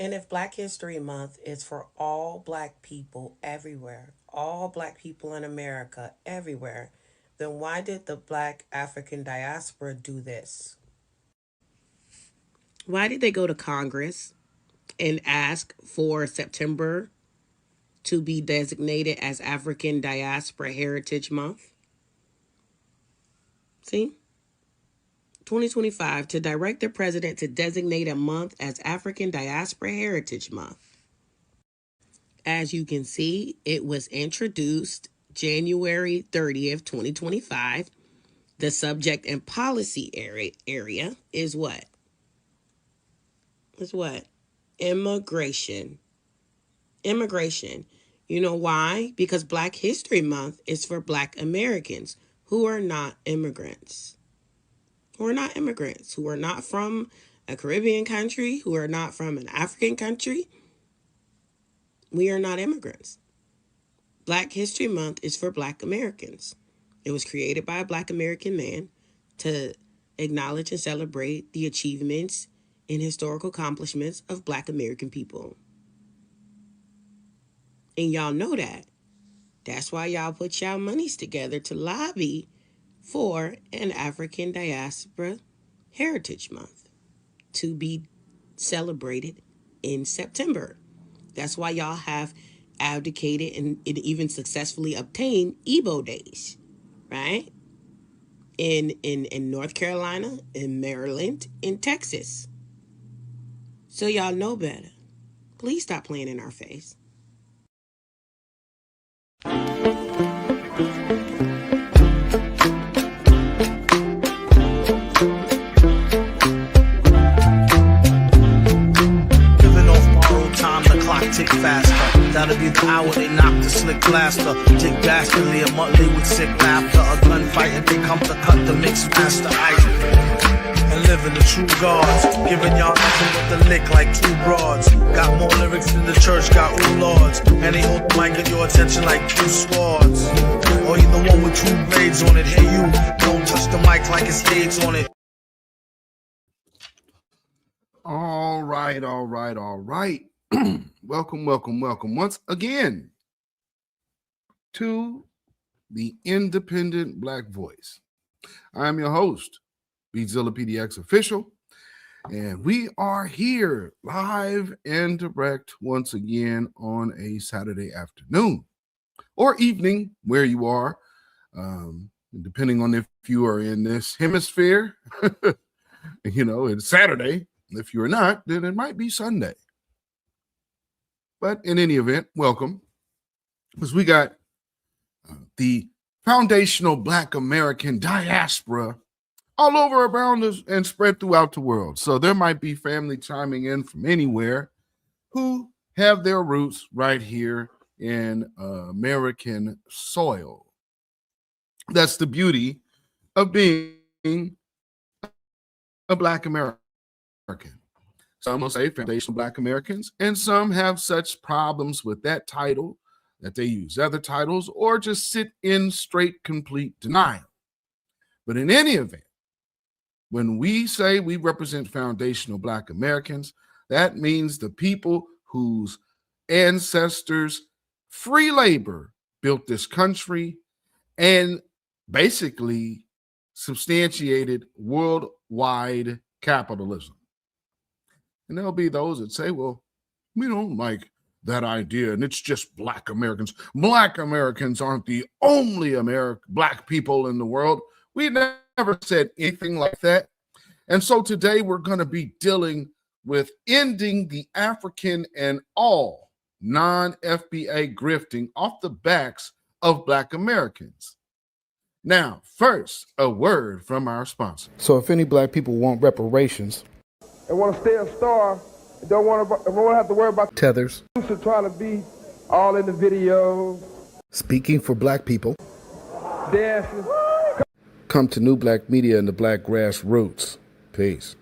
And if Black History Month is for all Black people everywhere, all Black people in America everywhere, then why did the Black African diaspora do this? Why did they go to Congress and ask for September to be designated as African Diaspora Heritage Month? See? 2025 to direct the president to designate a month as African Diaspora Heritage Month. As you can see, it was introduced January 30th, 2025. The subject and policy area is what? Is what? Immigration. Immigration. You know why? Because Black History Month is for Black Americans who are not immigrants. Who are not immigrants, who are not from a Caribbean country, who are not from an African country. We are not immigrants. Black History Month is for Black Americans. It was created by a Black American man to acknowledge and celebrate the achievements and historical accomplishments of Black American people. And y'all know that. That's why y'all put y'all monies together to lobby for an African Diaspora Heritage Month to be celebrated in September. That's why y'all have abdicated and even successfully obtained Igbo days, right? In North Carolina, in Maryland, in Texas. So y'all know better. Please stop playing in our face. Tick faster. That'll be the hour they knock the slick blaster. Dick dastardly, a monthly with sick laughter. A gunfight and they come to cut the mix master. And living the true gods. Giving y'all nothing but the lick like two broads. Got more lyrics than the church got ooh lords. And they hold the mic at your attention like two swords. Or you the one with two blades on it. Hey you, don't touch the mic like it's AIDS on it. All right. Welcome once again to the Independent Black Voice. I'm your host, Beatzilla PDX Official, and we are here live and direct once again on a Saturday afternoon or evening where you are, depending on if you are in this hemisphere. It's Saturday. If you're not, then it might be Sunday. But in any event, welcome, because we got the foundational Black American diaspora all over around us and spread throughout the world. So there might be family chiming in from anywhere who have their roots right here in American soil. That's the beauty of being a Black American. Some will say foundational Black Americans, and some have such problems with that title that they use other titles or just sit in straight, complete denial. But in any event, when we say we represent foundational Black Americans, that means the people whose ancestors' free labor built this country and basically substantiated worldwide capitalism. And there'll be those that say, well, we don't like that idea, and it's just Black Americans. Black Americans aren't the only Black people in the world. We never said anything like that. And so today we're going to be dealing with ending the African and all non FBA grifting off the backs of Black Americans. Now, first, a word from our sponsor. So if any Black people want reparations and want to stay a star, and don't want to have to worry about tethers, trying to be all in the video, speaking for Black people, dancing, come to New Black Media and the Black Grassroots. Peace.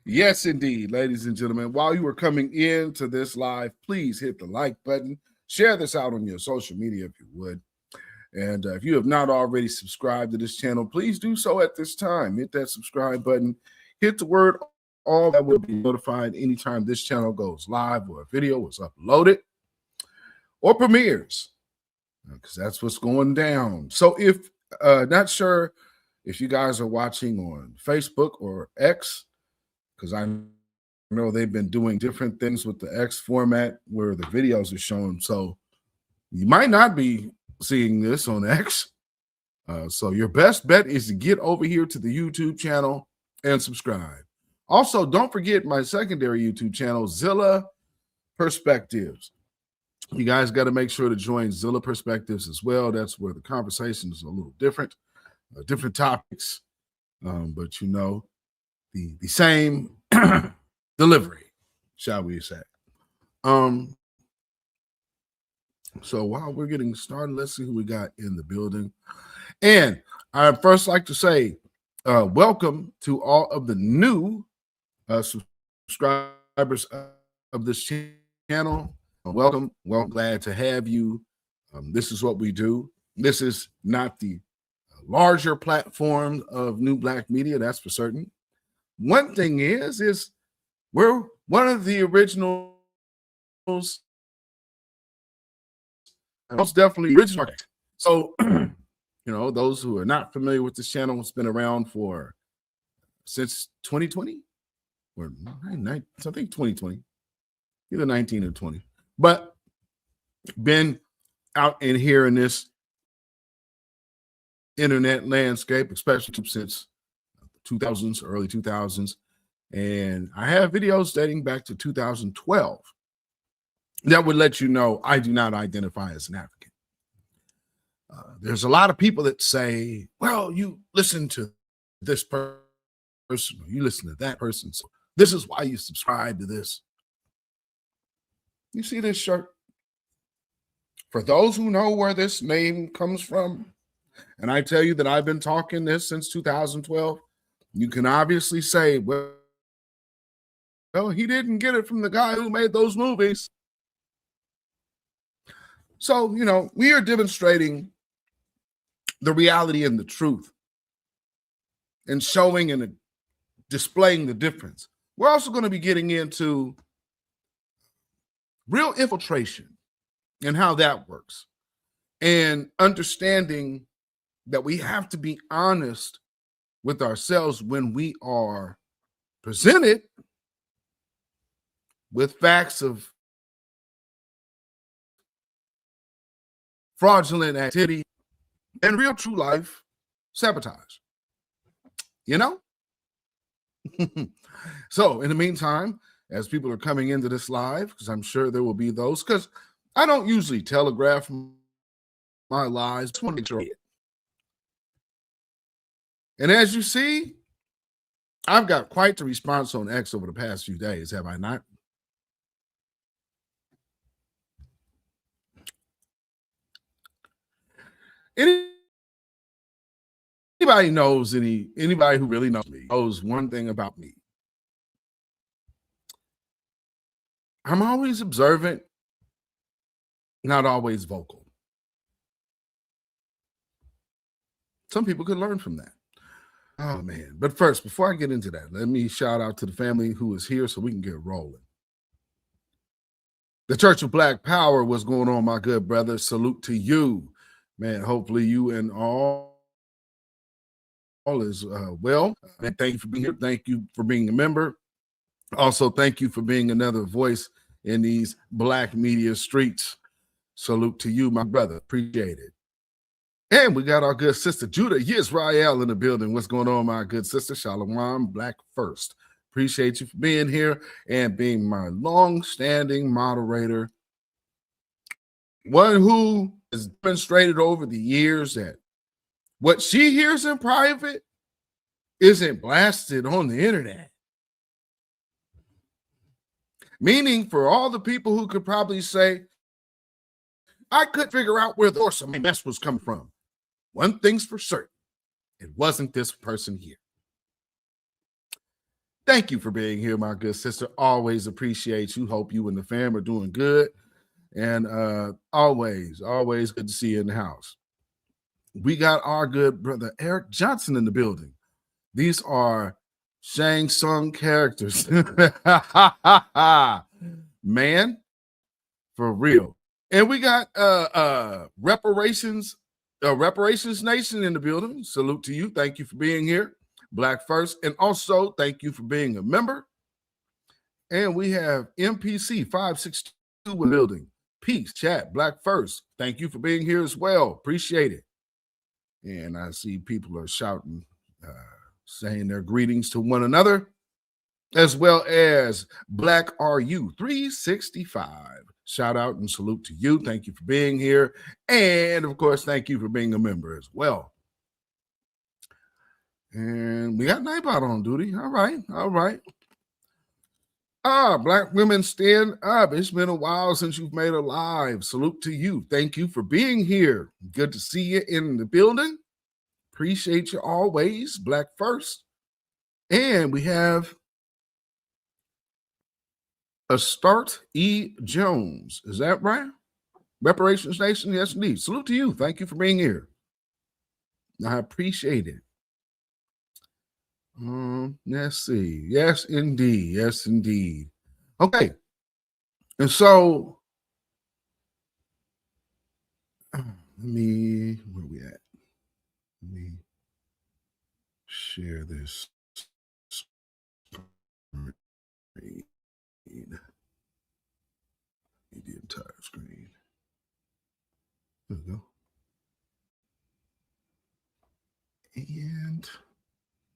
Yes, indeed, ladies and gentlemen. While you are coming into this live, please hit the like button. Share this out on your social media if you would. And if you have not already subscribed to this channel, please do so at this time. Hit that subscribe button. Hit the word all, that will be notified anytime this channel goes live or a video is uploaded or premieres, because that's what's going down. So if not sure if you guys are watching on Facebook or X, because I know they've been doing different things with the X format where the videos are shown. So you might not be seeing this on X. So your best bet is to get over here to the YouTube channel and subscribe. Also, don't forget my secondary YouTube channel, Zilla Perspectives. You guys got to make sure to join Zilla Perspectives as well. That's where the conversation is a little different, different topics, but you know, the same delivery, shall we say. So while we're getting started, let's see who we got in the building. And I'd first like to say welcome to all of the new subscribers of this channel. Welcome. Well, glad to have you. This is what we do. This is not the larger platform of New Black Media, that's for certain. One thing is we're one of the originals, most definitely original. So, you know, those who are not familiar with this channel, it's been around for since 2020 or I think 2020, either 19 or 20, but been out in here in this internet landscape, especially since 2000s, early 2000s. And I have videos dating back to 2012 that would let you know I do not identify as an African. There's a lot of people that say, well, you listen to this person, or you listen to that person, so this is why you subscribe to this. You see this shirt? For those who know where this name comes from, and I tell you that I've been talking this since 2012, you can obviously say, well, he didn't get it from the guy who made those movies. So, you know, we are demonstrating the reality and the truth and showing and displaying the difference. We're also going to be getting into real infiltration and how that works, and understanding that we have to be honest with ourselves when we are presented with facts of fraudulent activity and real true life sabotage, you know? So in the meantime, as people are coming into this live, because I'm sure there will be those, because I don't usually telegraph my lives, just want to make sure. And as you see, I've got quite the response on X over the past few days, have I not? Anybody knows anybody who really knows me knows one thing about me. I'm always observant, not always vocal. Some people could learn from that. Oh, man. But first, before I get into that, let me shout out to the family who is here so we can get rolling. The Church of Black Power, what's going on, my good brother? Salute to you. Man, hopefully you and all is well. And thank you for being here. Thank you for being a member. Also, thank you for being another voice in these Black media streets. Salute to you, my brother. Appreciate it. And we got our good sister, Judah Yisrael, in the building. What's going on, my good sister? Shalom, Black First. Appreciate you for being here and being my long-standing moderator. One who has demonstrated over the years that what she hears in private isn't blasted on the internet. Meaning for all the people who could probably say, I couldn't figure out where the source of my mess was coming from. One thing's for certain, it wasn't this person here. Thank you for being here, my good sister. Always appreciate you. Hope you and the fam are doing good. And always good to see you in the house. we got our good brother Eric Johnson in the building. These are Shang Tsung characters. Man, for real. And we got Reparations Nation in the building. Salute to you. Thank you for being here. Black First. And also thank you for being a member. And we have MPC 562 in the building. Peace, chat, Black First. Thank you for being here as well. Appreciate it. And I see people are shouting, saying their greetings to one another, as well as Black RU 365. Shout out and salute to you. Thank you for being here. And of course, thank you for being a member as well. And we got Nightbot on duty. All right. All right. Black women stand up. It's been a while since you've made a live. Salute to you. Thank you for being here. Good to see you in the building. Appreciate you always. Black First. And we have Astart E. Jones. Is that right? Reparations Nation? Yes, indeed. Salute to you. Thank you for being here. I appreciate it. Let's see. Yes, indeed. Yes, indeed. Okay. And so, where we at? Let me share this screen. The entire screen. There we go. And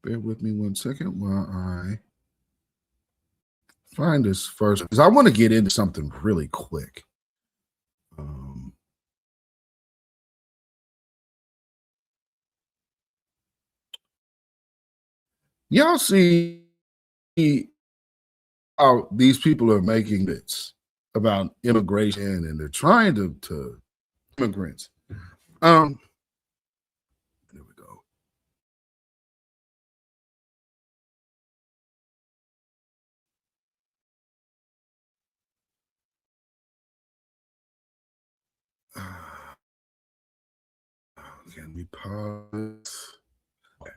bear with me 1 second while I find this first, because I want to get into something really quick. Y'all see how these people are making bits about immigration, and they're trying to immigrants. There we go. Can we pause? Okay.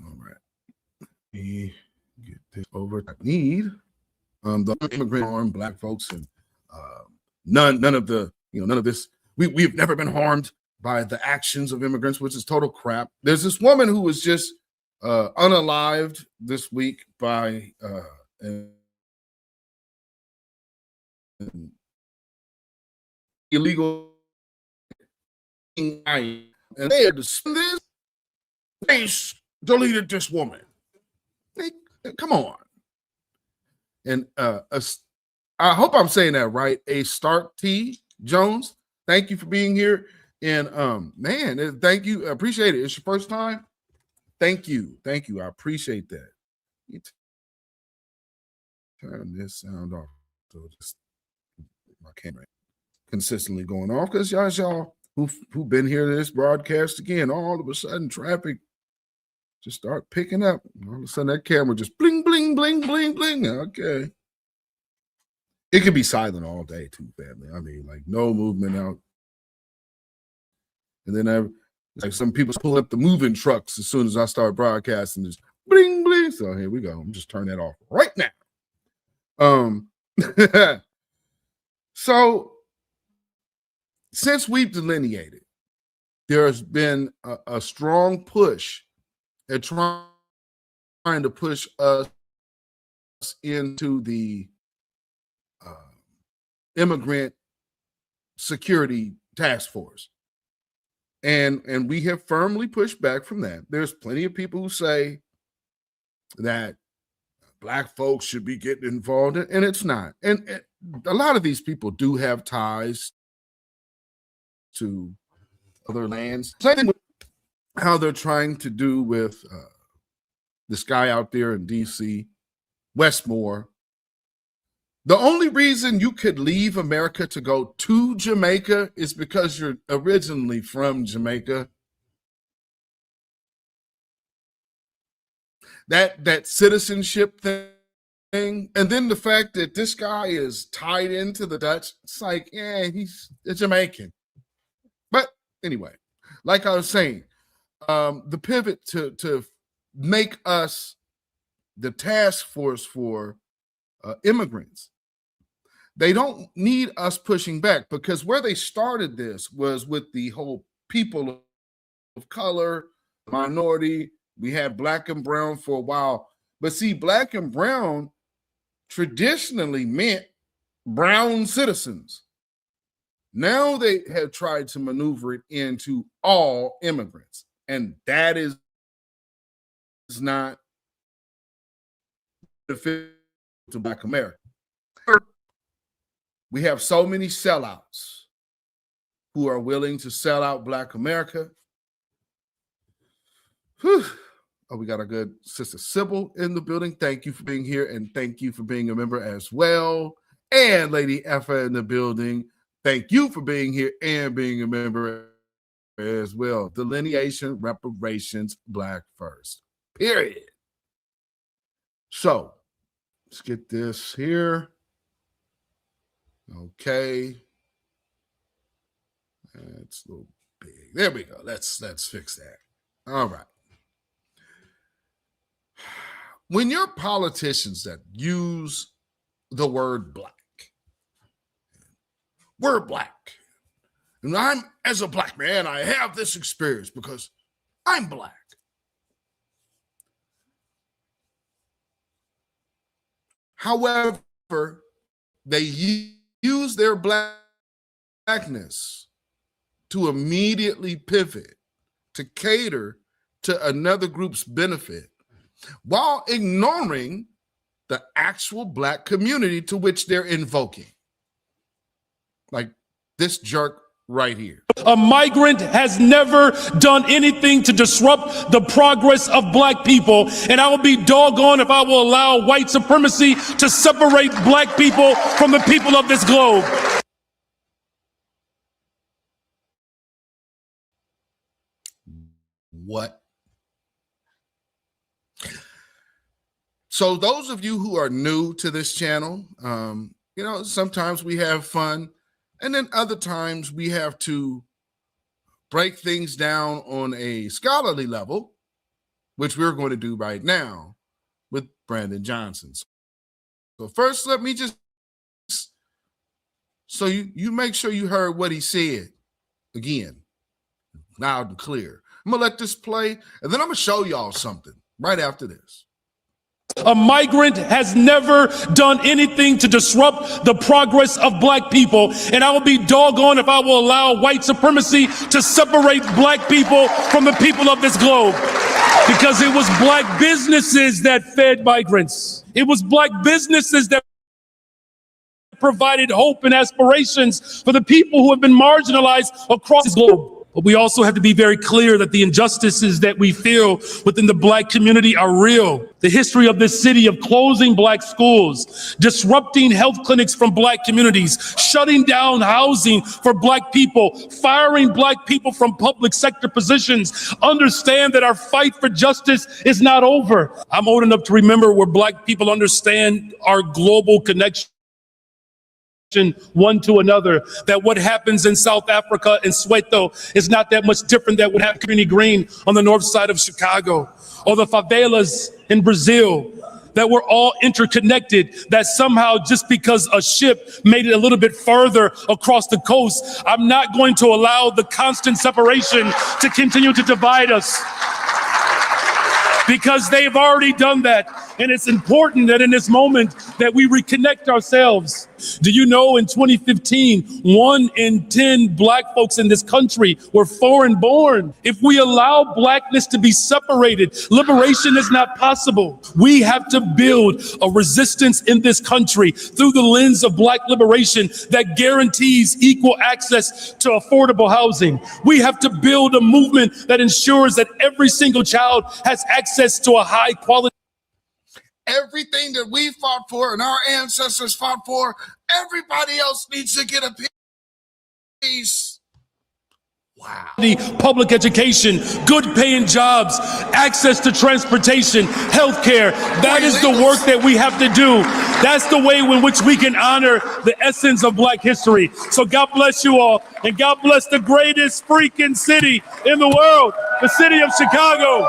All right. Let me get this over. I need the immigrant harm Black folks, and none of the, none of this. We've never been harmed by the actions of immigrants, which is total crap. There's this woman who was just unalived this week by an illegal, and they had to spend this. They deleted this woman. Come on. And I hope I'm saying that right. Astart T. Jones, thank you for being here. And man, thank you. I appreciate it. It's your first time. Thank you. Thank you. I appreciate that. Turn this sound off. So just my camera consistently going off, because y'all who've been here to this broadcast again, all of a sudden traffic just start picking up. All of a sudden that camera just bling, bling, bling, bling, bling. Okay. It could be silent all day too, family. I mean, like no movement out. And then like some people pull up the moving trucks as soon as I start broadcasting, just bling, bling. So here we go. I'm just turning that off right now. So since we've delineated, there's been a strong push at trying to push us into the immigrant security task force. And we have firmly pushed back from that. There's plenty of people who say that Black folks should be getting involved, and it's not. And a lot of these people do have ties to other lands. Same thing with how they're trying to do with this guy out there in DC, Westmore. The only reason you could leave America to go to Jamaica is because you're originally from Jamaica. That citizenship thing, and then the fact that this guy is tied into the Dutch, it's like, yeah, he's a Jamaican. But anyway, like I was saying, the pivot to make us the task force for immigrants. They don't need us pushing back, because where they started this was with the whole people of color, minority. We had black and brown for a while. But see, black and brown traditionally meant brown citizens. Now they have tried to maneuver it into all immigrants, and that is not beneficial to Black America. We have so many sellouts who are willing to sell out Black America. Whew. Oh, we got our good sister Sybil in the building. Thank you for being here, and thank you for being a member as well. And Lady Effa in the building. Thank you for being here and being a member as well. Delineation, reparations, Black first. Period. So let's get this here. Okay. That's a little big. There we go. Let's fix that. All right. When you're politicians that use the word black, we're black, and I'm, as a black man, I have this experience because I'm black. However, they use their blackness to immediately pivot to cater to another group's benefit, while ignoring the actual Black community to which they're invoking. Like this jerk right here. A migrant has never done anything to disrupt the progress of Black people, and I will be doggone if I will allow white supremacy to separate Black people from the people of this globe. What? So those of you who are new to this channel, you know, sometimes we have fun, and then other times we have to break things down on a scholarly level, which we're going to do right now with Brandon Johnson. So first, let me just, so you make sure you heard what he said again, loud and clear. I'm gonna let this play, and then I'm gonna show y'all something right after this. A migrant has never done anything to disrupt the progress of Black people, and I will be doggone if I will allow white supremacy to separate Black people from the people of this globe. Because it was Black businesses that fed migrants. It was Black businesses that provided hope and aspirations for the people who have been marginalized across this globe. But we also have to be very clear that the injustices that we feel within the Black community are real. The history of this city of closing Black schools, disrupting health clinics from Black communities, shutting down housing for Black people, firing Black people from public sector positions, understand that our fight for justice is not over. I'm old enough to remember where Black people understand our global connection one to another, that what happens in South Africa in Soweto is not that much different than what happened in Community Green on the north side of Chicago, or the favelas in Brazil, that we're all interconnected, that somehow just because a ship made it a little bit further across the coast, I'm not going to allow the constant separation to continue to divide us, because they've already done that. And it's important that in this moment that we reconnect ourselves. Do you know in 2015, 1 in 10 Black folks in this country were foreign born? If we allow Blackness to be separated, liberation is not possible. We have to build a resistance in this country through the lens of Black liberation that guarantees equal access to affordable housing. We have to build a movement that ensures that every single child has access to a high quality. Everything that we fought for and our ancestors fought for, everybody else needs to get a piece. Wow. Public education, good paying jobs, access to transportation, healthcare. That is the work that we have to do. That's the way in which we can honor the essence of Black history. So God bless you all, and God bless the greatest freaking city in the world, the city of Chicago.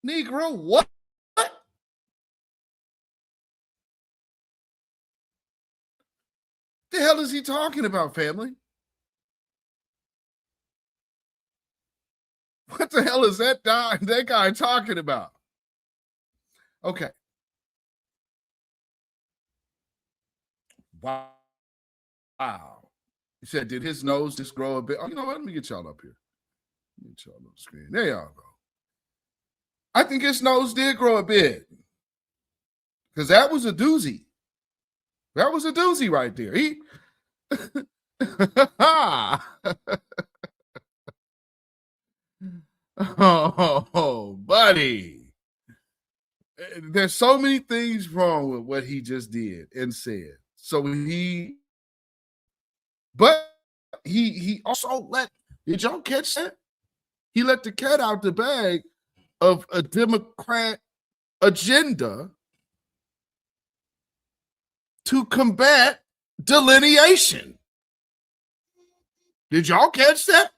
Negro, what? The hell is he talking about, family? What the hell is that guy talking about? Okay. Wow. He said, did his nose just grow a bit? Oh, you know what? Let me get y'all up here. Get y'all on the screen. There y'all go. I think his nose did grow a bit. Because that was a doozy. That was a doozy right there. He oh, buddy. There's so many things wrong with what he just did and said. But he also did y'all catch that? He let the cat out the bag of a Democrat agenda to combat delineation. Did y'all catch that?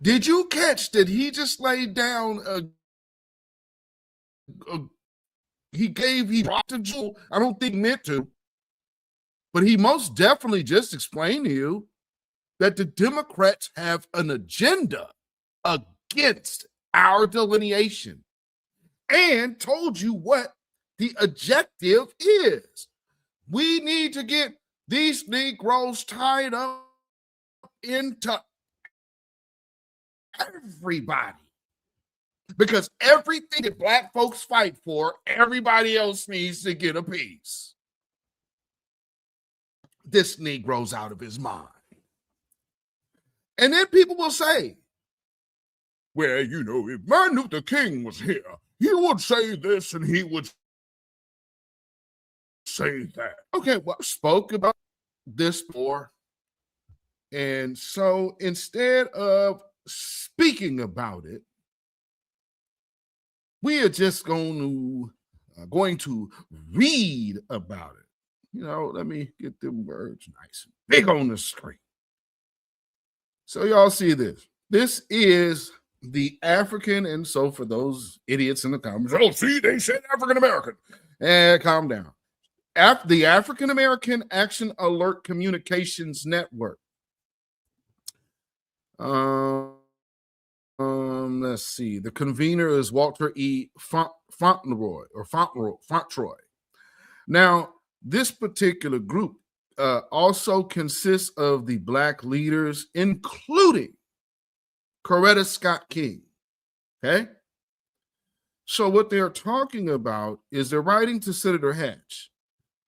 Did you catch that he just laid down he dropped a jewel? I don't think meant to, but he most definitely just explained to you that the Democrats have an agenda against our delineation and told you what the objective is. We need to get these Negroes tied up into everybody. Because everything that Black folks fight for, everybody else needs to get a piece. This Negro's out of his mind. And then people will say, well, you know, if Martin Luther King was here, he would say this and he would say that. Okay, well, I spoke about this before. And so instead of speaking about it, we are just going to read about it. You know, let me get them words nice and big on the screen. So y'all see this. This is the African, and so for those idiots in the comments, oh, see, they said African American. Calm down. The African American Action Alert Communications Network. Let's see. The convener is Walter E. Fauntleroy. Now, this particular group also consists of the Black leaders, including Coretta Scott King. Okay? So what they're talking about is they're writing to Senator Hatch.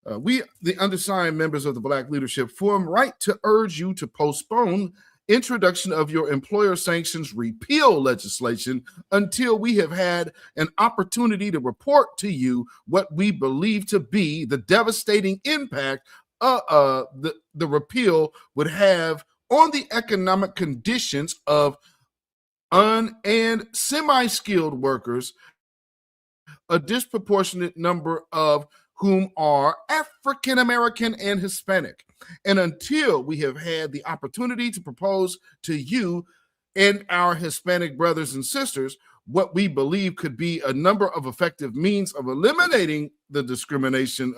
We, the undersigned members of the Black Leadership Forum, write to urge you to postpone introduction of your employer sanctions repeal legislation until we have had an opportunity to report to you what we believe to be the devastating impact the repeal would have on the economic conditions of and semi-skilled workers, a disproportionate number of whom are African American and Hispanic. And until we have had the opportunity to propose to you and our Hispanic brothers and sisters what we believe could be a number of effective means of eliminating the discrimination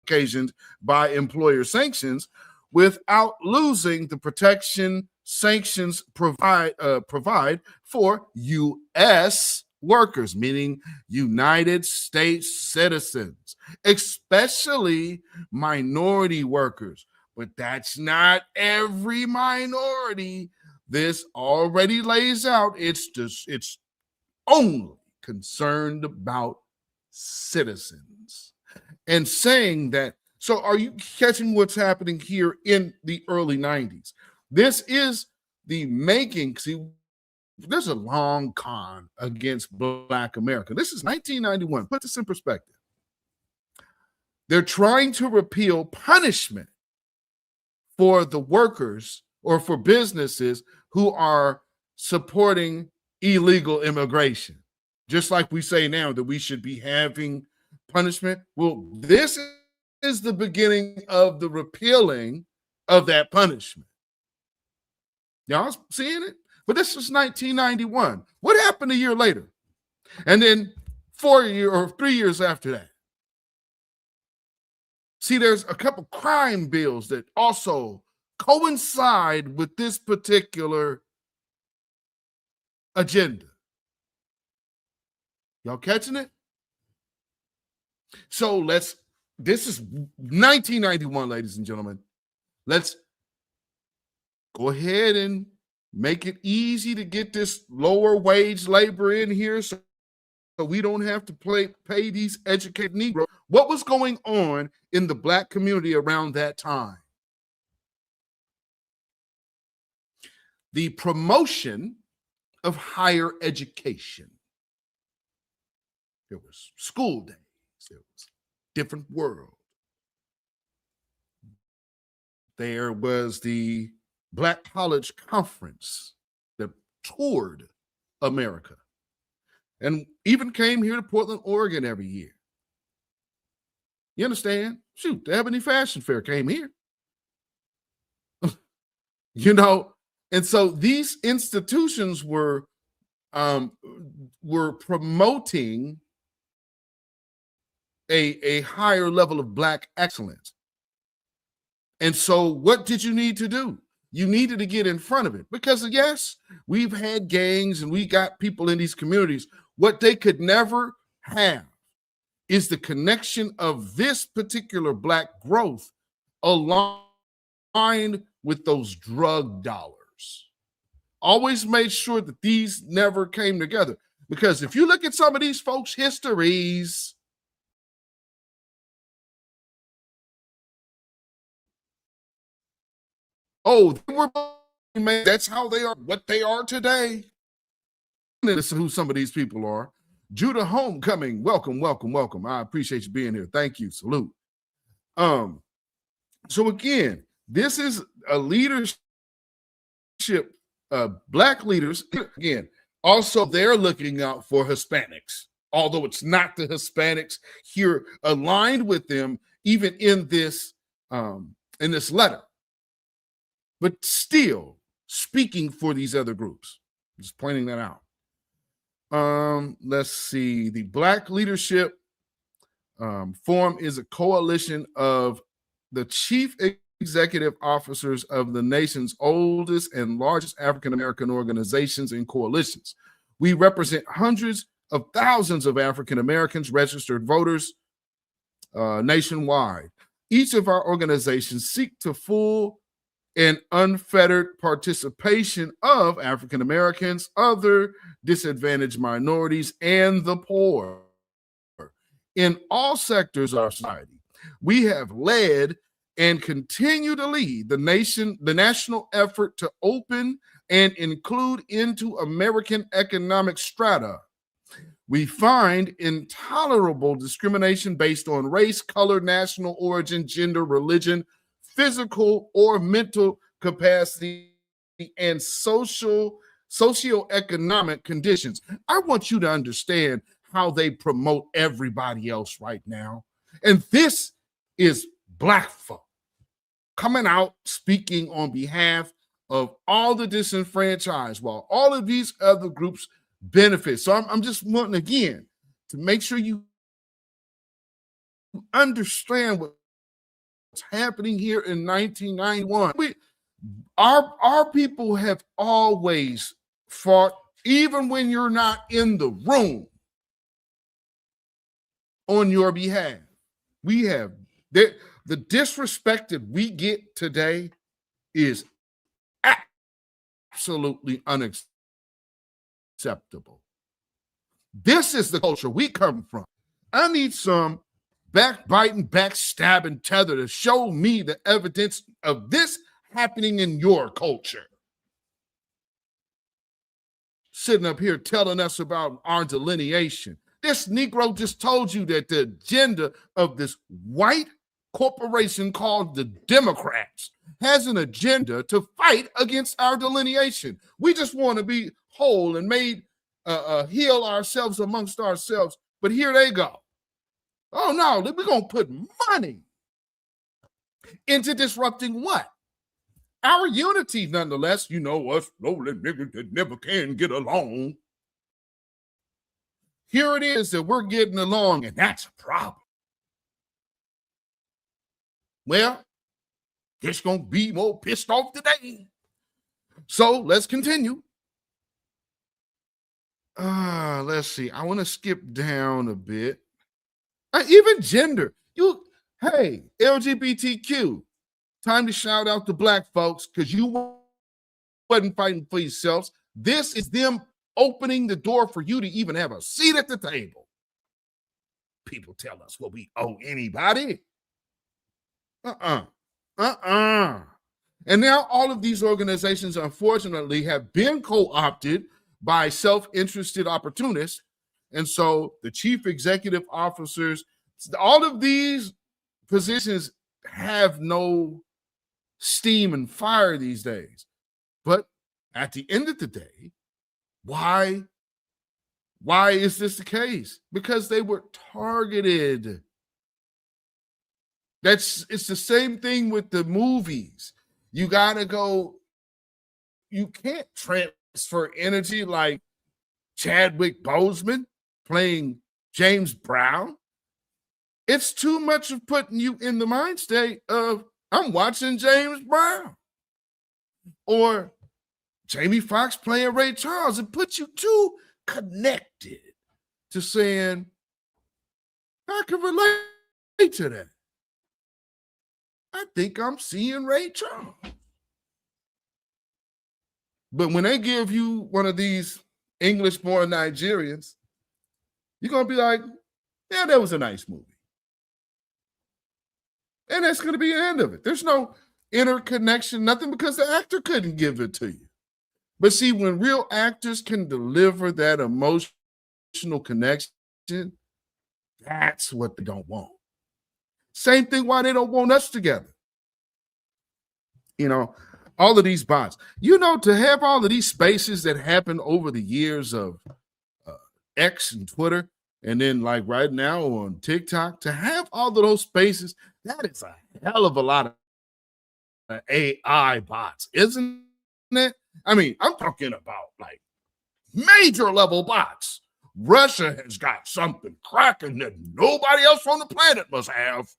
occasioned by employer sanctions without losing the protection sanctions provide for U.S. workers, meaning United States citizens, especially minority workers. But that's not every minority. This already lays out it's only concerned about citizens. And saying that, so are you catching what's happening here in the early 90s? This is the making, see, there's a long con against Black America. This is 1991. Put this in perspective. They're trying to repeal punishment for the workers or for businesses who are supporting illegal immigration. Just like we say now that we should be having punishment. Well, this is the beginning of the repealing of that punishment. Y'all seeing it? But this was 1991. What happened a year later? And then 3 years after that. See, there's a couple crime bills that also coincide with this particular agenda. Y'all catching it? So this is 1991, ladies and gentlemen. Let's go ahead and make it easy to get this lower wage labor in here so we don't have to pay these educated Negroes. What was going on in the Black community around that time? The promotion of higher education. There was school days. There was different world. There was the Black College Conference that toured America and even came here to Portland, Oregon every year. You understand? Shoot, the Ebony Fashion Fair came here. And so these institutions were promoting a higher level of Black excellence. And so what did you need to do? You needed to get in front of it because, yes, we've had gangs and we got people in these communities. What they could never have is the connection of this particular Black growth aligned with those drug dollars. Always made sure that these never came together. Because if you look at some of these folks' histories, they were made. That's how they are, what they are today. This is who some of these people are. Judah Homecoming, welcome, welcome, welcome. I appreciate you being here. Thank you. Salute. So again, this is a leadership, Black leaders. Again, also they're looking out for Hispanics, although it's not the Hispanics here aligned with them, even in this letter. But still speaking for these other groups. Just pointing that out. Let's see. The Black Leadership Forum is a coalition of the chief executive officers of the nation's oldest and largest African-American organizations and coalitions. We represent hundreds of thousands of African-Americans, registered voters nationwide. Each of our organizations seek to full and unfettered participation of African Americans, other disadvantaged minorities, and the poor in all sectors of our society. We have led and continue to lead the national effort to open and include into American economic strata. We find intolerable discrimination based on race, color, national origin, gender, religion, physical or mental capacity, and socioeconomic conditions. I want you to understand how they promote everybody else right now. And this is Black folk coming out speaking on behalf of all the disenfranchised while all of these other groups benefit. So I'm just wanting, again, to make sure you understand what's happening here in 1991. Our people have always fought, even when you're not in the room, on your behalf. We have the disrespect that we get today is absolutely unacceptable. This is the culture we come from. I need some backbiting, backstabbing tether to show me the evidence of this happening in your culture. Sitting up here telling us about our delineation. This Negro just told you that the agenda of this white corporation called the Democrats has an agenda to fight against our delineation. We just want to be whole and heal ourselves amongst ourselves. But here they go. Oh no, we're going to put money into disrupting what? Our unity, nonetheless. You know, us lonely niggas that never can get along. Here it is that we're getting along, and that's a problem. Well, just gonna be more pissed off today. So let's continue. Let's see. I want to skip down a bit. Even gender. Hey, LGBTQ. Time to shout out to black folks because you wasn't fighting for yourselves. This is them opening the door for you to even have a seat at the table. People tell us what we owe anybody. And now all of these organizations, unfortunately, have been co-opted by self-interested opportunists. And so the chief executive officers, all of these positions have no steam and fire these days. But at the end of the day, why is this the case? Because they were targeted. It's the same thing with the movies. You can't transfer energy like Chadwick Boseman playing James Brown. It's too much of putting you in the mind state of, I'm watching James Brown. Or Jamie Foxx playing Ray Charles. It puts you too connected to saying, I can relate to that. I think I'm seeing Ray Charles. But when they give you one of these English-born Nigerians, you're going to be like, yeah, that was a nice movie. And that's going to be the end of it. There's no interconnection, nothing, because the actor couldn't give it to you. But see, when real actors can deliver that emotional connection, that's what they don't want. Same thing why they don't want us together. You know, all of these bots. You know, to have all of these spaces that happen over the years of X and Twitter, and then like right now on TikTok, to have all of those spaces, that is a hell of a lot of AI bots, isn't it? I mean, I'm talking about like major level bots. Russia has got something cracking that nobody else on the planet must have.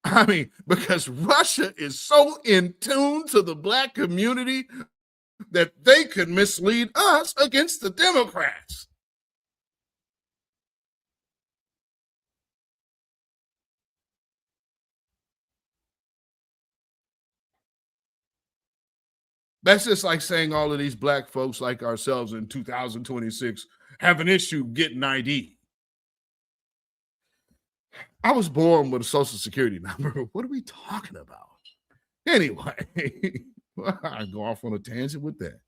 I mean, because Russia is so in tune to the black community that they could mislead us against the Democrats. That's just like saying all of these black folks like ourselves in 2026 have an issue getting ID. I was born with a social security number. What are we talking about? Anyway, I go off on a tangent with that.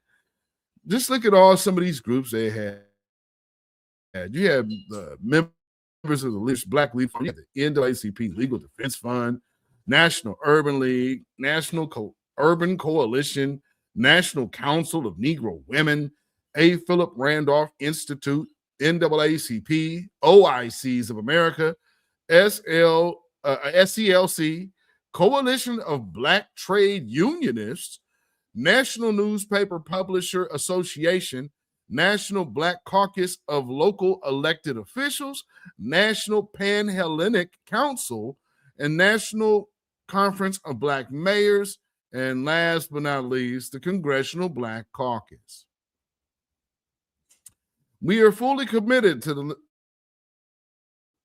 Just look at some of these groups they had. You have members of the Black League, you have the NAACP Legal Defense Fund, National Urban League, National Urban Coalition, National Council of Negro Women, A. Philip Randolph Institute, NAACP, OICs of America, SELC, Coalition of Black Trade Unionists, National Newspaper Publisher Association, National Black Caucus of Local Elected Officials, National Pan-Hellenic Council, and National Conference of Black Mayors, and last but not least, the Congressional Black Caucus. We are fully committed to the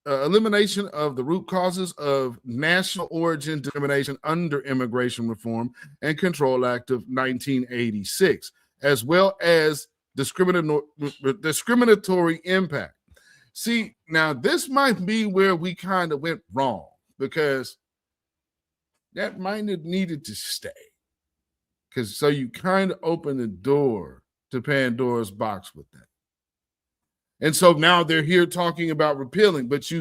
elimination of the root causes of national origin discrimination under Immigration Reform and Control Act of 1986, as well as discriminatory impact. See, now this might be where we kind of went wrong, because that might have needed to stay. So you kind of open the door to Pandora's box with that. And so now they're here talking about repealing, but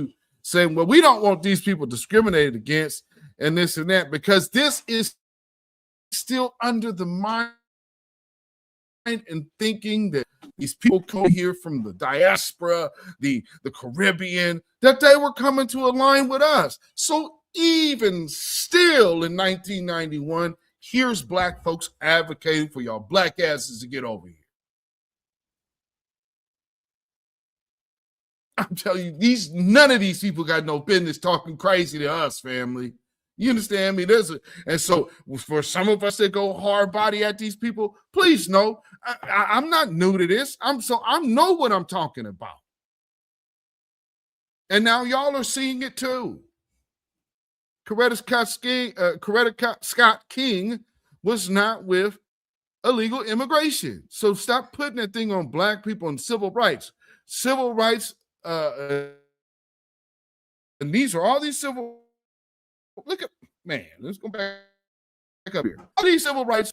saying, well, we don't want these people discriminated against and this and that, because this is still under the mind and thinking that these people come here from the diaspora, the Caribbean, that they were coming to align with us. So even still in 1991, here's black folks advocating for y'all black asses to get over here. I'm telling you, none of these people got no business talking crazy to us, family. You understand me? And so for some of us that go hard body at these people, please know I'm not new to this. I know what I'm talking about. And now y'all are seeing it too. Coretta Scott King was not with illegal immigration. So stop putting that thing on black people and civil rights. Civil rights, and these are all these civil. Look at, man, let's go back up here. All these civil rights.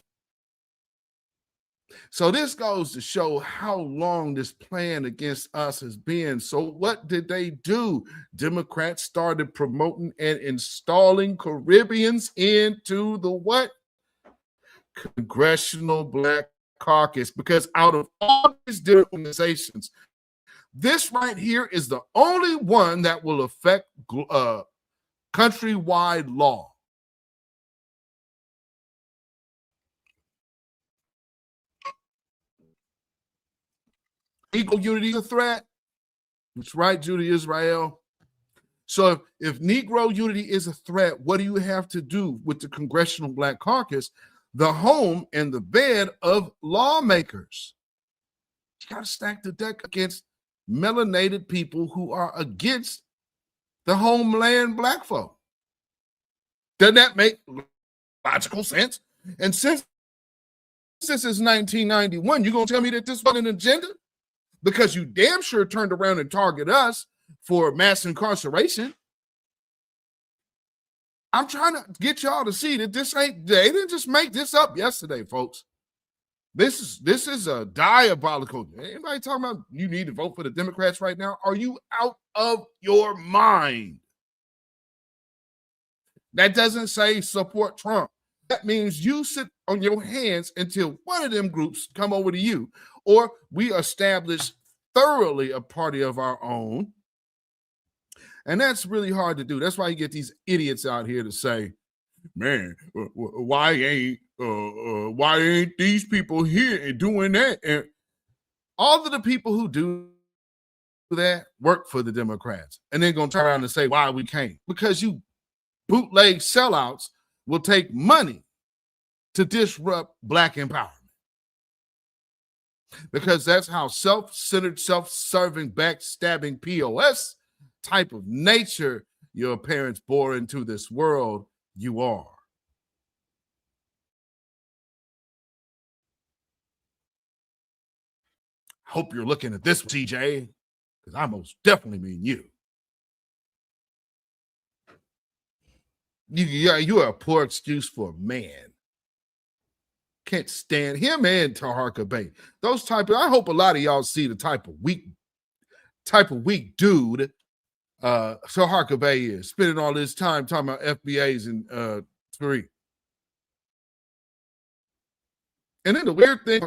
So this goes to show how long this plan against us has been. So what did they do? Democrats started promoting and installing Caribbeans into the what? Congressional Black Caucus, because out of all these different organizations, this right here is the only one that will affect countrywide law. Negro unity is a threat. That's right, Judy Israel. So if Negro unity is a threat, what do you have to do with the Congressional Black Caucus, the home and the bed of lawmakers? You got to stack the deck against melanated people who are against the homeland black folk. Doesn't that make logical sense? And since this is 1991, you're going to tell me that this wasn't an agenda? Because you damn sure turned around and target us for mass incarceration. I'm trying to get y'all to see that they didn't just make this up yesterday, folks. This is a diabolical. Anybody talking about you need to vote for the Democrats right now? Are you out of your mind? That doesn't say support Trump. That means you sit on your hands until one of them groups come over to you, or we establish thoroughly a party of our own. And that's really hard to do. That's why you get these idiots out here to say, man, why ain't these people here doing that? And all of the people who do that work for the Democrats. And they're going to turn around and say, why we can't? Because you bootleg sellouts will take money to disrupt Black empowerment. Because that's how self-centered, self-serving, backstabbing POS type of nature your parents bore into this world you are. Hope you're looking at this, TJ, because I most definitely mean you. You are a poor excuse for a man. Can't stand him and Taharka Bay. Those type of, I hope a lot of y'all see the type of weak dude Taharka Bay is, spending all this time talking about FBAs and Tariq. And then the weird thing,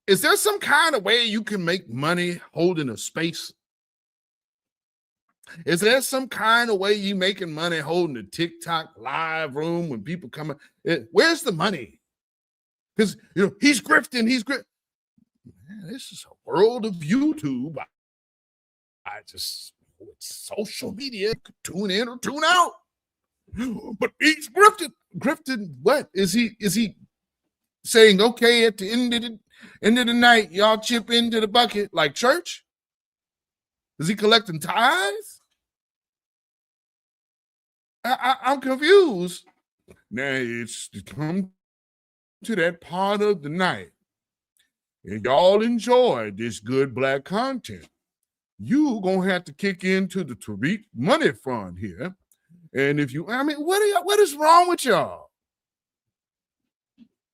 is there some kind of way you can make money holding a space? Is there some kind of way you making money holding a TikTok live room when people come in? Where's the money? Because, he's grifting. Man, this is a world of YouTube. I just, it's social media. Tune in or tune out. But he's grifting. Grifting what? Is he saying, okay, at the end of the night, y'all chip into the bucket like church? Is he collecting tithes? I'm confused. Now it's come to that part of the night, and y'all enjoy this good Black content. You gonna have to kick into the Tariq Money Fund here. And if what is wrong with y'all?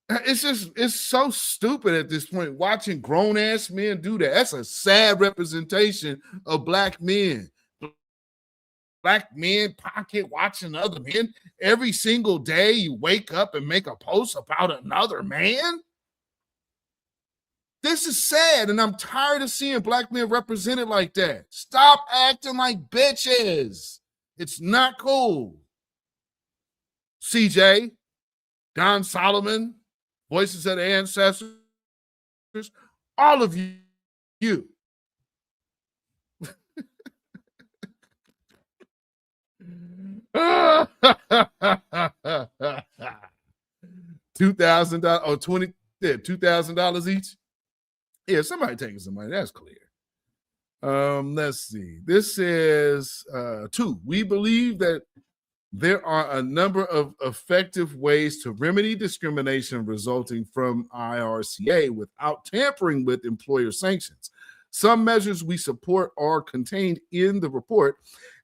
It's so stupid at this point, watching grown-ass men do that. That's a sad representation of Black men. black men pocket watching other men every single day. You wake up and make a post about another man. This is sad, and I'm tired of seeing black men represented like that. Stop acting like bitches. It's not cool. CJ, Don Solomon, Voices of the Ancestors, all of you. 2,000 or 20, $2,000 each. Yeah, somebody taking some money. That's clear. Let's see. This is 2. We believe that there are a number of effective ways to remedy discrimination resulting from IRCA without tampering with employer sanctions. Some measures we support are contained in the report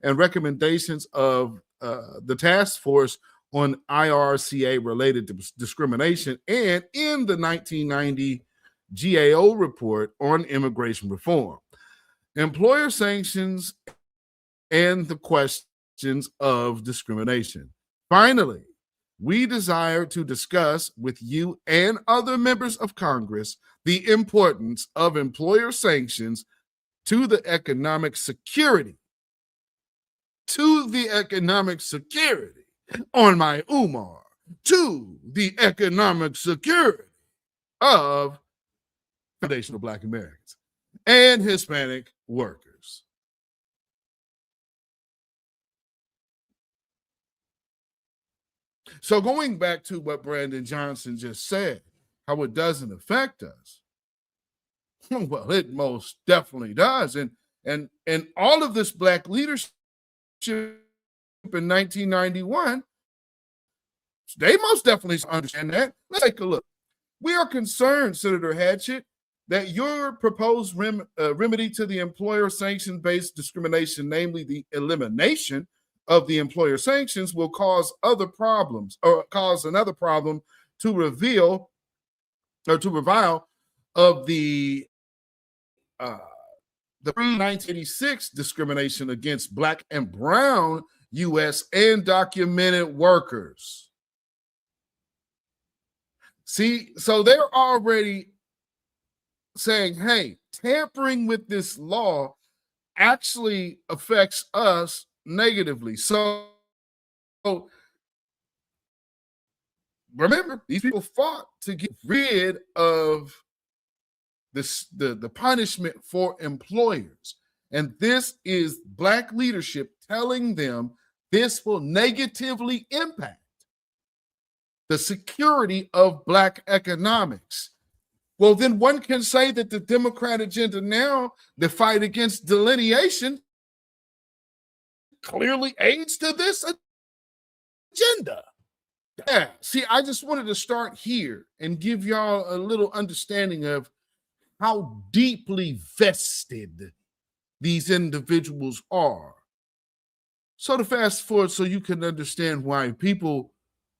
and recommendations of the task force on IRCA related discrimination and in the 1990 GAO report on immigration reform. Employer sanctions and the questions of discrimination. Finally, we desire to discuss with you and other members of Congress the importance of employer sanctions to the economic security. On my Umar, to the economic security of foundational Black Americans and Hispanic workers. So going back to what Brandon Johnson just said, how it doesn't affect us. Well, it most definitely does. And all of this Black leadership in 1991, they most definitely understand that. Let's take a look. We are concerned, Senator Hatchett, that your proposed remedy to the employer sanction-based discrimination, namely the elimination of the employer sanctions, will cause other problems or cause another problem to revile of the pre-1986 discrimination against Black and brown U.S. and documented workers. See, so they're already saying, hey, tampering with this law actually affects us negatively. So remember, these people fought to get rid of this, the punishment for employers. And this is Black leadership telling them this will negatively impact the security of Black economics. Well, then one can say that the Democrat agenda now, the fight against delineation, clearly aids to this agenda. Yeah. See, I just wanted to start here and give y'all a little understanding of how deeply vested these individuals are. So to fast forward so you can understand why people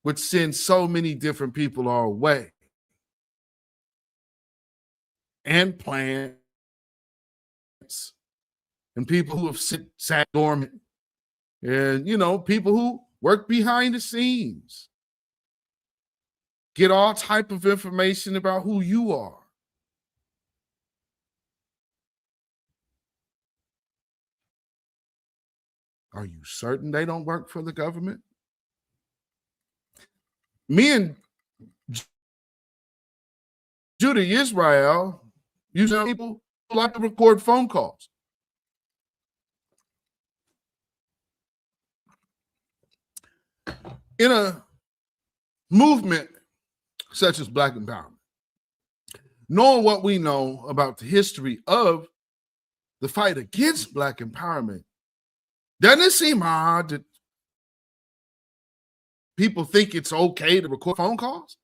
would send so many different people our way and plans and people who have sat dormant and, you know, people who work behind the scenes, get all type of information about who you are. Are you certain they don't work for the government? Me and Judy Israel used people who like to record phone calls. In a movement such as Black empowerment, knowing what we know about the history of the fight against Black empowerment, doesn't it seem odd that people think it's okay to record phone calls?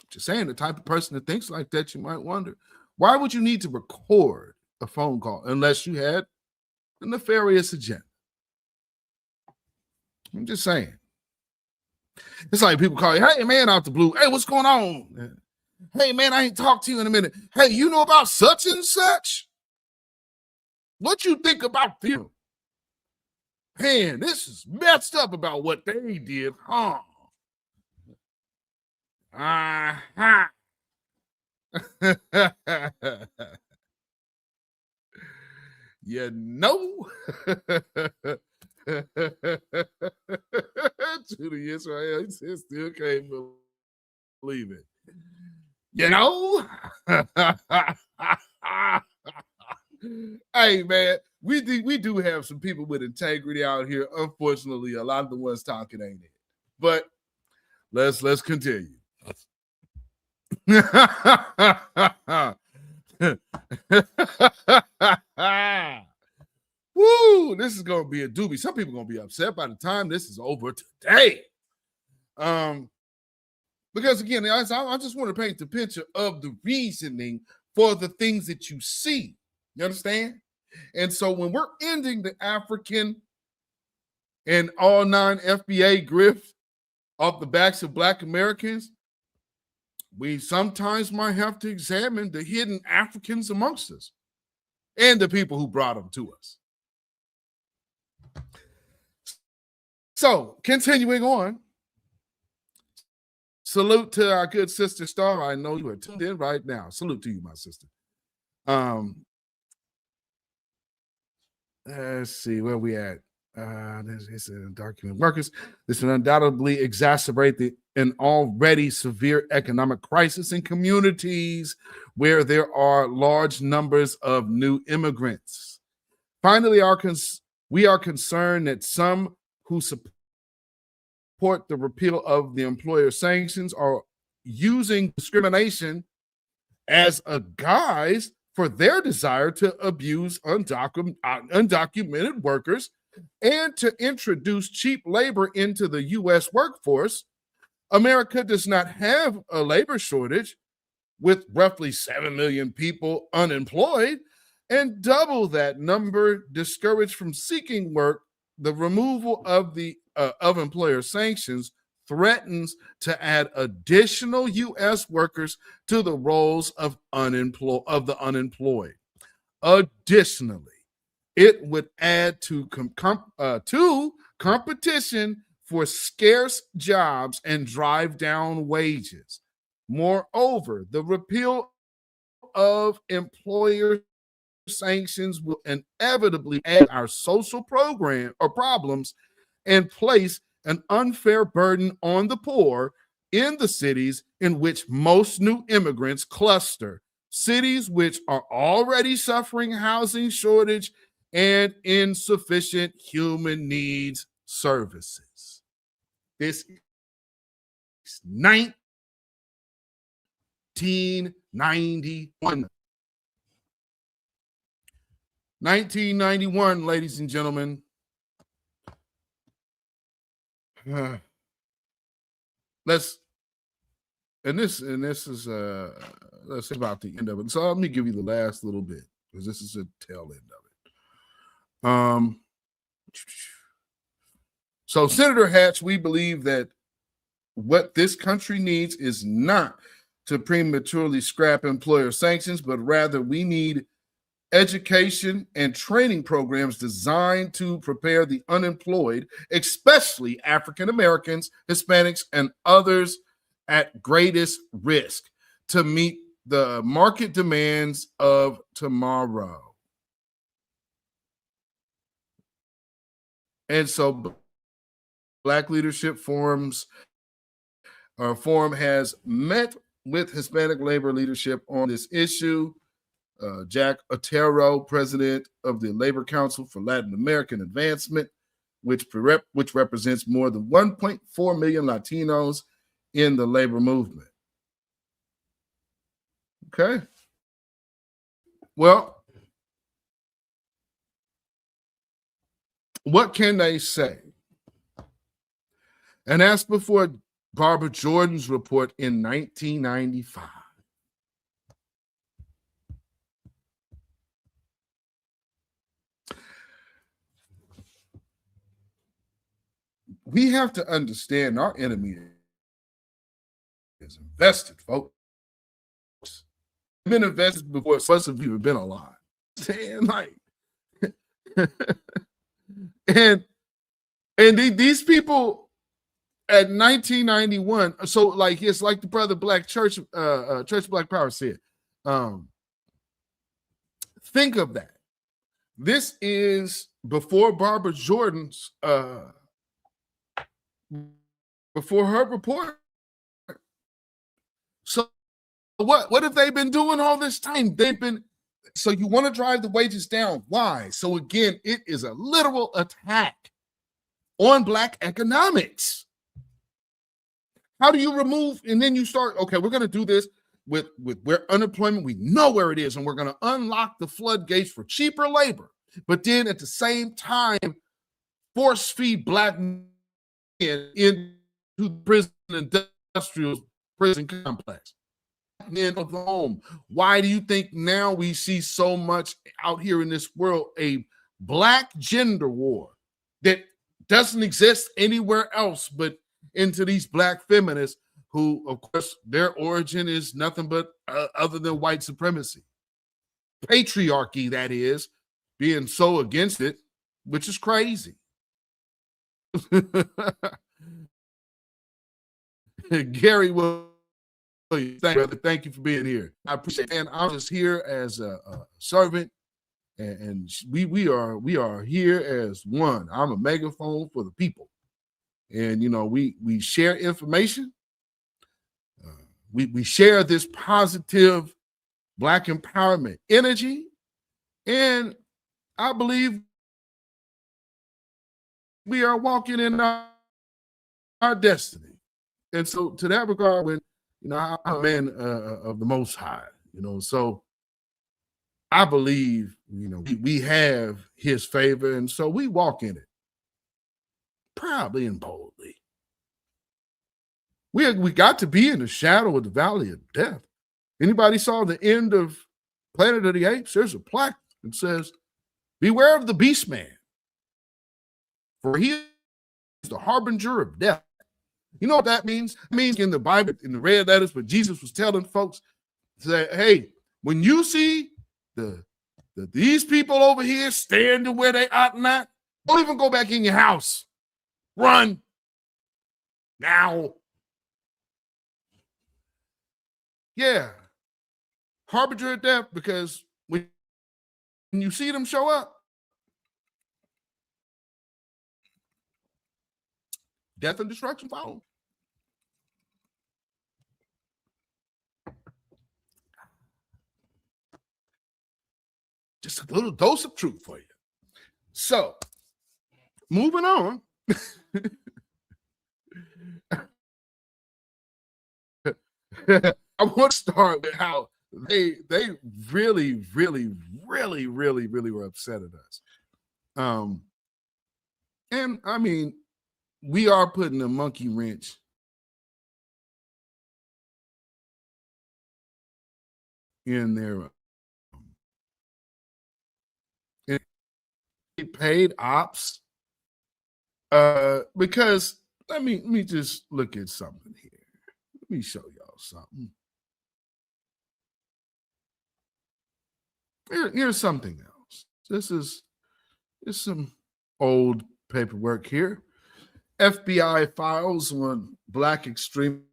Just saying, the type of person that thinks like that, you might wonder, why would you need to record a phone call unless you had a nefarious agenda? I'm just saying. It's like people call you, hey, man, out the blue. Hey, what's going on? Hey, man, I ain't talked to you in a minute. Hey, you know about such and such? What you think about them? Man, this is messed up about what they did, huh? Uh-huh. You know? To the Israel, he still can't believe it. You know? Hey, man, we do have some people with integrity out here. Unfortunately, a lot of the ones talking ain't it. But let's continue. Woo! This is gonna be a doobie. Some people are gonna be upset by the time this is over today. Because again, I just want to paint the picture of the reasoning for the things that you see. You understand? And so when we're ending the African and all non FBA grift off the backs of Black Americans, we sometimes might have to examine the hidden Africans amongst us and the people who brought them to us. So, continuing on, salute to our good sister Star. I know you are tuned in right now. Salute to you, my sister. Let's see where we at. This is document workers. This will undoubtedly exacerbate an already severe economic crisis in communities where there are large numbers of new immigrants. Finally, we are concerned that some who support the repeal of the employer sanctions are using discrimination as a guise for their desire to abuse undocumented workers and to introduce cheap labor into the U.S. workforce. America does not have a labor shortage, with roughly 7 million people unemployed and double that number discouraged from seeking work. The removal of the employer sanctions threatens to add additional U.S. workers to the rolls of the unemployed. Additionally, it would add to competition for scarce jobs and drive down wages. Moreover, the repeal of employer sanctions will inevitably add our social program or problems and place an unfair burden on the poor in the cities in which most new immigrants cluster, cities which are already suffering housing shortage and insufficient human needs services. This is 1991. 1991, ladies and gentlemen. Let's is let's say about the end of it. So let me give you the last little bit, because this is the tail end of it. So Senator Hatch, we believe that what this country needs is not to prematurely scrap employer sanctions, but rather we need education and training programs designed to prepare the unemployed, especially African Americans, Hispanics, and others at greatest risk, to meet the market demands of tomorrow. And so Black Leadership Forum has met with Hispanic labor leadership on this issue. Jack Otero, president of the Labor Council for Latin American Advancement, which represents more than 1.4 million Latinos in the labor movement. Okay. Well, what can they say? And as before Barbara Jordan's report in 1995. We have to understand our enemy is invested, folks. Been invested before us have even been alive. Saying like and these people at 1991, so like it's like the brother Black Church Church Black Power said, think of that. This is before Barbara Jordan's before her report. So what have they been doing all this time? They've been, so you want to drive the wages down. Why? So again, it is a literal attack on Black economics. How do you remove, and then you start, okay, we're going to do this with where unemployment, we know where it is, and we're going to unlock the floodgates for cheaper labor. But then at the same time, force feed Black men into the prison industrial prison complex. Men of the home. Why do you think now we see so much out here in this world, a Black gender war that doesn't exist anywhere else but into these Black feminists who, of course, their origin is nothing but other than white supremacy. Patriarchy, that is, being so against it, which is crazy. Gary Williams, thank you for being here. I appreciate it. And I'm just here as a servant, and we are here as one. I'm a megaphone for the people. And, you know, we share information. We share this positive Black empowerment energy. And I believe we are walking in our destiny. And so to that regard, when, you know, I'm a man of the Most High, you know, so I believe, you know, we have his favor. And so we walk in it proudly and boldly. We got to be in the shadow of the valley of death. Anybody saw the end of Planet of the Apes? There's a plaque that says, beware of the beast man, for he is the harbinger of death. You know what that means? It means in the Bible, in the red letters, but Jesus was telling folks, say, hey, when you see these people over here standing where they ought not, don't even go back in your house. Run now. Yeah. Harbinger of death, because when you see them show up, death and destruction follow. Just a little dose of truth for you. So, moving on. I want to start with how they really were upset at us. And I mean, we are putting a monkey wrench in their paid ops, because let me just look at something here. Let me show y'all something. Here's something else. This is some old paperwork here. FBI files on Black extremist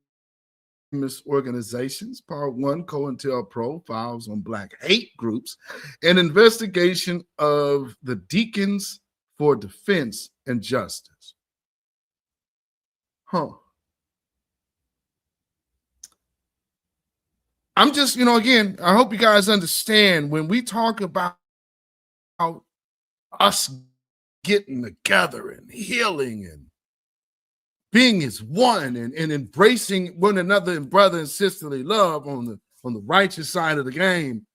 organizations. Part 1, COINTELPRO files on Black hate groups. An investigation of the Deacons for Defense and Justice. I'm just, you know, again, I hope you guys understand when we talk about us getting together and healing and being as one and embracing one another in brother and sisterly love on the righteous side of the game,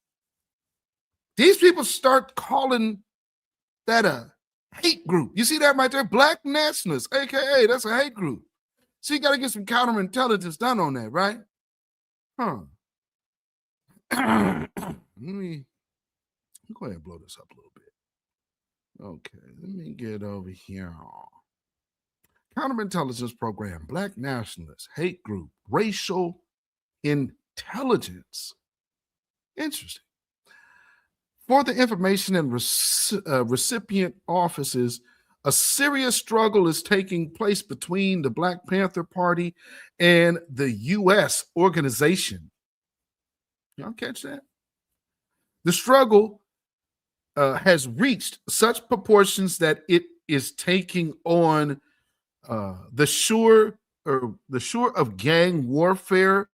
these people start calling that a hate group. You see that right there? Black nationalists, aka that's a hate group. So you got to get some counterintelligence done on that, right? Let me go ahead and blow this up a little bit. Okay, let me get over here. Counterintelligence program, Black nationalists, hate group, racial intelligence. Interesting. For the information and recipient offices, a serious struggle is taking place between the Black Panther Party and the U.S. organization. Y'all catch that? The struggle has reached such proportions that it is taking on the shore of gang warfare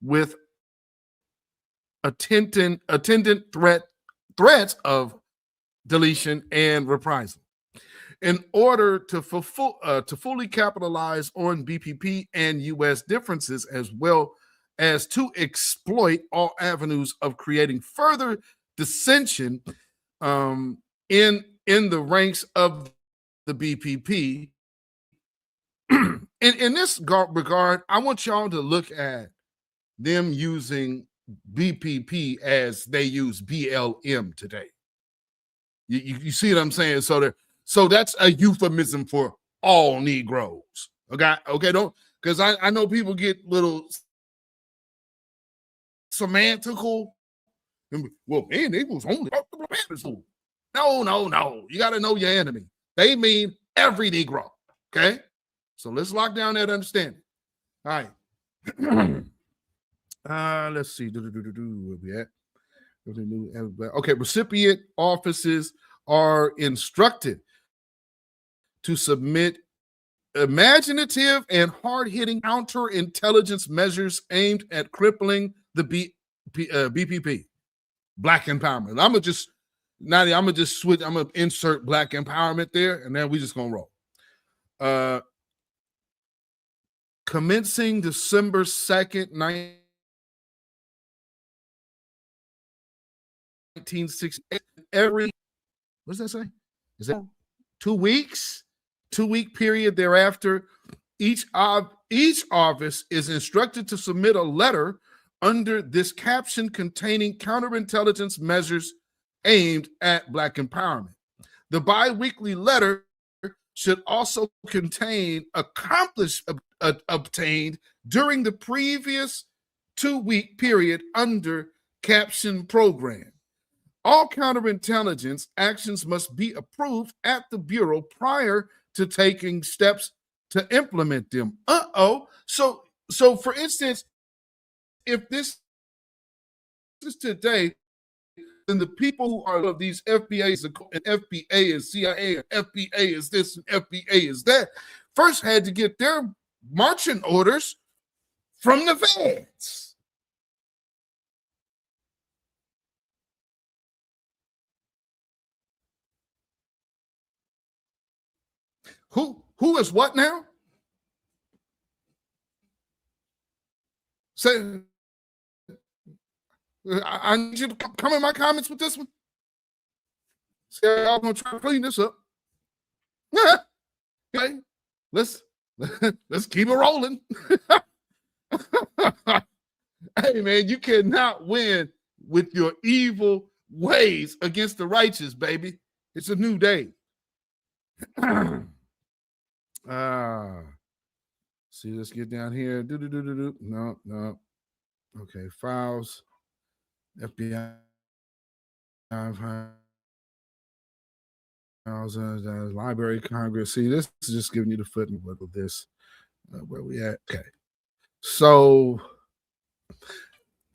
with attendant threats of deletion and reprisal. In order to fully capitalize on BPP and U.S. differences, as well as to exploit all avenues of creating further dissension in the ranks of the BPP. In this regard, I want y'all to look at them using BPP as they use BLM today. You see what I'm saying? So that's a euphemism for all Negroes. Okay, don't, because I know people get little semantical. Well, man, they was only school. No. You got to know your enemy. They mean every Negro. Okay, so let's lock down that understanding. All right. Let's see. Where we at? Okay, recipient offices are instructed to submit imaginative and hard-hitting counterintelligence measures aimed at crippling the BPP, Black Empowerment. I'm gonna just switch. I'm gonna insert Black Empowerment there, and then we just gonna roll. Commencing December 2nd, 1968, what does that say? Is that 2 weeks? 2-week period thereafter, each office is instructed to submit a letter under this caption containing counterintelligence measures aimed at Black empowerment. The bi-weekly letter should also contain accomplishments obtained during the previous 2-week period under caption program. All counterintelligence actions must be approved at the Bureau prior to taking steps to implement them. So for instance, if this is today, then the people who are of these FBAs and FBA is CIA and FBA is this and FBA is that, first had to get their marching orders from the feds. Who is what now? Say, I need you to come in my comments with this one. Say, I'm gonna try to clean this up. Okay, let's keep it rolling. Hey man, you cannot win with your evil ways against the righteous, baby. It's a new day. See, let's get down here. No. Okay, files, FBI files, Library of Congress. See, this is just giving you the footnote of this. Where we at? Okay. So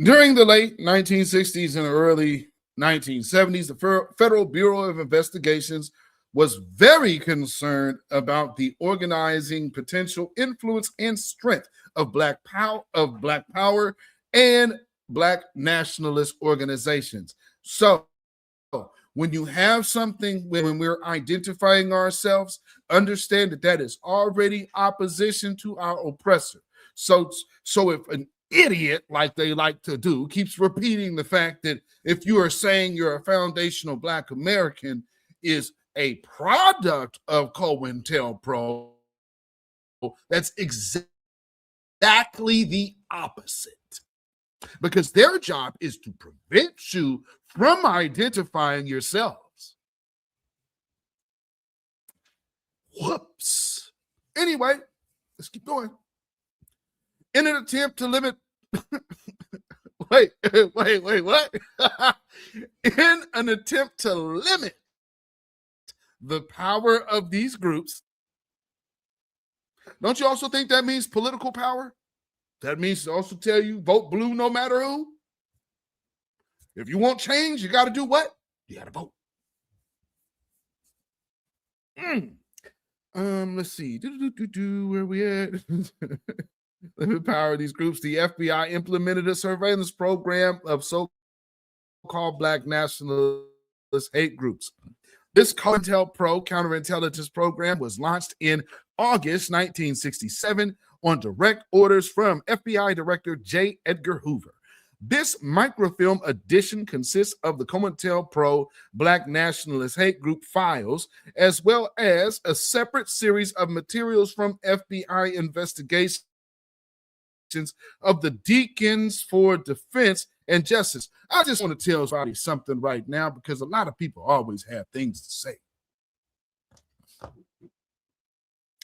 during the late 1960s and early 1970s, the Federal Bureau of Investigations was very concerned about the organizing potential, influence, and strength of Black power and Black nationalist organizations. So when you have something, when we're identifying ourselves, understand that is already opposition to our oppressor. So if an idiot, like they like to do, keeps repeating the fact that if you are saying you're a foundational Black American is a product of COINTELPRO, that's exactly the opposite. Because their job is to prevent you from identifying yourselves. Whoops. Anyway, let's keep going. In an attempt to limit wait, what? in an attempt to limit the power of these groups. Don't you also think that means political power? That means to also tell you vote blue no matter who. If you want change, you got to do what? You got to vote. Let's see. Where we at? Limit power of these groups. The FBI implemented a surveillance program of so-called black nationalist hate groups. This COINTELPRO counterintelligence program was launched in August 1967 on direct orders from FBI Director J. Edgar Hoover. This microfilm edition consists of the COINTELPRO Black Nationalist Hate Group files, as well as a separate series of materials from FBI investigations of the Deacons for Defense and Justice. I just want to tell somebody something right now, because a lot of people always have things to say.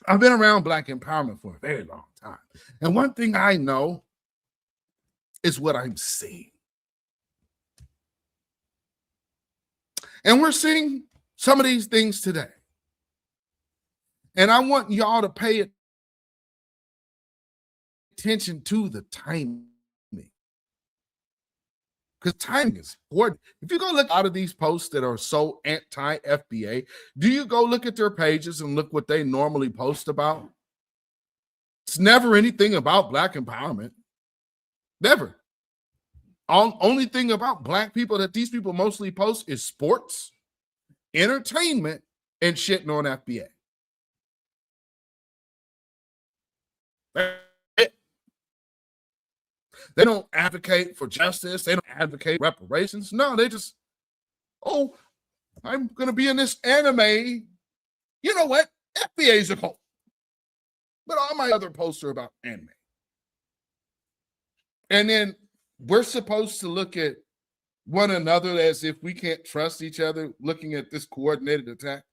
I've been around Black empowerment for a very long time. And one thing I know is what I'm seeing. And we're seeing some of these things today. And I want y'all to pay attention to the timing. Because timing is important. If you go look out of these posts that are so anti-FBA, do you go look at their pages and look what they normally post about? It's never anything about Black empowerment. Never. Only thing about Black people that these people mostly post is sports, entertainment, and shitting on FBA. They don't advocate for justice. They don't advocate reparations. No, they just, oh, I'm going to be in this anime. You know what? FBA is a cult. But all my other posts are about anime. And then we're supposed to look at one another as if we can't trust each other, looking at this coordinated attack.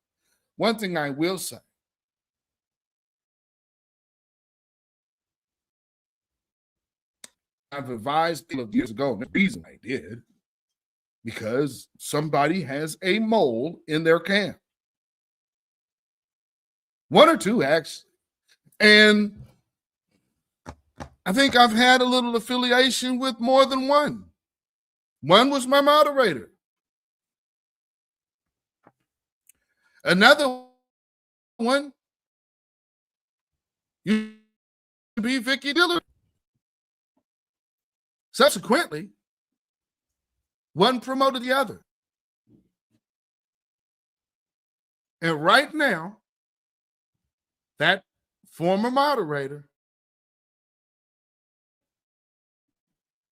One thing I will say, I've advised people years ago, and the reason I did, because somebody has a mole in their camp. One or two, actually. And I think I've had a little affiliation with more than one. One was my moderator. Another one used to be Vicky Diller. Subsequently, one promoted the other. And right now, that former moderator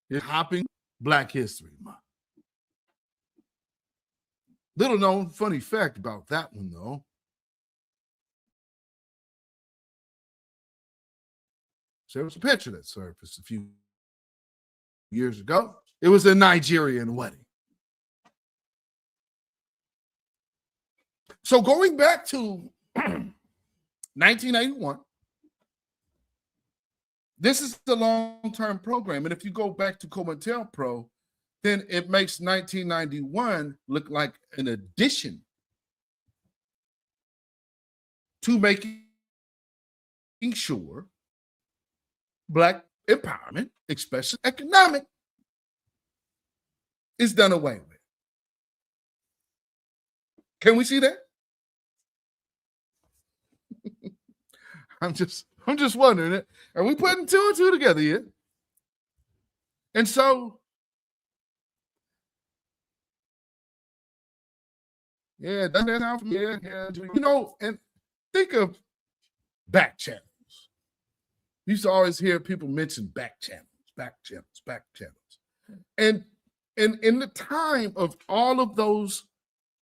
is hopping Black History Month. Little known funny fact about that one, though. So there was a picture that surfaced a few years ago. It was a Nigerian wedding. So going back to 1981, this is the long-term program. And if you go back to COINTELPRO, then it makes 1991 look like an addition to making sure Black empowerment, especially economic, is done away with. Can we see that? I'm just wondering, are we putting two and two together here? And so, yeah, doesn't that sound familiar? Yeah, you know, and think of back channels. You used to always hear people mention back channels. And in the time of all of those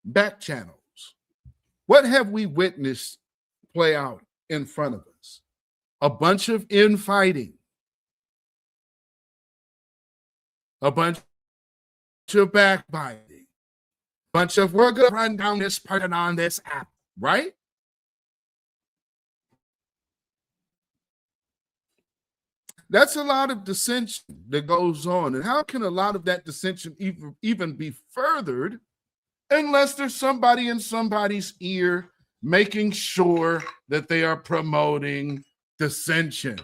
back channels, what have we witnessed play out in front of us? A bunch of infighting, a bunch of backbiting, a bunch of we're going to run down this person on this app, right? That's a lot of dissension that goes on. And how can a lot of that dissension even be furthered unless there's somebody in somebody's ear making sure that they are promoting dissension?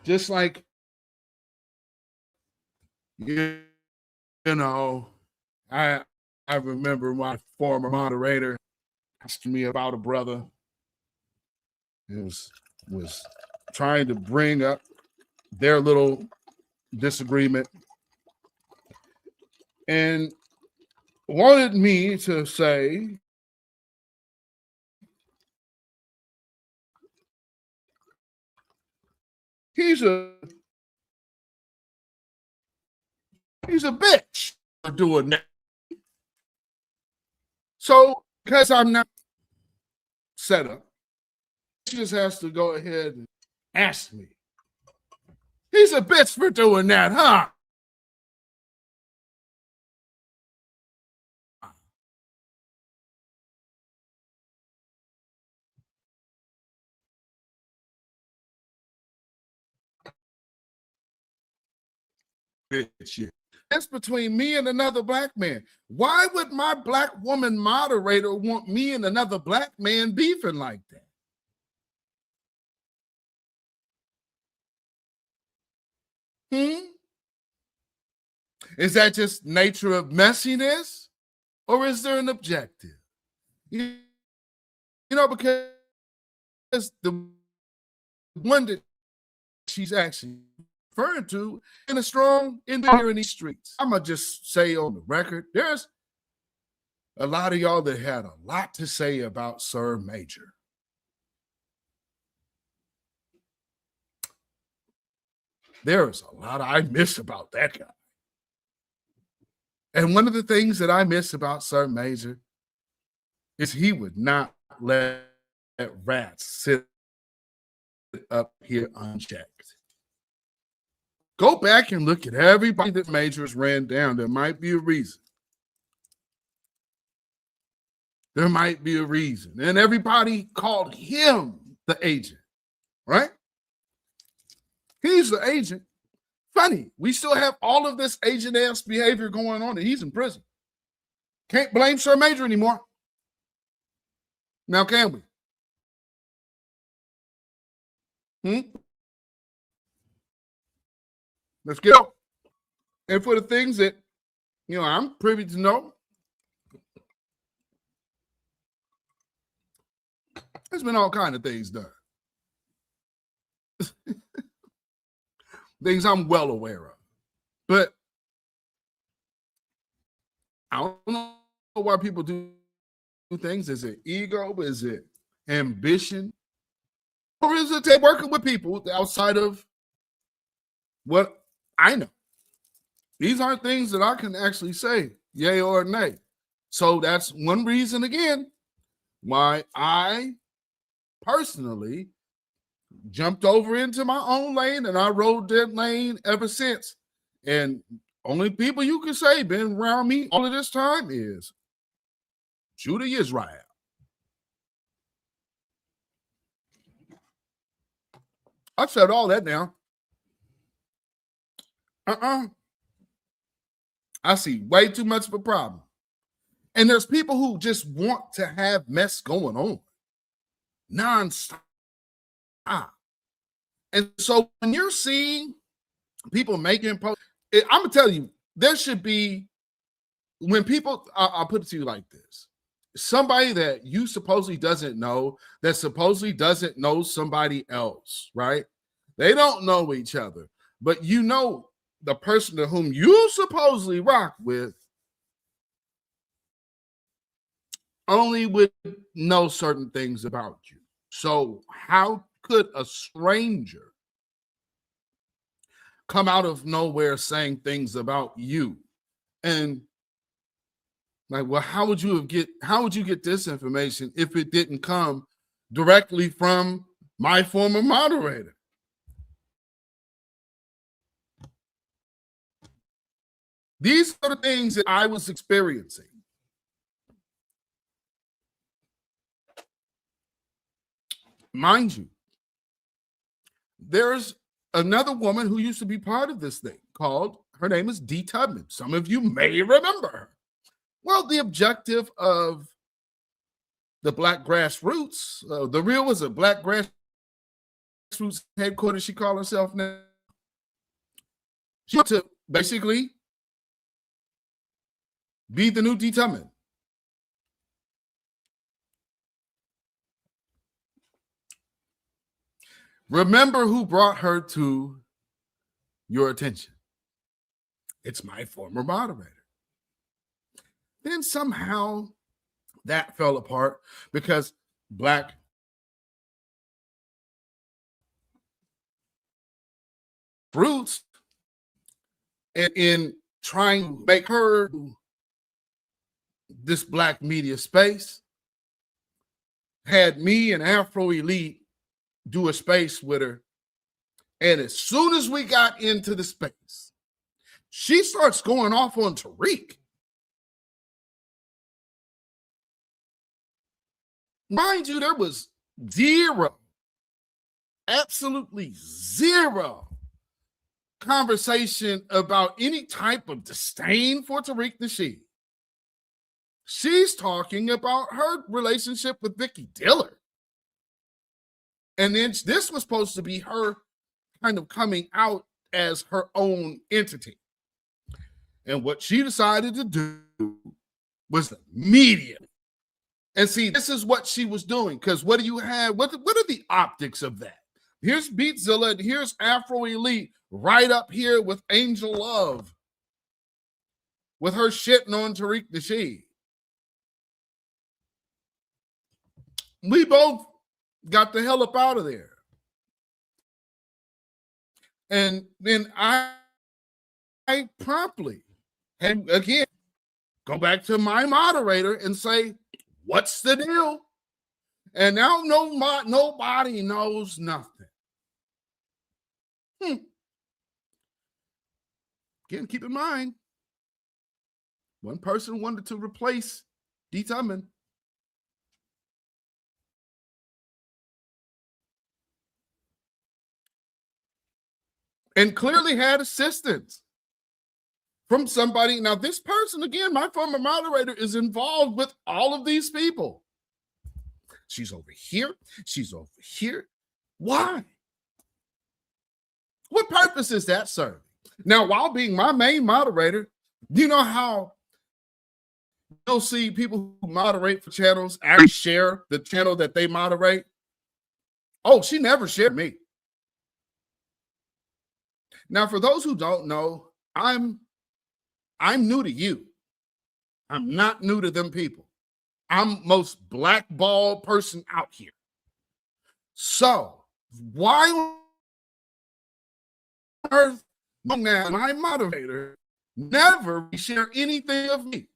Just like, you know, I remember my former moderator asking me about a brother who was trying to bring up their little disagreement and wanted me to say, he's a bitch for doing that. So because I'm not set up, he just has to go ahead and ask me, he's a bitch for doing that, huh? Bitch. That's between me and another black man. Why would my black woman moderator want me and another black man beefing like that? Is that just nature of messiness, or is there an objective? You know, because the one that she's actually referring to in a strong in here in these streets. I'm gonna just say on the record, there's a lot of y'all that had a lot to say about Sir Major. There's a lot I miss about that guy. And one of the things that I miss about Sir Major is he would not let rats sit up here unchecked. Go back and look at everybody that Majors ran down. There might be a reason. There might be a reason. And everybody called him the agent, right? He's the agent. Funny, we still have all of this agent-ass behavior going on, and he's in prison. Can't blame Sir Major anymore. Now, can we? Let's go. And for the things that, I'm privy to know, there's been all kinds of things done. Things I'm well aware of. But I don't know why people do things. Is it ego? Is it ambition? Or is it they working with people outside of what I know? These aren't things that I can actually say, yay or nay. So that's one reason, again, why I personally jumped over into my own lane, and I rode that lane ever since. And only people you can say been around me all of this time is Judah Israel. I've said all that now. I see way too much of a problem. And there's people who just want to have mess going on nonstop. And so when you're seeing people making posts, I'm going to tell you, there should be, when people, I'll put it to you like this. Somebody that you supposedly doesn't know, that supposedly doesn't know somebody else, right? They don't know each other, but you know the person to whom you supposedly rock with only would know certain things about you. So how could a stranger come out of nowhere saying things about you? And like, well, how would you get this information if it didn't come directly from my former moderator? These are the things that I was experiencing. Mind you, there's another woman who used to be part of this thing her name is Dee Tubman. Some of you may remember her. Well, the objective of the Black Grassroots, the real was a Black Grassroots headquarters, she called herself now. She wanted to basically be the new Dee Tubman. Remember who brought her to your attention. It's my former moderator. Then somehow that fell apart because Black Roots, in trying to make her this Black media space, had me and Afro Elite do a space with her. And as soon as we got into the space, she starts going off on Tariq. Mind you, there was absolutely zero conversation about any type of disdain for Tariq Nasheed. She's talking about her relationship with Vicky Diller. And then this was supposed to be her kind of coming out as her own entity. And what she decided to do was immediately. And see, this is what she was doing. Because what do you have? What are the optics of that? Here's Beatzilla and here's Afro Elite right up here with Angel Love, with her shitting on Tariq Nasheed. We both got the hell up out of there. And then I promptly, and again, go back to my moderator and say, what's the deal? And now nobody knows nothing. Again, keep in mind, one person wanted to replace Dee Tubman. And clearly had assistance from somebody. Now, this person, again, my former moderator, is involved with all of these people. She's over here. She's over here. Why? What purpose is that serving? Now, while being my main moderator, you know how you'll see people who moderate for channels actually share the channel that they moderate? Oh, she never shared me. Now, for those who don't know, I'm new to you. I'm not new to them people. I'm most blackballed person out here. So why on earth now my moderator never share anything of me?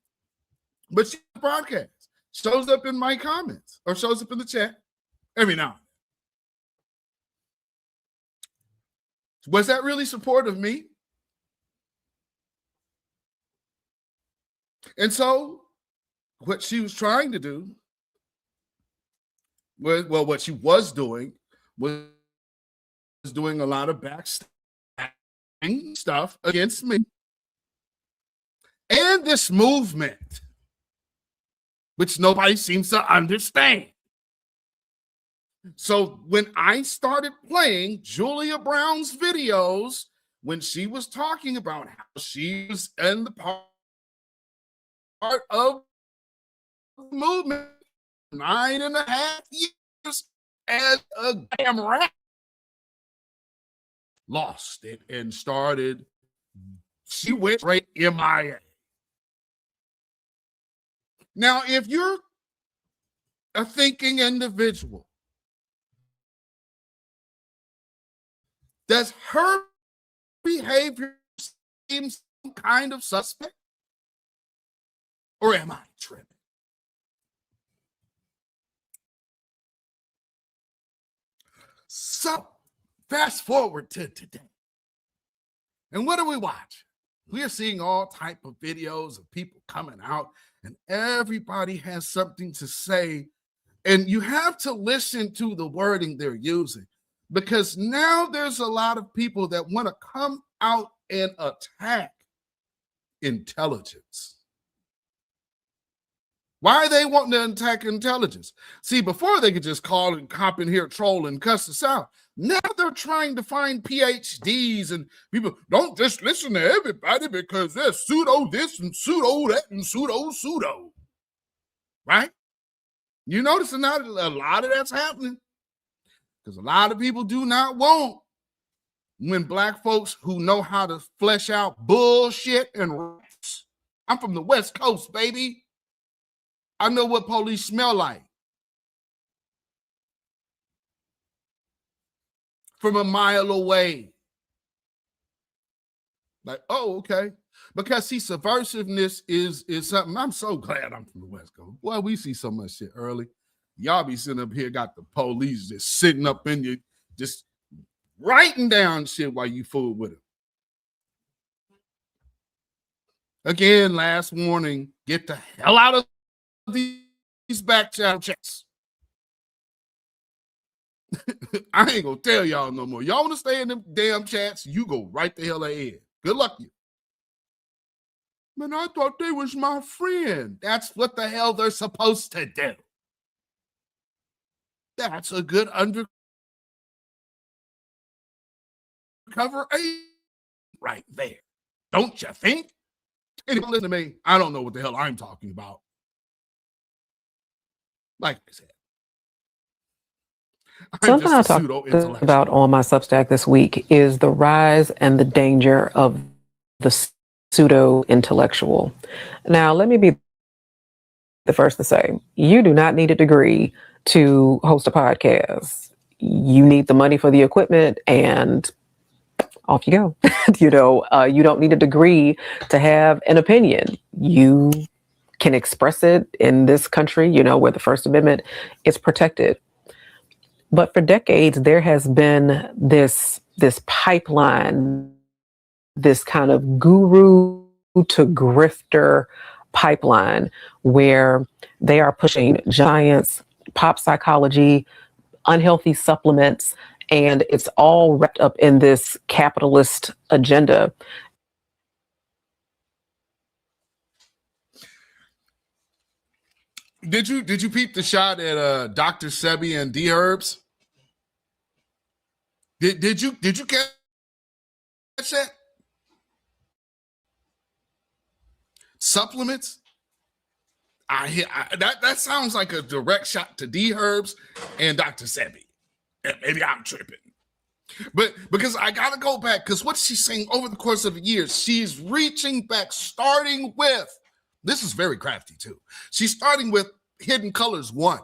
But she broadcasts, shows up in my comments or shows up in the chat every now and then. Was that really supportive of me? And so what she was trying to do was, well, what she was doing was doing a lot of backstabbing stuff against me and this movement, which nobody seems to understand. So when I started playing Julia Brown's videos, when she was talking about how she was in the part of the movement 9.5 years as a damn rat, lost it and started, she went straight MIA. Now, if you're a thinking individual, does her behavior seem some kind of suspect? Or am I tripping? So, fast forward to today. And what do we watch? We are seeing all type of videos of people coming out, and everybody has something to say. And you have to listen to the wording they're using. because now there's a lot of people that want to come out and attack intelligence. Why are they wanting to attack intelligence? See, before they could just call and hop in here, troll and cuss us out. Now they're trying to find PhDs and people. Don't just listen to everybody because they're pseudo this and pseudo that and pseudo. Right? You notice now a lot of that's happening because a lot of people do not want when black folks who know how to flesh out bullshit and rats. I'm from the West Coast, baby. I know what police smell like. From a mile away. Like, oh, okay. Because see, subversiveness is something. I'm so glad I'm from the West Coast. Boy, we see so much shit early. Y'all be sitting up here, got the police just sitting up in you, just writing down shit while you fool with them. Again, last warning, get the hell out of these back channel chats. I ain't gonna tell y'all no more. Y'all want to stay in them damn chats? You go right the hell ahead. Good luck to you. Man, I thought they was my friend. That's what the hell they're supposed to do. That's a good undercover agent right there. Don't you think? Anybody listen to me? I don't know what the hell I'm talking about. Like I said. Something I talked about on my Substack this week is the rise and the danger of the pseudo-intellectual. Now, let me be the first to say, you do not need a degree to host a podcast. You need the money for the equipment and off you go. You don't need a degree to have an opinion. You can express it in this country, where the First Amendment is protected. But for decades, there has been this pipeline, this kind of guru to grifter pipeline where they are pushing science, pop psychology, unhealthy supplements, and it's all wrapped up in this capitalist agenda. Did you peep the shot at Dr. Sebi and D Herbs? Did you catch that? Supplements? That sounds like a direct shot to D Herbs and Dr. Sebi. Maybe I'm tripping. But because I gotta go back, because what she's saying over the course of years, she's reaching back, starting with, this is very crafty too. She's starting with Hidden Colors 1.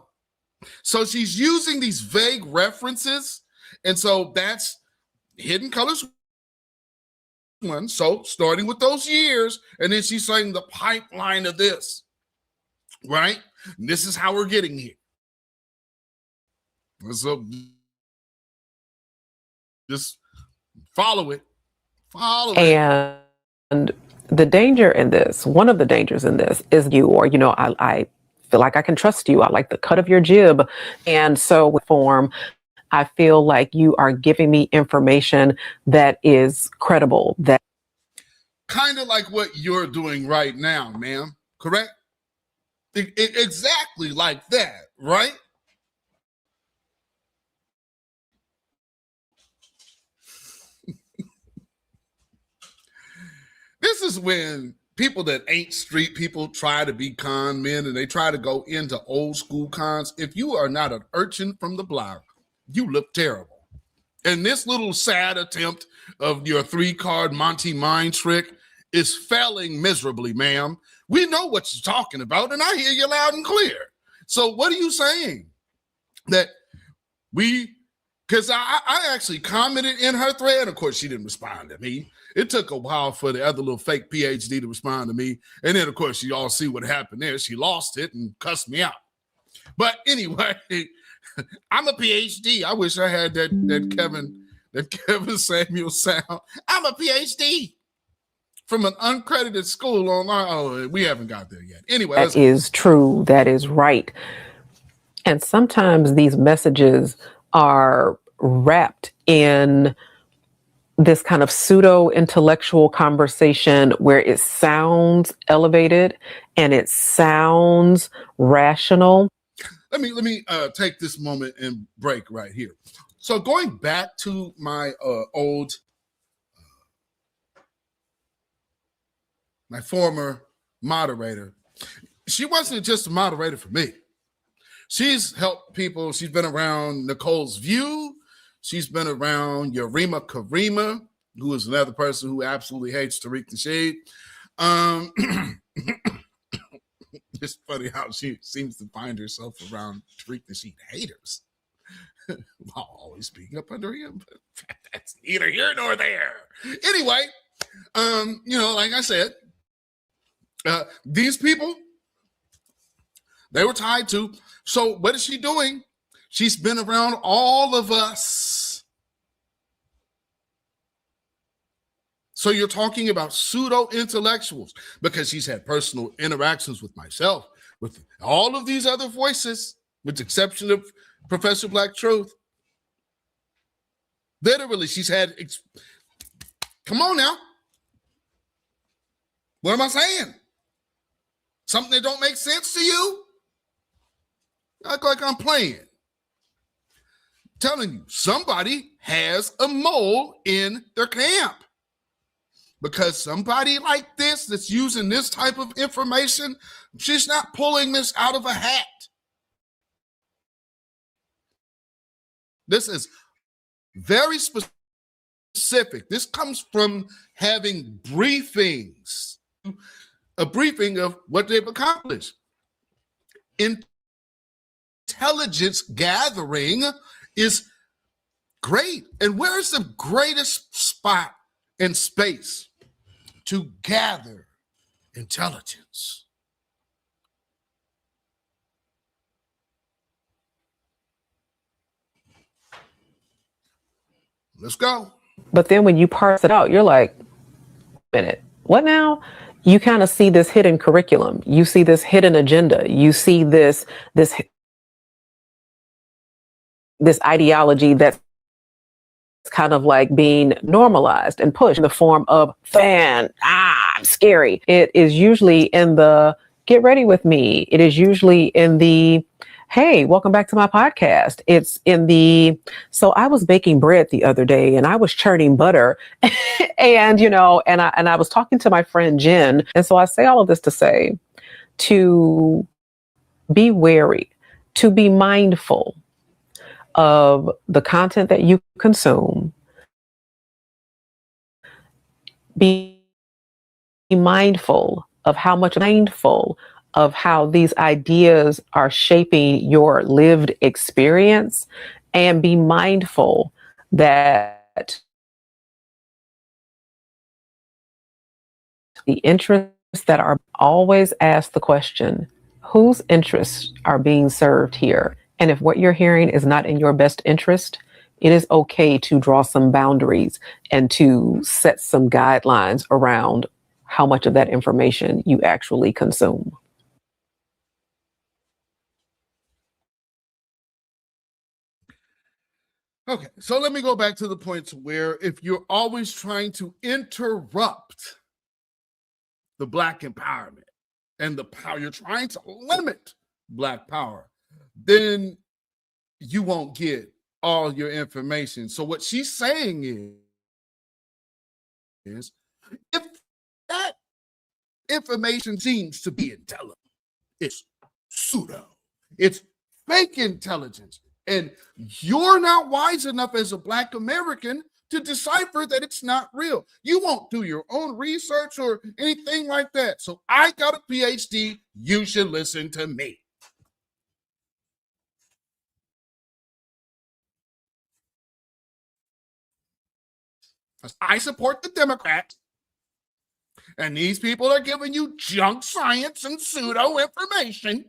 So she's using these vague references. And so that's Hidden Colors 1. So starting with those years. And then she's saying the pipeline of this. Right? And this is how we're getting here. So just follow it. And the danger in this, one of the dangers in this is I feel like I can trust you. I like the cut of your jib. And so with form, I feel like you are giving me information that is credible. That kind of like what you're doing right now, ma'am. Correct? Exactly like that, right? This is when people that ain't street people try to be con men and they try to go into old school cons. If you are not an urchin from the block, you look terrible. And this little sad attempt of your 3-card Monty mind trick is failing miserably, ma'am. We know what you're talking about, and I hear you loud and clear. So what are you saying? That because I actually commented in her thread. Of course, she didn't respond to me. It took a while for the other little fake PhD to respond to me. And then, of course, you all see what happened there. She lost it and cussed me out. But anyway, I'm a PhD. I wish I had that Kevin Samuel sound. I'm a PhD from an uncredited school online. Oh, we haven't got there yet. Anyway. That is true. That is right. And sometimes these messages are wrapped in this kind of pseudo-intellectual conversation where it sounds elevated and it sounds rational. Let me take this moment and break right here. So going back to my my former moderator, she wasn't just a moderator for me. She's helped people. She's been around Nicole's View. She's been around Yarima Karima, who is another person who absolutely hates Tariq Nasheed. It's funny how she seems to find herself around Tariq Nasheed haters while always speaking up under him. But that's neither here nor there. Anyway, like I said, these people, they were tied to. So what is she doing? She's been around all of us. So you're talking about pseudo-intellectuals because she's had personal interactions with myself, with all of these other voices, with the exception of Professor Black Truth. Literally, she's had, come on now. What am I saying? Something that don't make sense to you? Act like I'm playing. Telling you, somebody has a mole in their camp. Because somebody like this that's using this type of information, she's not pulling this out of a hat. This is very specific. This comes from having briefings, a briefing of what they've accomplished. Intelligence gathering is great. And where's the greatest spot and space to gather intelligence? Let's go. But then when you parse it out, you're like, wait a minute, what now? You kind of see this hidden curriculum. You see this hidden agenda. You see this ideology that's kind of like being normalized and pushed in the form of I'm scary. It is usually in the get ready with me. It is usually in the, hey, welcome back to my podcast. It's in the, so I was baking bread the other day and I was churning butter and, and I was talking to my friend Jen. And so I say all of this to say, to be wary, to be mindful of the content that you consume. Be mindful of how these ideas are shaping your lived experience, and be mindful that the interests that are always ask the question, whose interests are being served here? And if what you're hearing is not in your best interest, it is okay to draw some boundaries and to set some guidelines around how much of that information you actually consume. Okay, so let me go back to the point where if you're always trying to interrupt the Black empowerment and the power, you're trying to limit Black power, then you won't get all your information. So what she's saying is if that information seems to be intelligent, it's pseudo, it's fake intelligence, and you're not wise enough as a Black American to decipher that it's not real. You won't do your own research or anything like that. So I got a PhD, you should listen to me. I support the Democrats, and these people are giving you junk science and pseudo information.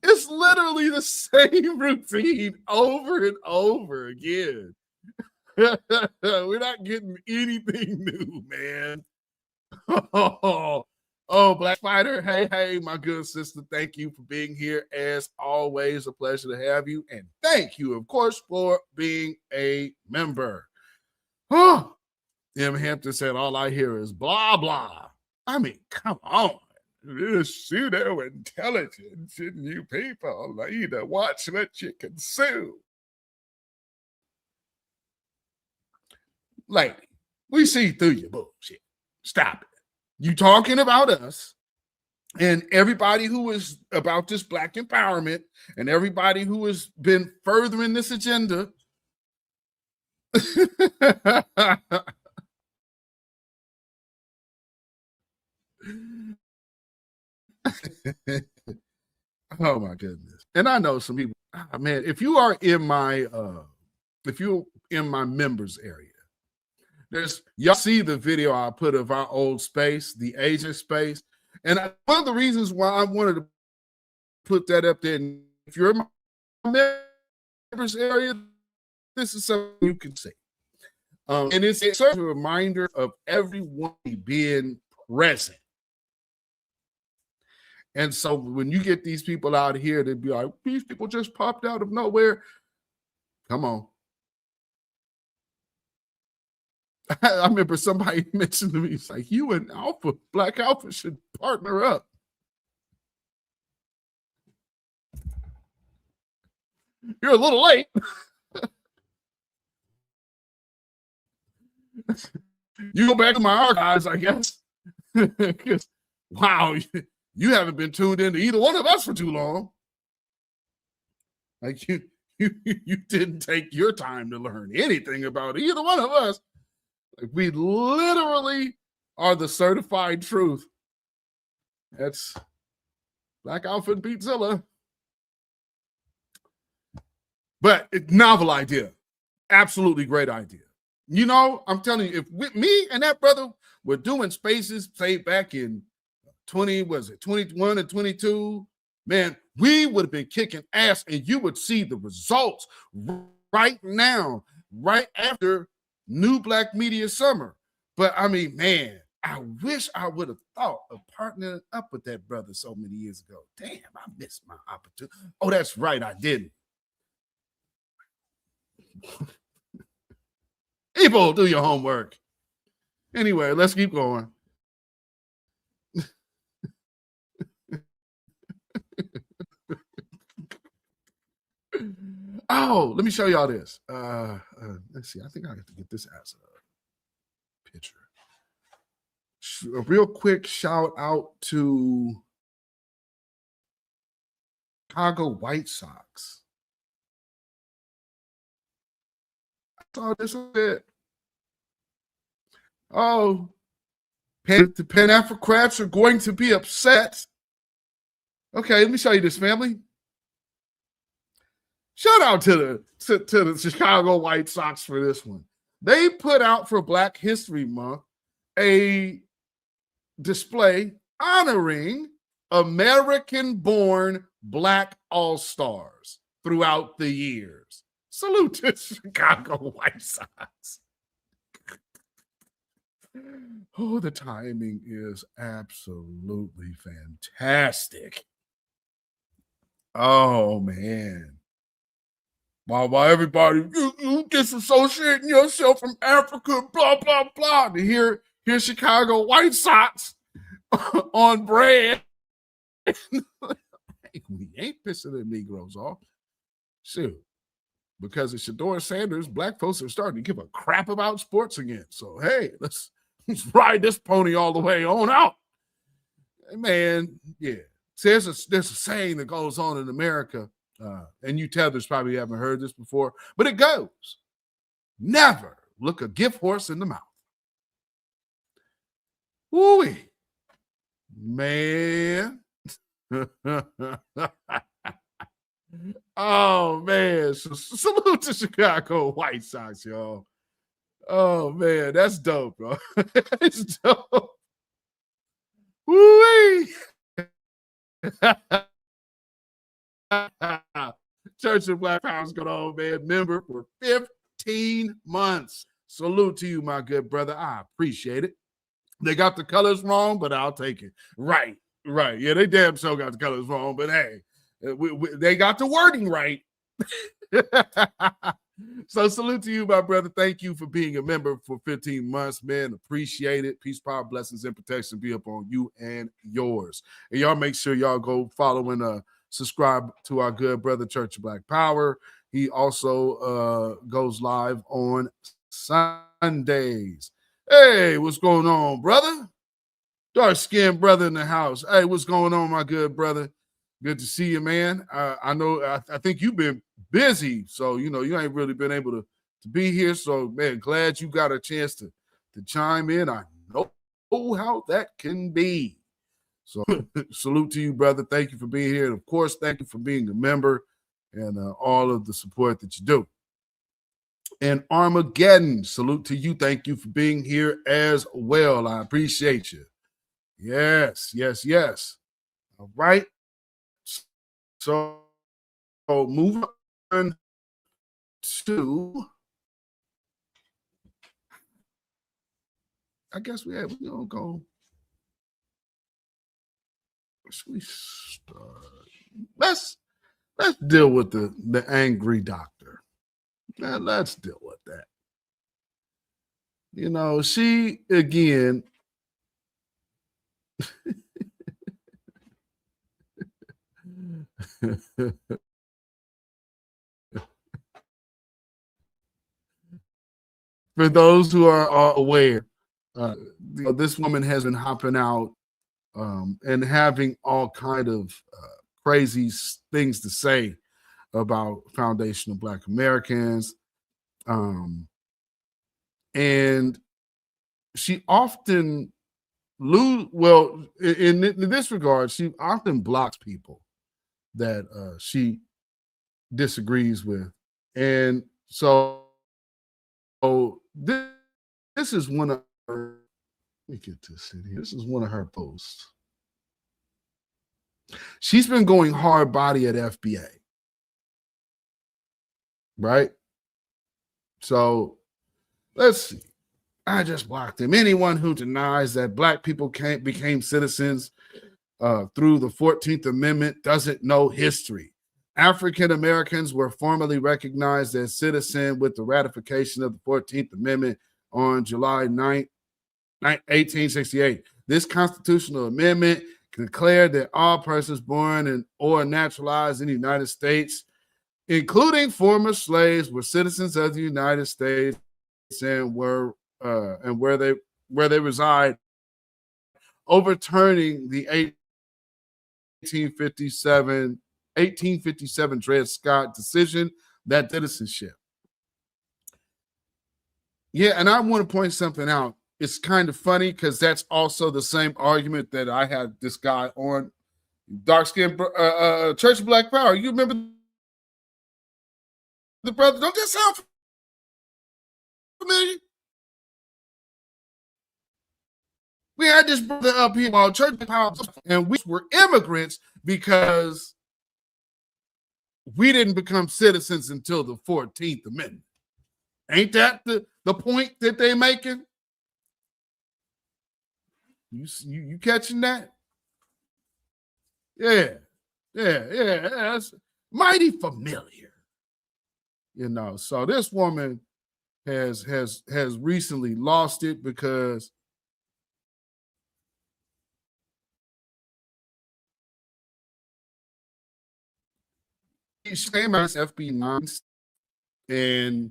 It's literally the same routine over and over again. We're not getting anything new, man. Oh, Black Spider, hey, my good sister. Thank you for being here. As always, a pleasure to have you. And thank you, of course, for being a member. Oh, M. Hampton said, all I hear is blah, blah. I mean, come on. This pseudo-intelligence in you people need to watch what you consume. Lady, we see through your bullshit. Stop it. You talking about us and everybody who is about this Black empowerment and everybody who has been furthering this agenda. Oh my goodness. And I know some people, man, if you're in my members area, y'all see the video I put of our old space, the Asian space. And one of the reasons why I wanted to put that up there, and if you're in my members area, this is something you can see. And it's a reminder of everyone being present. And so when you get these people out here, they'd be like, these people just popped out of nowhere. Come on. I remember somebody mentioned to me, it's like, you and Alpha, Black Alpha should partner up. You're a little late. You go back to my archives, I guess. Wow, you haven't been tuned into either one of us for too long. Like you didn't take your time to learn anything about either one of us. Like we literally are the certified truth. That's Black Alpha and Beatzilla. But novel idea. Absolutely great idea. You know, I'm telling you, if me and that brother were doing spaces, say back in 21 and 22, man, we would have been kicking ass and you would see the results right now, right after New Black Media Summer. But I mean, man, I wish I would have thought of partnering up with that brother so many years ago. Damn, I missed my opportunity. Oh, that's right, I didn't. People, do your homework. Anyway, let's keep going. Oh, let me show y'all this. Let's see. I think I have to get this as a picture. A real quick shout out to Chicago White Sox. I saw this a bit. Oh, the Pan-Africans are going to be upset. Okay, let me show you this, family. Shout out to the Chicago White Sox for this one. They put out for Black History Month a display honoring American-born Black All-Stars throughout the years. Salute to Chicago White Sox. Oh, the timing is absolutely fantastic. Oh, man. While everybody, you disassociating yourself from Africa, blah, blah, blah. To hear Chicago White Sox on brand. We ain't pissing the Negroes off. Shoot. Because of Shador Sanders, Black folks are starting to give a crap about sports again. So, hey, let's ride this pony all the way on out. Man, yeah. See, there's a saying that goes on in America, and you tethers probably haven't heard this before, but it goes, never look a gift horse in the mouth. Woo-wee. Man. Oh, man. So, salute to Chicago White Sox, y'all. Oh, man. That's dope, bro. It's dope. Woo-wee. Church of Black Power's good old man member for 15 months. Salute to you, my good brother. I appreciate it. They got the colors wrong, but I'll take it. Right. Yeah, they damn sure got the colors wrong, but hey, they got the wording right. So salute to you, my brother. Thank you for being a member for 15 months, man. Appreciate it. Peace, power, blessings, and protection be upon you and yours. And y'all make sure y'all go follow and subscribe to our good brother, Church of Black Power. He also goes live on Sundays. Hey, what's going on, brother? Dark-skinned brother in the house. Hey, what's going on, my good brother? Good to see you, man. I know, I think you've been busy, so, you ain't really been able to be here. So, man, glad you got a chance to chime in. I know how that can be. So, salute to you, brother. Thank you for being here. And, of course, thank you for being a member and all of the support that you do. And Armageddon, salute to you. Thank you for being here as well. I appreciate you. Yes. All right. So move on to, I guess we don't go. Should we start? Let's deal with the angry doctor. Now, let's deal with that. She again. For those who are aware, this woman has been hopping out and having all kind of crazy things to say about foundational Black Americans. And she often in this regard, she often blocks people that she disagrees with. And so this is one of her, let me get this in here. This is one of her posts. She's been going hard body at FBA. Right? So let's see. I just blocked him. Anyone who denies that Black people became citizens through the 14th Amendment doesn't know history. African Americans were formally recognized as citizens with the ratification of the 14th Amendment on July 9th, 1868. This constitutional amendment declared that all persons born or naturalized in the United States, including former slaves, were citizens of the United States and were where they reside, overturning the 1857 Dred Scott decision that citizenship. Yeah, and I want to point something out. It's kind of funny because that's also the same argument that I had this guy on dark-skinned Church of Black Power. You remember the brother? Don't that sound familiar? We had this brother up here on Church of Black Power, and we were immigrants because we didn't become citizens until the 14th Amendment. Ain't that the point that they're making? You catching that? Yeah. That's mighty familiar. So this woman has recently lost it because she came out as FB9, and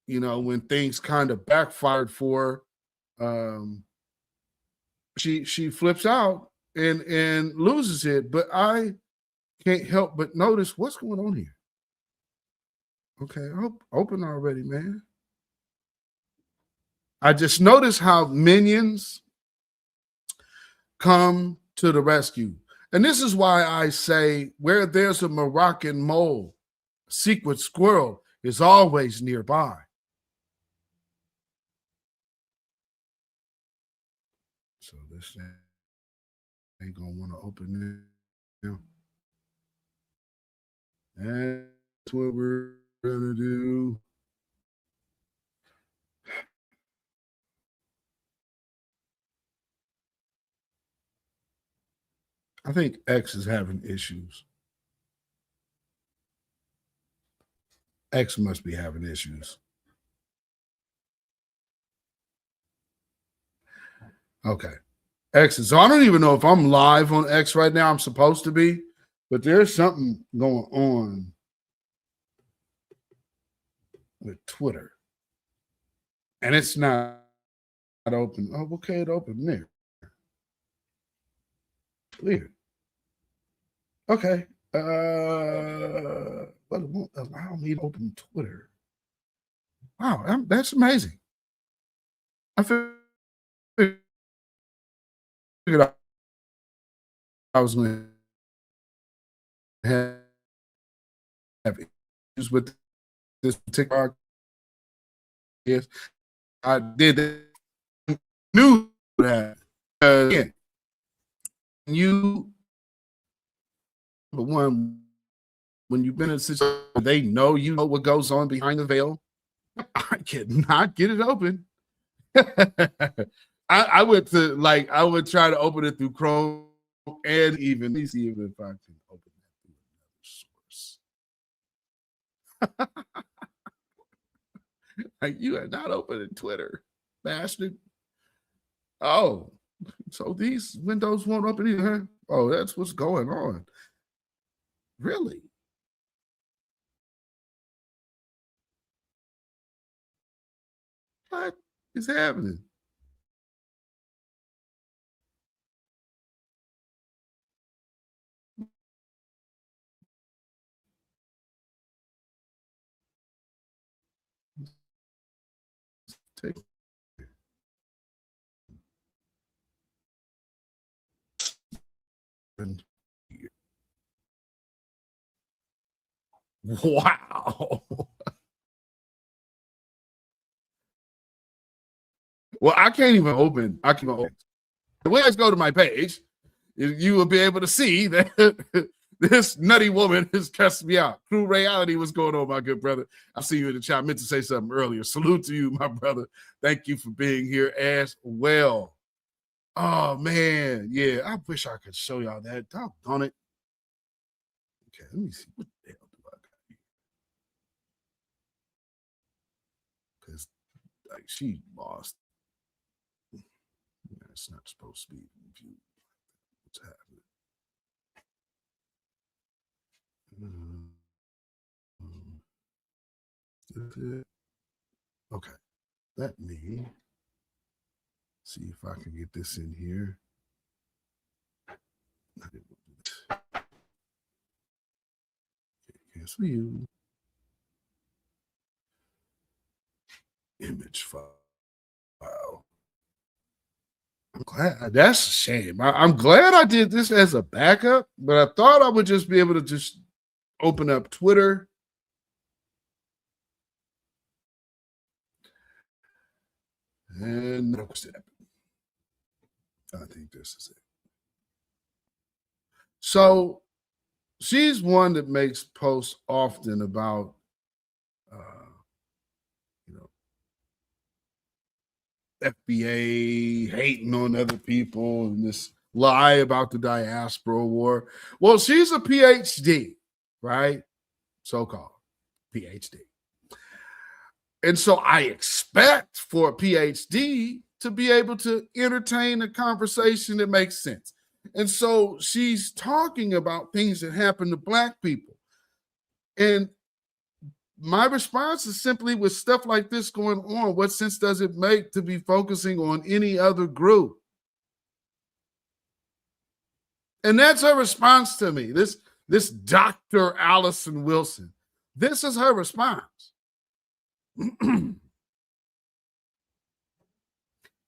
when things kind of backfired for her, she flips out and loses it. But I can't help but notice what's going on here. Okay, open already, man. I just noticed how minions come to the rescue. And this is why I say where there's a Moroccan mole, secret squirrel is always nearby. So this ain't gonna want to open it now. That's what we're gonna do. I think X is having issues. X must be having issues. Okay. X. So I don't even know if I'm live on X right now. I'm supposed to be, but there's something going on with Twitter. And it's not open. Oh, okay, it opened there. Weird. Okay. But it won't allow me to open Twitter. Wow, that's amazing. I figured I was going to have issues with this particular. Yes, I did that. Knew that. Again, but when you've been in a situation where they know you know what goes on behind the veil, I cannot get it open. I would try to open it through Chrome and even let me see if I can open it through another source. Like, you are not opening Twitter, bastard. Oh, so these windows won't open either, huh? Oh, that's what's going on. Really? What is happening? Take Wow. Well, I can't even open. The way I go to my page, you will be able to see that this nutty woman has cussed me out. True reality, what's going on, my good brother? I see you in the chat. I meant to say something earlier. Salute to you, my brother. Thank you for being here as well. Oh, man. Yeah, I wish I could show y'all that. Doggone it. Okay, let me see. What the hell do I got here? Because, like, she lost. Yeah, it's not supposed to be viewed. What's happening? Okay, let me see if I can get this in here. Cancel you. Image file. I'm glad. That's a shame. I'm glad I did this as a backup, but I thought I would just be able to just open up Twitter. And I think this is it. So she's one that makes posts often about, FBA hating on other people and this lie about the diaspora war. Well, she's a PhD, right? So-called PhD. And so I expect for a PhD to be able to entertain a conversation that makes sense. And so she's talking about things that happen to Black people. And my response is simply, with stuff like this going on, what sense does it make to be focusing on any other group? And that's her response to me. This Dr. Allison Wilson. This is her response.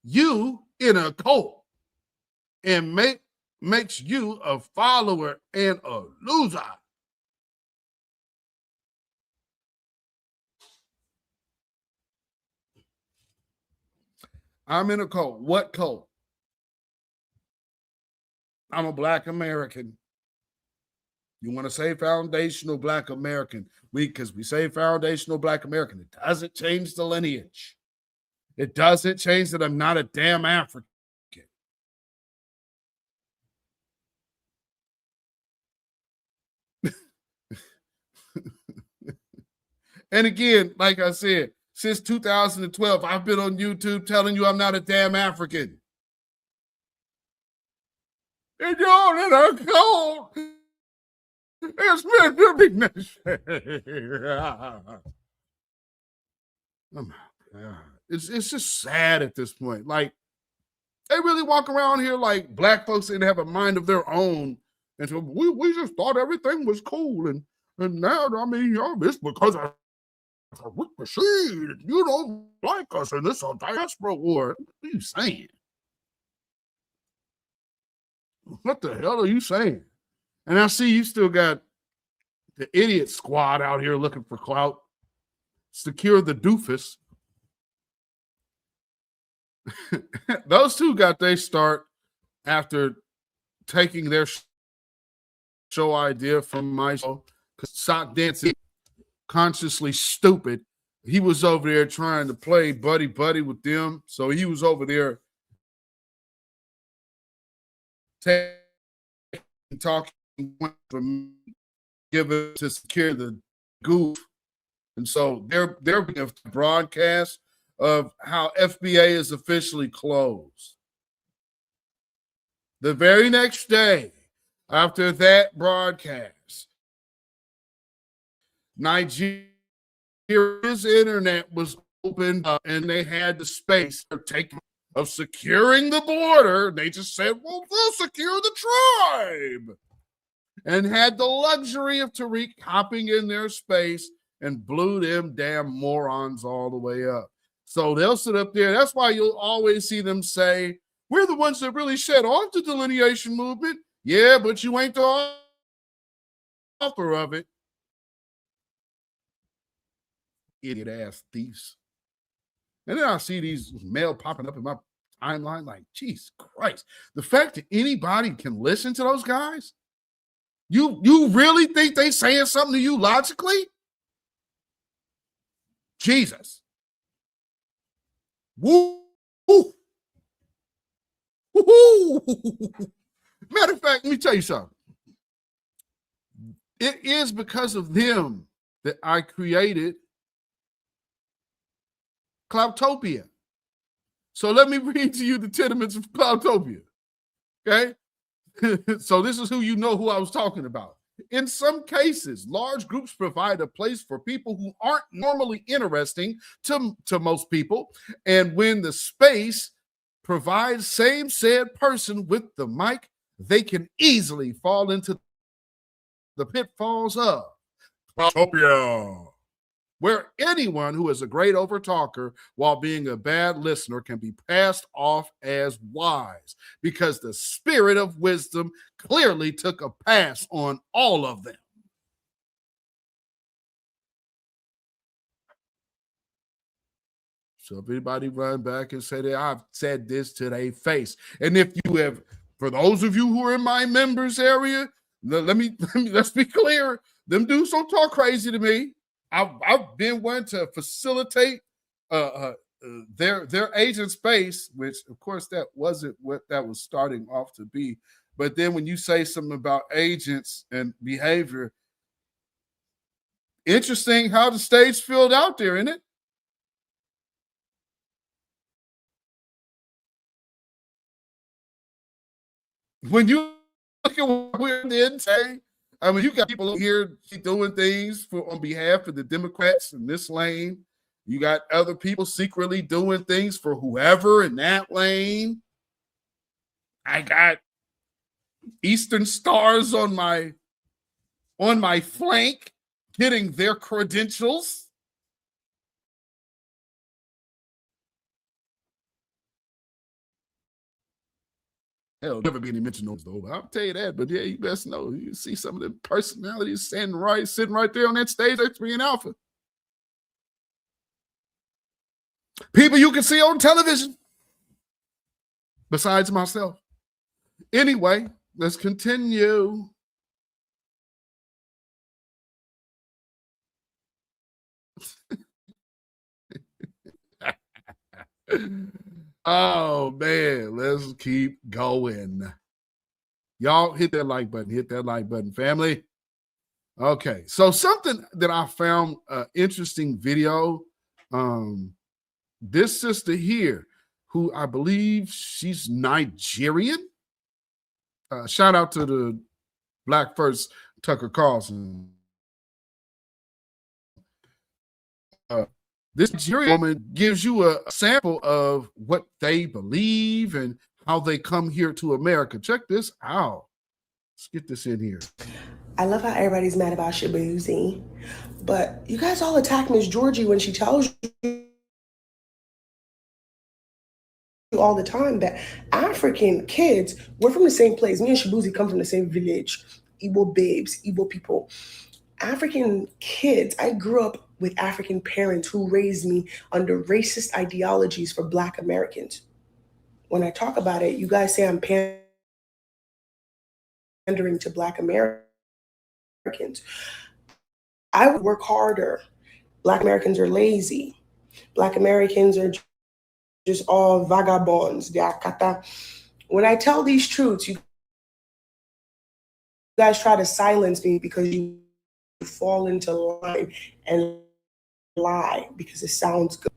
You in a cult and makes you a follower and a loser. I'm in a cult. What cult? I'm a Black American. You want to say foundational Black American? Because we say foundational Black American. It doesn't change the lineage. It doesn't change that I'm not a damn African. And again, like I said, since 2012, I've been on YouTube telling you I'm not a damn African. And y'all in a cold. It's meant to be oh my God. It's just sad at this point. Like, they really walk around here like black folks didn't have a mind of their own. And so we just thought everything was cool. And now, I mean, it's because of a weak machine. You don't like us, and this is a diaspora war. What are you saying? What the hell are you saying? And I see you still got the idiot squad out here looking for clout. Secure the doofus. Those two got their start after taking their show idea from my show. Sock dancing, consciously stupid. He was over there trying to play buddy with them. So he was over there talking from give it to secure the goof. And so they're a broadcast of how FBA is officially closed. The very next day after that broadcast, Nigeria's internet was opened up and they had the space of securing the border. They just said, well, we'll secure the tribe. And had the luxury of Tariq hopping in their space and blew them damn morons all the way up. So they'll sit up there. That's why you'll always see them say, we're the ones that really set off the delineation movement. Yeah, but you ain't the author of it. Idiot ass thieves. And then I see these mail popping up in my timeline like, Jesus Christ. The fact that anybody can listen to those guys, you really think they saying something to you logically? Jesus. Woo. Woo. Woo. Matter of fact, let me tell you something. It is because of them that I created Cloutopia. So let me read to you the tenements of Cloutopia. Okay? So this is who I was talking about. In some cases, large groups provide a place for people who aren't normally interesting to most people. And when the space provides same said person with the mic, they can easily fall into the pitfalls of Cloutopia, where anyone who is a great overtalker while being a bad listener can be passed off as wise because the spirit of wisdom clearly took a pass on all of them. So if anybody run back and say that I've said this to their face, and if you have, for those of you who are in my members area, let's be clear, them dudes don't talk crazy to me. I've been one to facilitate their agent space, which of course that wasn't what that was starting off to be. But then when you say something about agents and behavior, interesting how the stage filled out there, isn't it? When you look at what we didn't say, I mean, you got people here doing things on behalf of the Democrats in this lane. You got other people secretly doing things for whoever in that lane. I got Eastern Stars on my flank getting their credentials. Hell, never be any mention those though. I'll tell you that. But yeah, you best know. You see some of the personalities sitting right there on that stage, X3 Alpha. People you can see on television. Besides myself. Anyway, let's continue. Oh, man, let's keep going. Y'all hit that like button, family. Okay, so something that I found interesting video. This sister here, who I believe she's Nigerian. Shout out to the Black First Tucker Carlson. This Nigerian woman gives you a sample of what they believe and how they come here to America. Check this out. Let's get this in here. I love how everybody's mad about Shabuzi, but you guys all attack Miss Georgie when she tells you all the time that African kids, we're from the same place. Me and Shabuzi come from the same village. Igbo babes, Igbo people. African kids, I grew up with African parents who raised me under racist ideologies for Black Americans. When I talk about it, you guys say I'm pandering to Black Americans. I would work harder. Black Americans are lazy. Black Americans are just all vagabonds. When I tell these truths, you guys try to silence me because you fall into line and lie because it sounds good.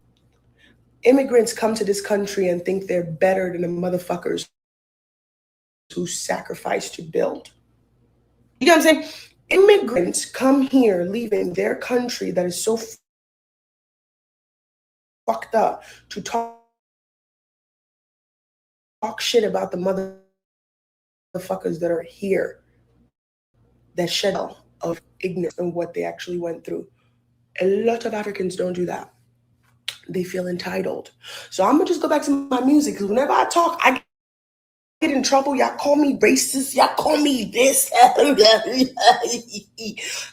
Immigrants come to this country and think they're better than the motherfuckers who sacrificed to build. You know what I'm saying? Immigrants come here leaving their country that is so fucked up to talk shit about the motherfuckers that are here, that shell of ignorance and what they actually went through. A lot of Africans don't do that. They feel entitled. So I'm gonna just go back to my music, because whenever I talk, I get in trouble. Y'all call me racist. Y'all call me this.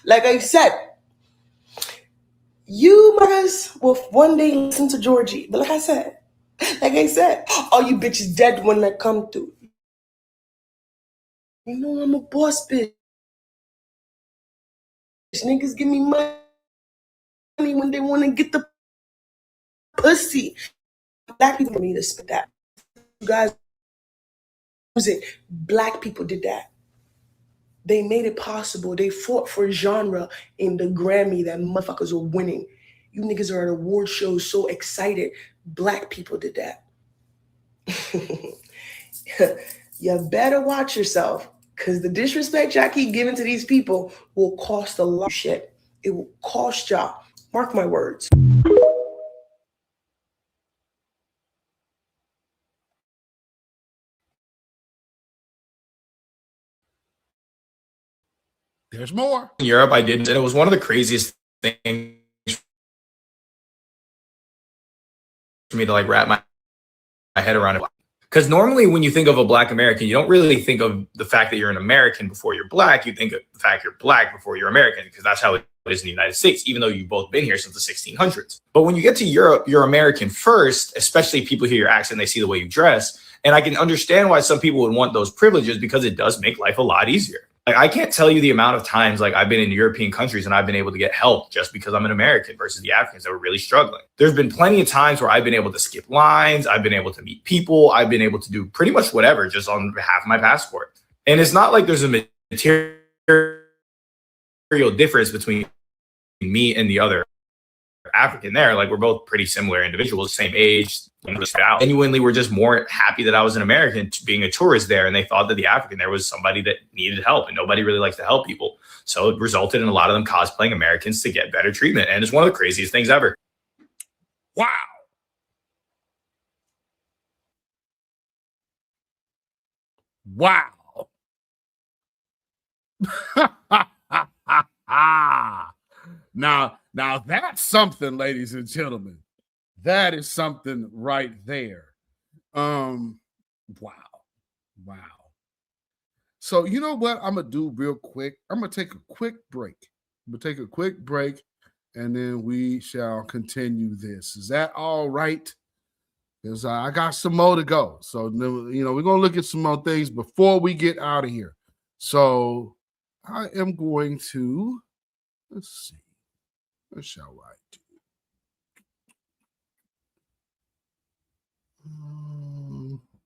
Like I said, you mothers will one day listen to Georgie. But like I said, all you bitches dead when they come through. You know I'm a boss bitch. Niggas give me money when they want to get the pussy. Black people need to spit that. You guys, Black people did that. They made it possible. They fought for genre in the Grammy that motherfuckers were winning. You niggas are at award shows so excited. Black people did that. You better watch yourself, because the disrespect y'all keep giving to these people will cost a lot of shit. It will cost y'all. Mark my words. There's more. In Europe, I did, and it was one of the craziest things for me to like wrap my head around it. Because normally when you think of a Black American, you don't really think of the fact that you're an American before you're Black. You think of the fact you're Black before you're American, because that's how it is in the United States, even though you've both been here since the 1600s. But when you get to Europe, you're American first, especially people hear your accent, they see the way you dress. And I can understand why some people would want those privileges, because it does make life a lot easier. Like, I can't tell you the amount of times like I've been in European countries and I've been able to get help just because I'm an American versus the Africans that were really struggling. There's been plenty of times where I've been able to skip lines. I've been able to meet people. I've been able to do pretty much whatever just on behalf of my passport. And it's not like there's a material difference between me and the other African there. Like, we're both pretty similar individuals, same age. Genuinely, we're just more happy that I was an American being a tourist there, and they thought that the African there was somebody that needed help, and nobody really likes to help people. So it resulted in a lot of them cosplaying Americans to get better treatment, and it's one of the craziest things ever. Wow. Wow. Now that's something, ladies and gentlemen. That is something right there. Wow. So you know what I'm gonna do real quick? I'm gonna take a quick break. And then we shall continue this. Is that all right? Because I got some more to go. So we're gonna look at some more things before we get out of here. So I am going to, let's see. What shall I do?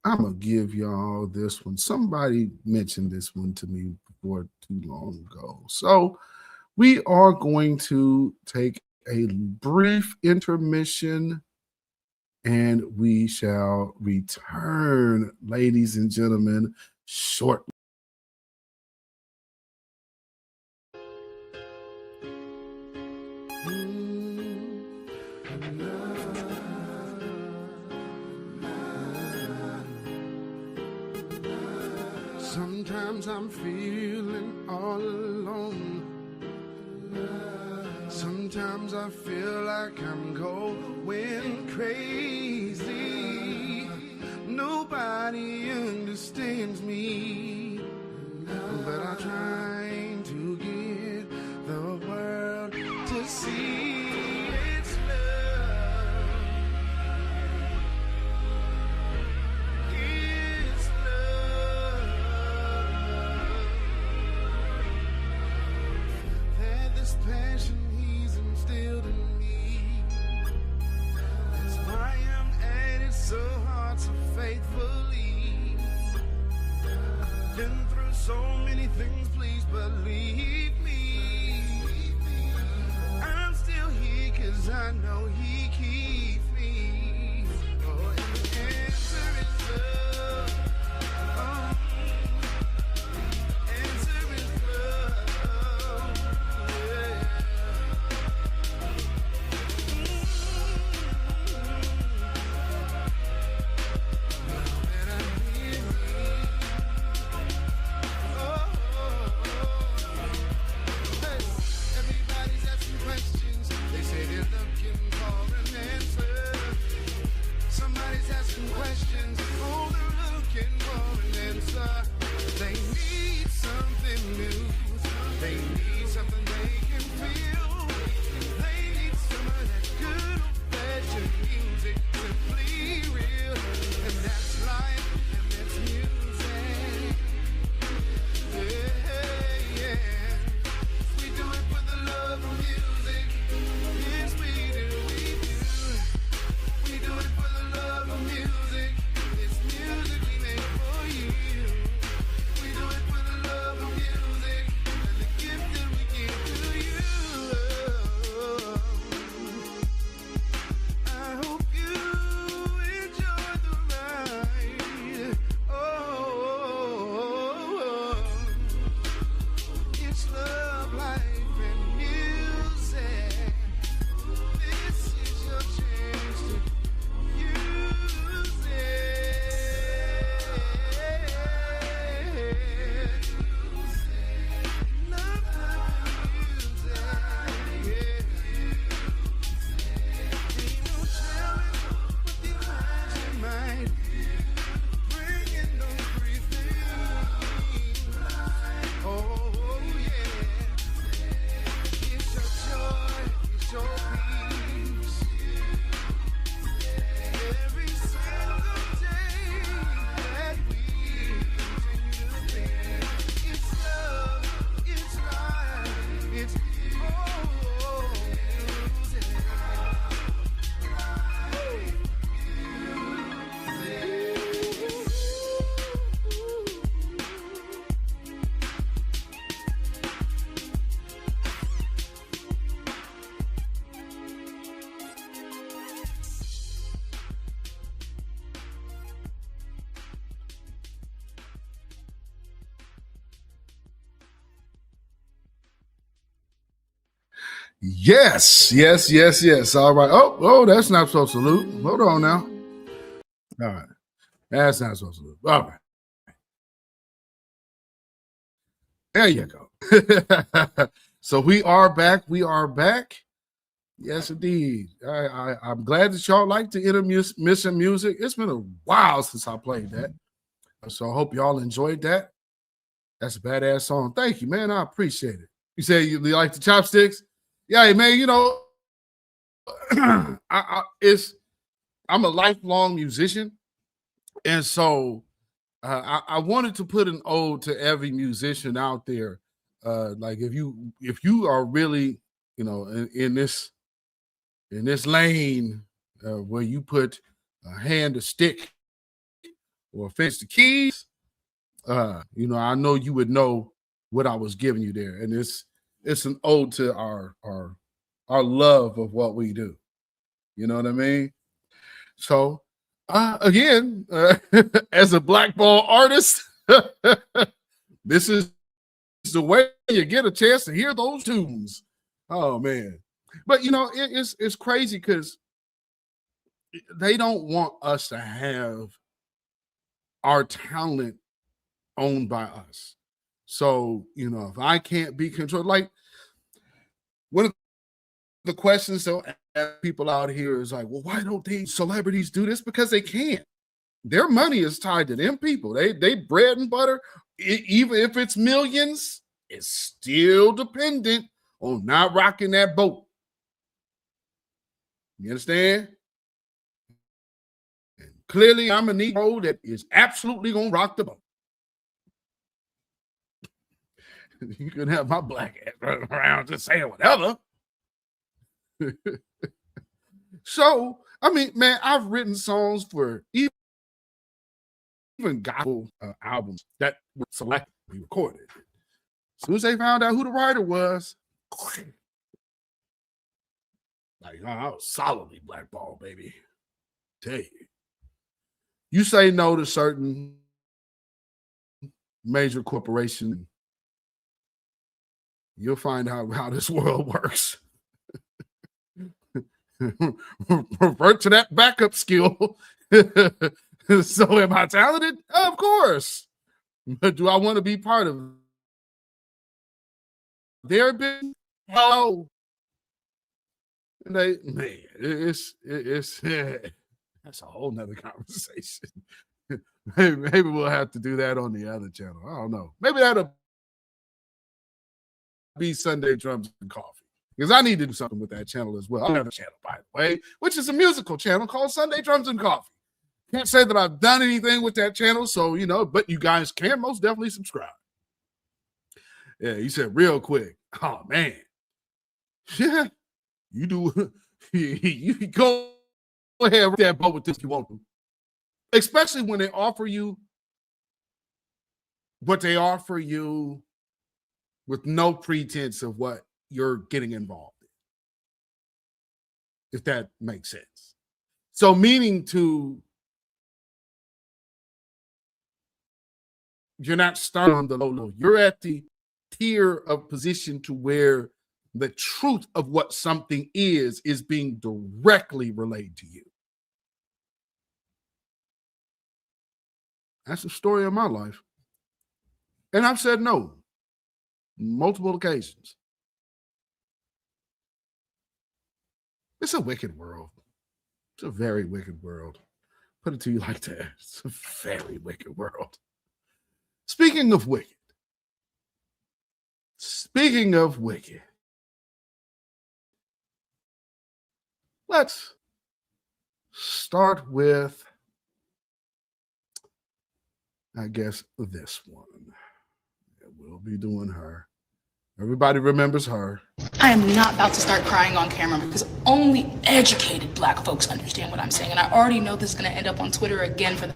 I'm going to give y'all this one. Somebody mentioned this one to me before too long ago. So We are going to take a brief intermission and we shall return, ladies and gentlemen, shortly. Sometimes I'm feeling all alone. Sometimes I feel like I'm going crazy. Nobody understands me, but I'm trying to get the world to see it's love. It's love. That this passion he's instilled in me. That's why I'm at it so hard, so faithfully. Been through so many things, please believe me. I'm still here cause I know he keeps me. Oh, and the answer is love. Oh, answer is love. Yeah. Everybody's asking questions. They say they're looking for an answer. Somebody's asking questions. Oh, they're looking for an answer. They need something new. They need something they can feel. They need some of that good old-fashioned music, simply real. And that's life, and that's music. Yeah. We do it for the love of music. Yes, we do. We do it for the love of music. This music we make for you. We do it for the love of music and the gift that we give to you. I hope you enjoy the ride. Oh, it's love, life, and music. This is your chance to use it. Love, music. Ain't no telling what the imagined mind. Bringing no grief to you. Oh, yeah. It's your joy, it's your peace. Every single day that we continue to be. It's love, it's life, it's music. Yes. All right. Oh, that's not supposed to salute. Hold on now. All right. That's not supposed to salute. All right. There you go. So we are back. Yes, indeed. I'm glad that y'all like the intermission music. It's been a while since I played that. So I hope y'all enjoyed that. That's a badass song. Thank you, man. I appreciate it. You say you like the chopsticks? Yeah, man, you know, I'm a lifelong musician. And so I wanted to put an ode to every musician out there. Like if you are really, you know, in this lane where you put a hand to stick or a fence to keys, you know, I know you would know what I was giving you there. And it's an ode to our love of what we do. You know what I mean? So again, as a blackball artist, this is the way you get a chance to hear those tunes. Oh man. But you know, it's crazy because they don't want us to have our talent owned by us. So, you know, if I can't be controlled, like one of the questions they'll ask people out here is like, well, why don't these celebrities do this? Because they can't. Their money is tied to them people. They bread and butter, even if it's millions, it's still dependent on not rocking that boat. You understand? And clearly, I'm a Negro that is absolutely gonna rock the boat. You can have my black ass running around just saying whatever. So, I mean, man, I've written songs for even gospel albums that were selectively recorded. As soon as they found out who the writer was, like, I was solidly blackballed, baby. Tell you. You say no to certain major corporation, you'll find out how this world works. Revert to that backup skill. So am I talented? Of course. But do I want to be part of their business? No. And it's that's a whole nother conversation. Maybe we'll have to do that on the other channel. I don't know. Maybe that'll be Sunday Drums and Coffee. Because I need to do something with that channel as well. I have a channel, by the way, which is a musical channel called Sunday Drums and Coffee. Can't say that I've done anything with that channel, so, you know, but you guys can most definitely subscribe. Yeah, you said real quick. Oh, man. Yeah, you do. You go ahead with that boat with this if you want to. Especially when they offer you what they offer you with no pretense of what you're getting involved in, if that makes sense. So meaning to, you're not starting on the low low. You're at the tier of position to where the truth of what something is being directly relayed to you. That's the story of my life. And I've said no multiple occasions. It's a wicked world. It's a very wicked world. Put it to you like that. It's a very wicked world. Speaking of wicked. Let's start with, I guess, this one. We'll be doing her. Everybody remembers her. I am not about to start crying on camera because only educated Black folks understand what I'm saying. And I already know this is going to end up on Twitter again for the...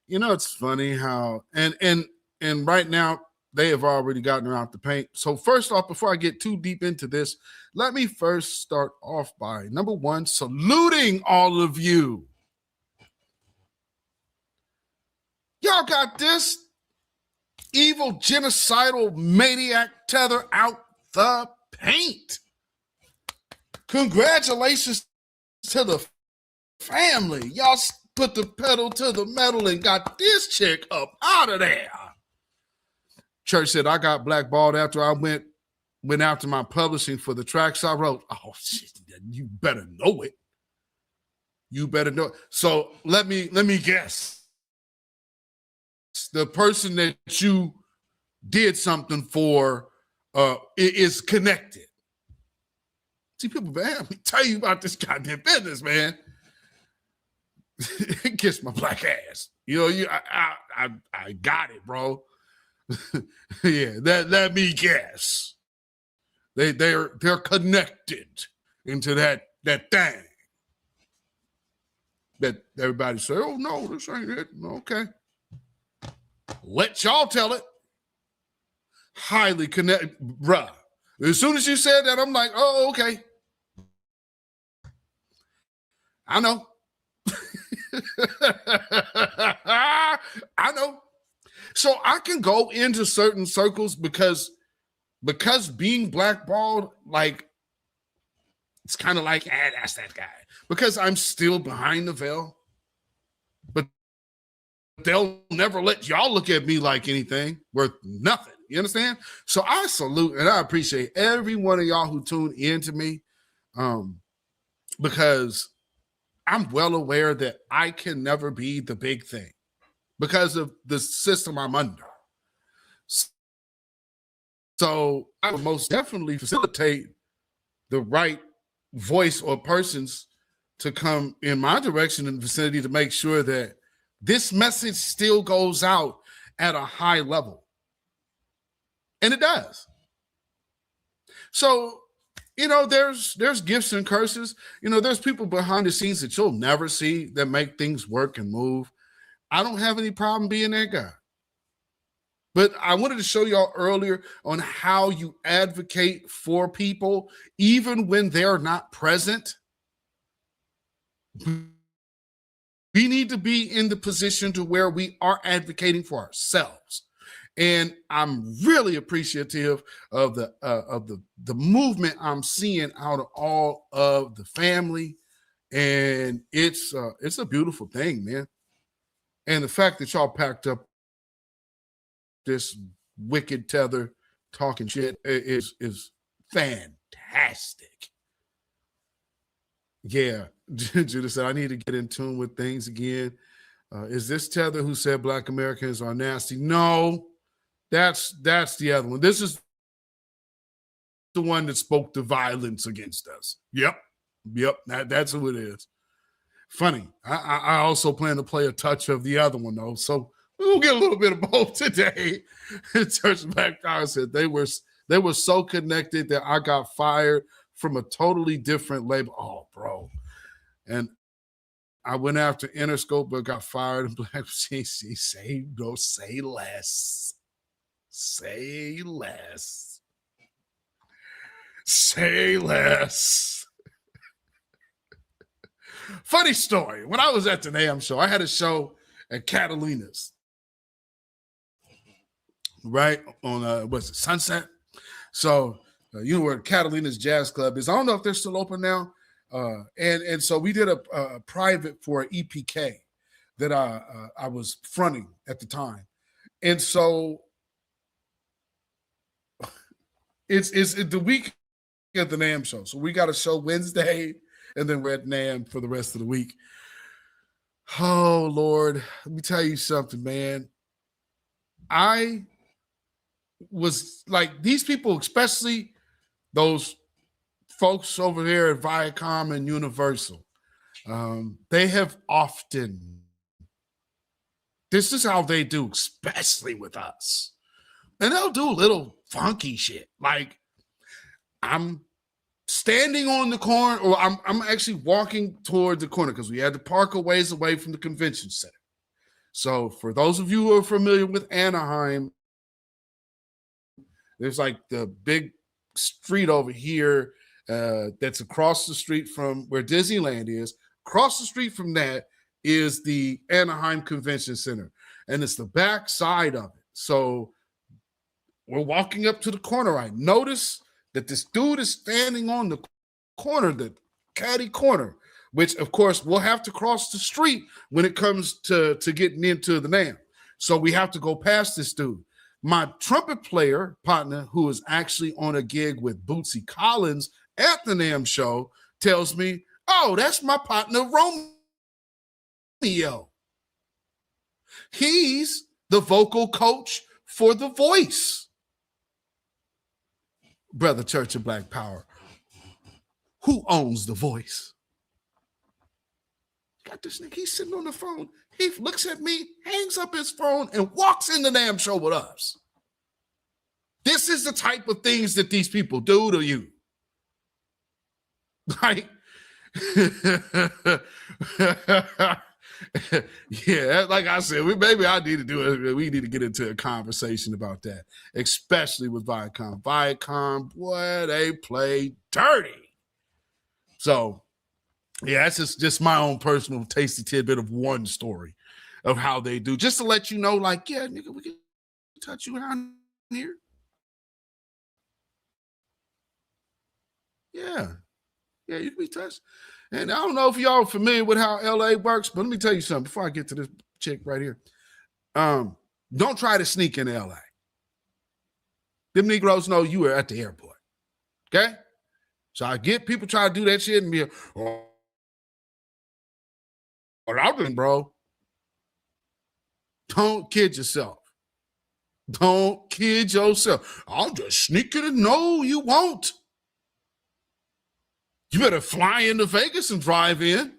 You know, it's funny how, and right now, they have already gotten her out the paint. So first off, before I get too deep into this, let me first start off by, number one, saluting all of you. Y'all got this evil, genocidal maniac tether out the paint. Congratulations to the family. Y'all put the pedal to the metal and got this chick up out of there. Church said, I got blackballed after I went after my publishing for the tracks I wrote. Oh, shit, you better know it. You better know it. So let me guess. The person that you did something for is connected. See, people, man, let me tell you about this goddamn business, man. Kiss my black ass. You know, I got it, bro. Yeah, let me guess. They're connected into that thing. That everybody say, oh no, this ain't it. Okay. Let y'all tell it. highly connected, bruh. As soon as you said that, I'm like, oh, okay. I know. I know. So I can go into certain circles because being blackballed, like, it's kind of like, that's that guy. Because I'm still behind the veil. But they'll never let y'all look at me like anything worth nothing. You understand? So I salute and I appreciate every one of y'all who tune in to me, because I'm well aware that I can never be the big thing because of the system I'm under. So I would most definitely facilitate the right voice or persons to come in my direction in the vicinity to make sure that this message still goes out at a high level. And it does. So, you know, there's gifts and curses. You know, there's people behind the scenes that you'll never see that make things work and move. I don't have any problem being that guy. But I wanted to show y'all earlier on how you advocate for people, even when they're not present. We need to be in the position to where we are advocating for ourselves. And I'm really appreciative of the movement I'm seeing out of all of the family. And it's a beautiful thing, man. And the fact that y'all packed up this wicked tether talking shit is fantastic. Yeah, Judah said, I need to get in tune with things again. Is this Tether who said Black Americans are nasty? No, that's the other one. This is the one that spoke the violence against us. Yep, that's who it is. Funny. I also plan to play a touch of the other one, though. So we'll get a little bit of both today. Church of Black Power said they were so connected that I got fired from a totally different label. Oh, bro. And I went after Interscope, but got fired. And Black say less. Say less. Say less. Funny story. When I was at the NAMM show, I had a show at Catalina's. Right? On, what's it, Sunset? So, you know where Catalina's Jazz Club is. I don't know if they're still open now. And so we did a private for EPK that I was fronting at the time. And so it's the week at the NAMM show. So we got a show Wednesday, and then we're at NAMM for the rest of the week. Oh, Lord. Let me tell you something, man. I was like, these people, especially those folks over there at Viacom and Universal, they have often, this is how they do, especially with us. And they'll do little funky shit. Like, I'm standing on the corner, or I'm actually walking toward the corner because we had to park a ways away from the convention center. So for those of you who are familiar with Anaheim, there's like the big street over here that's across the street from where Disneyland is. Across the street from that is the Anaheim Convention Center, and it's the back side of it. So we're walking up to the corner. I notice that this dude is standing on the corner, the caddy corner, which of course we'll have to cross the street when it comes to getting into the NAMM. So we have to go past this dude. My trumpet player partner, who is actually on a gig with Bootsy Collins at the NAMM show, tells me, oh, that's my partner, Romeo. He's the vocal coach for The Voice. Brother Church of Black Power, who owns The Voice? Got this nigga, he's sitting on the phone. He looks at me, hangs up his phone, and walks in the NAMM show with us. This is the type of things that these people do to you. Like, Yeah, like I said, maybe I need to do it. We need to get into a conversation about that, especially with Viacom. Viacom, boy, they play dirty. So, yeah, that's just my own personal tasty tidbit of one story of how they do, just to let you know, like, yeah, nigga, we can touch you around here. Yeah, you can be touched. And I don't know if y'all are familiar with how LA works, but let me tell you something before I get to this chick right here. Don't try to sneak into LA. Them Negroes know you are at the airport. Okay? So I get people try to do that shit and be, bro. Don't kid yourself. Don't kid yourself. I'll just sneak in. No, you won't. You better fly into Vegas and drive in.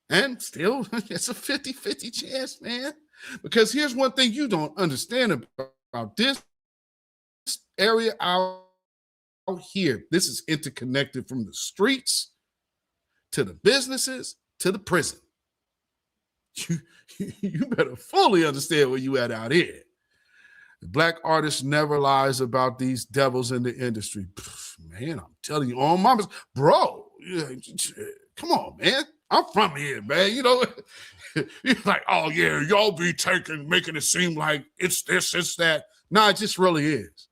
And still, it's a 50-50 chance, man. Because here's one thing you don't understand about this area out here. This is interconnected from the streets to the businesses to the prison. You better fully understand where you at out here. The Black artist never lies about these devils in the industry. Man, I'm telling you, on mamas, bro, come on, man. I'm from here, man. You know, you're like, oh, yeah, y'all be making it seem like it's this, it's that. Nah, it just really is.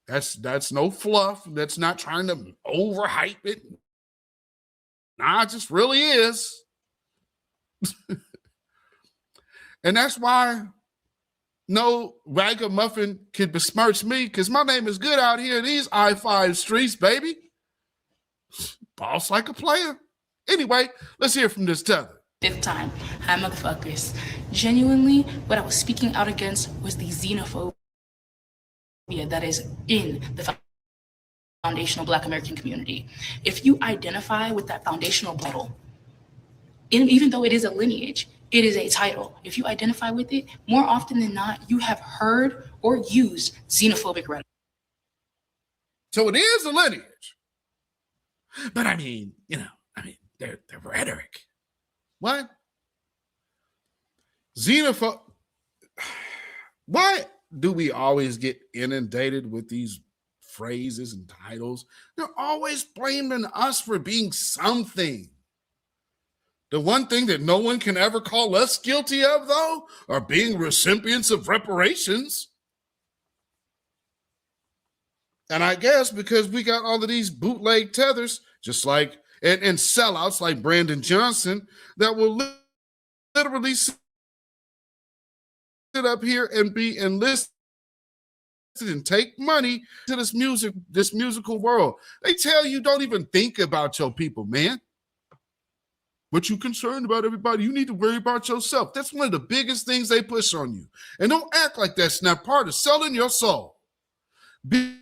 That's no fluff. That's not trying to overhype it. Nah, it just really is. And that's why no ragamuffin can besmirch me, because my name is good out here in these I-5 streets, baby. Boss like a player. Anyway, let's hear from this tether. Fifth time. Hi, motherfuckers. Genuinely, what I was speaking out against was the xenophobia that is in the foundational Black American community. If you identify with that foundational model, even though it is a lineage, it is a title. If you identify with it, more often than not, you have heard or used xenophobic rhetoric. So it is a lineage. But I mean, the rhetoric. What? Xenophobe. Why do we always get inundated with these phrases and titles? They're always blaming us for being something. The one thing that no one can ever call us guilty of, though, are being recipients of reparations. And I guess because we got all of these bootleg tethers, just like, and sellouts like Brandon Johnson, that will literally sit up here and be enlisted and take money to this musical world. They tell you don't even think about your people, man. But you concerned about everybody. You need to worry about yourself. That's one of the biggest things they push on you. And don't act like that's not part of selling your soul. Being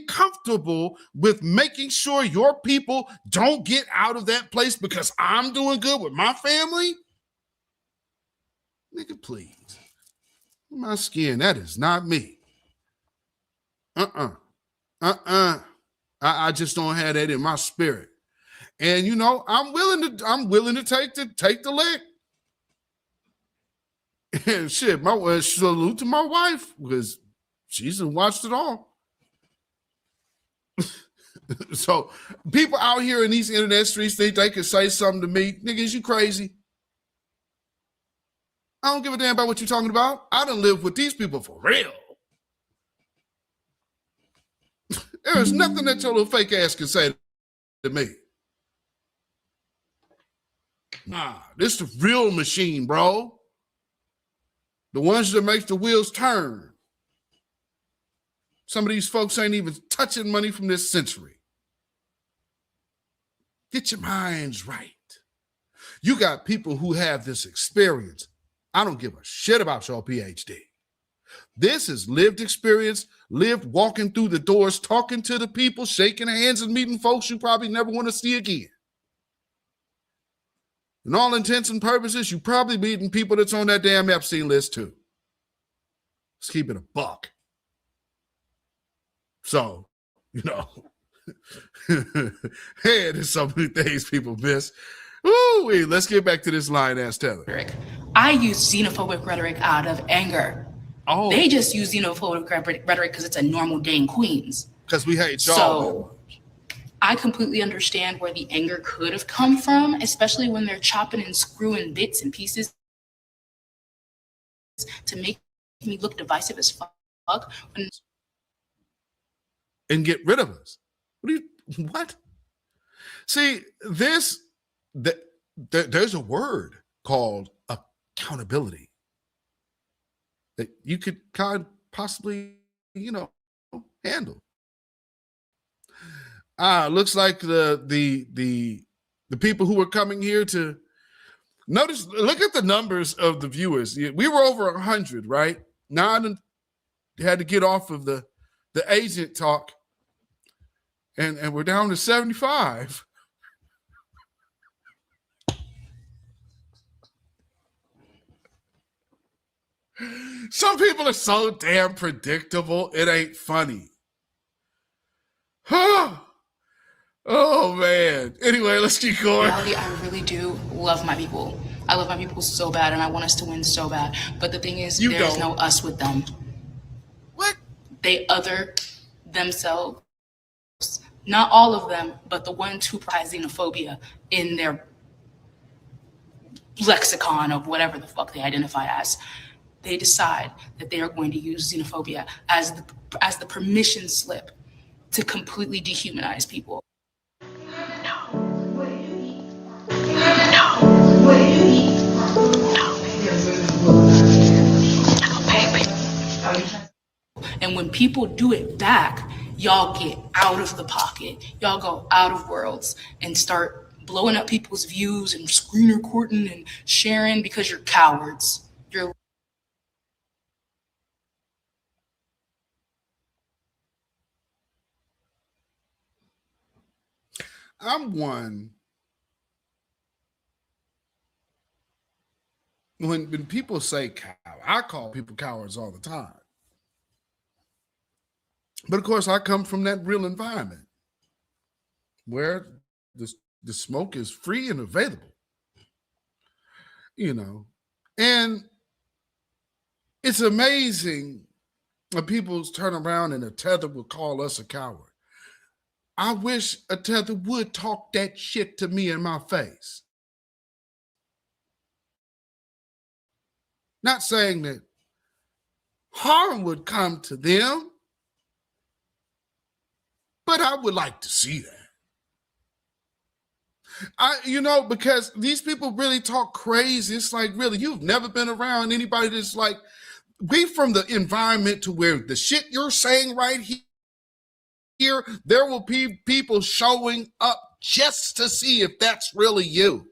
comfortable with making sure your people don't get out of that place because I'm doing good with my family. Nigga, please. My skin, that is not me. I just don't have that in my spirit. And I'm willing to take the lick. And shit, salute to my wife, because she's watched it all. So people out here in these internet streets think they can say something to me. Niggas, you crazy. I don't give a damn about what you're talking about. I done lived with these people for real. There is nothing that your little fake ass can say to me. Nah, this the real machine, bro. The ones that make the wheels turn. Some of these folks ain't even touching money from this century. Get your minds right. You got people who have this experience. I don't give a shit about your PhD. This is lived experience, lived walking through the doors, talking to the people, shaking hands and meeting folks you probably never want to see again. In all intents and purposes, you probably meeting people that's on that damn Epstein list too. Let's keep it a buck. So, hey, there's so many things people miss. Ooh, let's get back to this line, ass Tether. I use xenophobic rhetoric out of anger. Oh, they just use xenophobic rhetoric because it's a normal day in Queens. Because we hate y'all. So I completely understand where the anger could have come from, especially when they're chopping and screwing bits and pieces to make me look divisive as fuck. And get rid of us. What? See, there's a word called accountability that you could possibly, handle. Looks like the people who are coming here to notice, look at the numbers of the viewers. We were over 100, right? Now I had to get off of the agent talk, and we're down to 75. Some people are so damn predictable, it ain't funny. Oh, man. Anyway, let's keep going. Reality, I really do love my people. I love my people so bad, and I want us to win so bad. But the thing is, there's no us with them. What? They other themselves. Not all of them, but the ones who prize xenophobia in their lexicon of whatever the fuck they identify as. They decide that they are going to use xenophobia as the permission slip to completely dehumanize people. And when people do it back, y'all get out of the pocket. Y'all go out of worlds and start blowing up people's views and screen recording and sharing because you're cowards. I'm one. When people say coward, I call people cowards all the time. But of course, I come from that real environment where the smoke is free and available. And it's amazing when people turn around and a tether will call us a coward. I wish a tether would talk that shit to me in my face. Not saying that harm would come to them, but I would like to see that. Because these people really talk crazy. It's like, really, you've never been around anybody that's like, we from the environment to where the shit you're saying right here, there will be people showing up just to see if that's really you.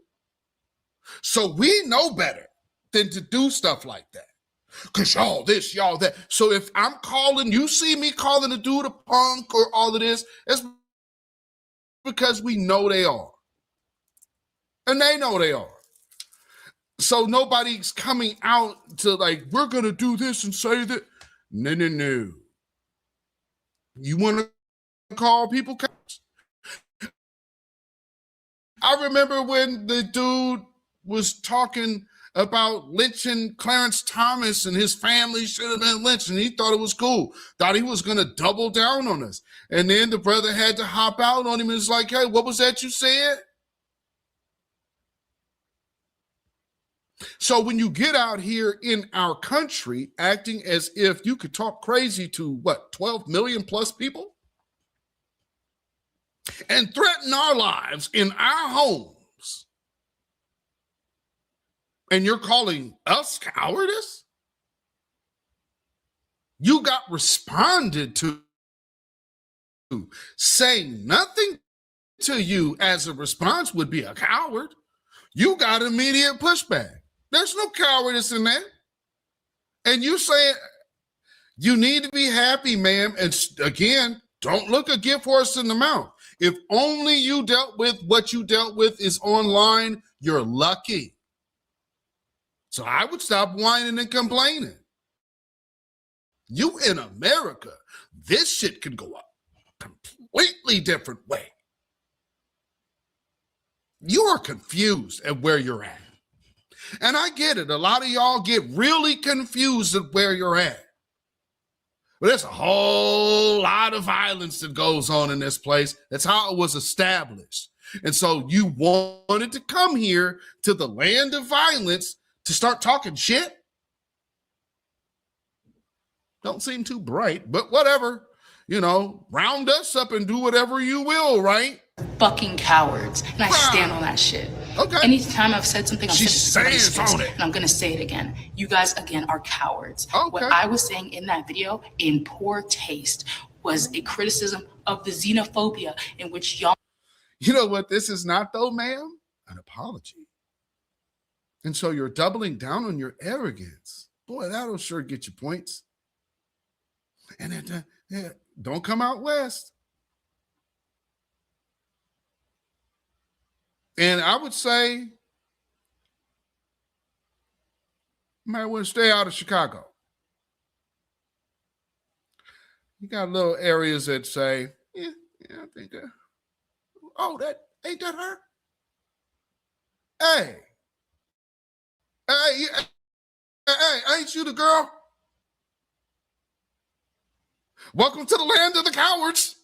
So we know better than to do stuff like that. Because y'all this, y'all that. So if I'm calling, you see me calling a dude a punk or all of this, it's because we know they are. And they know they are. So nobody's coming out to like, we're going to do this and say that. No. You want to call people cowards? I remember when the dude was talking about lynching Clarence Thomas and his family should have been lynched, and he thought it was cool. Thought he was going to double down on us. And then the brother had to hop out on him and was like, hey, what was that you said? So when you get out here in our country acting as if you could talk crazy to, 12 million plus people? And threaten our lives in our homes. And you're calling us cowardice? You got responded to. Saying nothing to you as a response would be a coward. You got immediate pushback. There's no cowardice in that. And you say you need to be happy, ma'am. And again, don't look a gift horse in the mouth. If only you dealt with what you dealt with is online, you're lucky. So I would stop whining and complaining. You in America, this shit can go a completely different way. You are confused at where you're at. And I get it. A lot of y'all get really confused at where you're at. But there's a whole lot of violence that goes on in this place. That's how it was established. And so you wanted to come here to the land of violence to start talking shit? Don't seem too bright, but whatever. You know, round us up and do whatever you will, right? Fucking cowards. And I stand on that shit. Okay. Anytime I've said something, She stands on it. and I'm going to say it again. You guys, again, are cowards. Okay. What I was saying in that video, in poor taste, was a criticism of the xenophobia in which y'all... You know what this is not, though, ma'am? An apology. And so you're doubling down on your arrogance. Boy, that'll sure get you points. And then, don't come out west. And I would say, you might want to stay out of Chicago. You got little areas that say, yeah, I think that. Oh, that ain't that her? Hey, ain't you the girl? Welcome to the land of the cowards.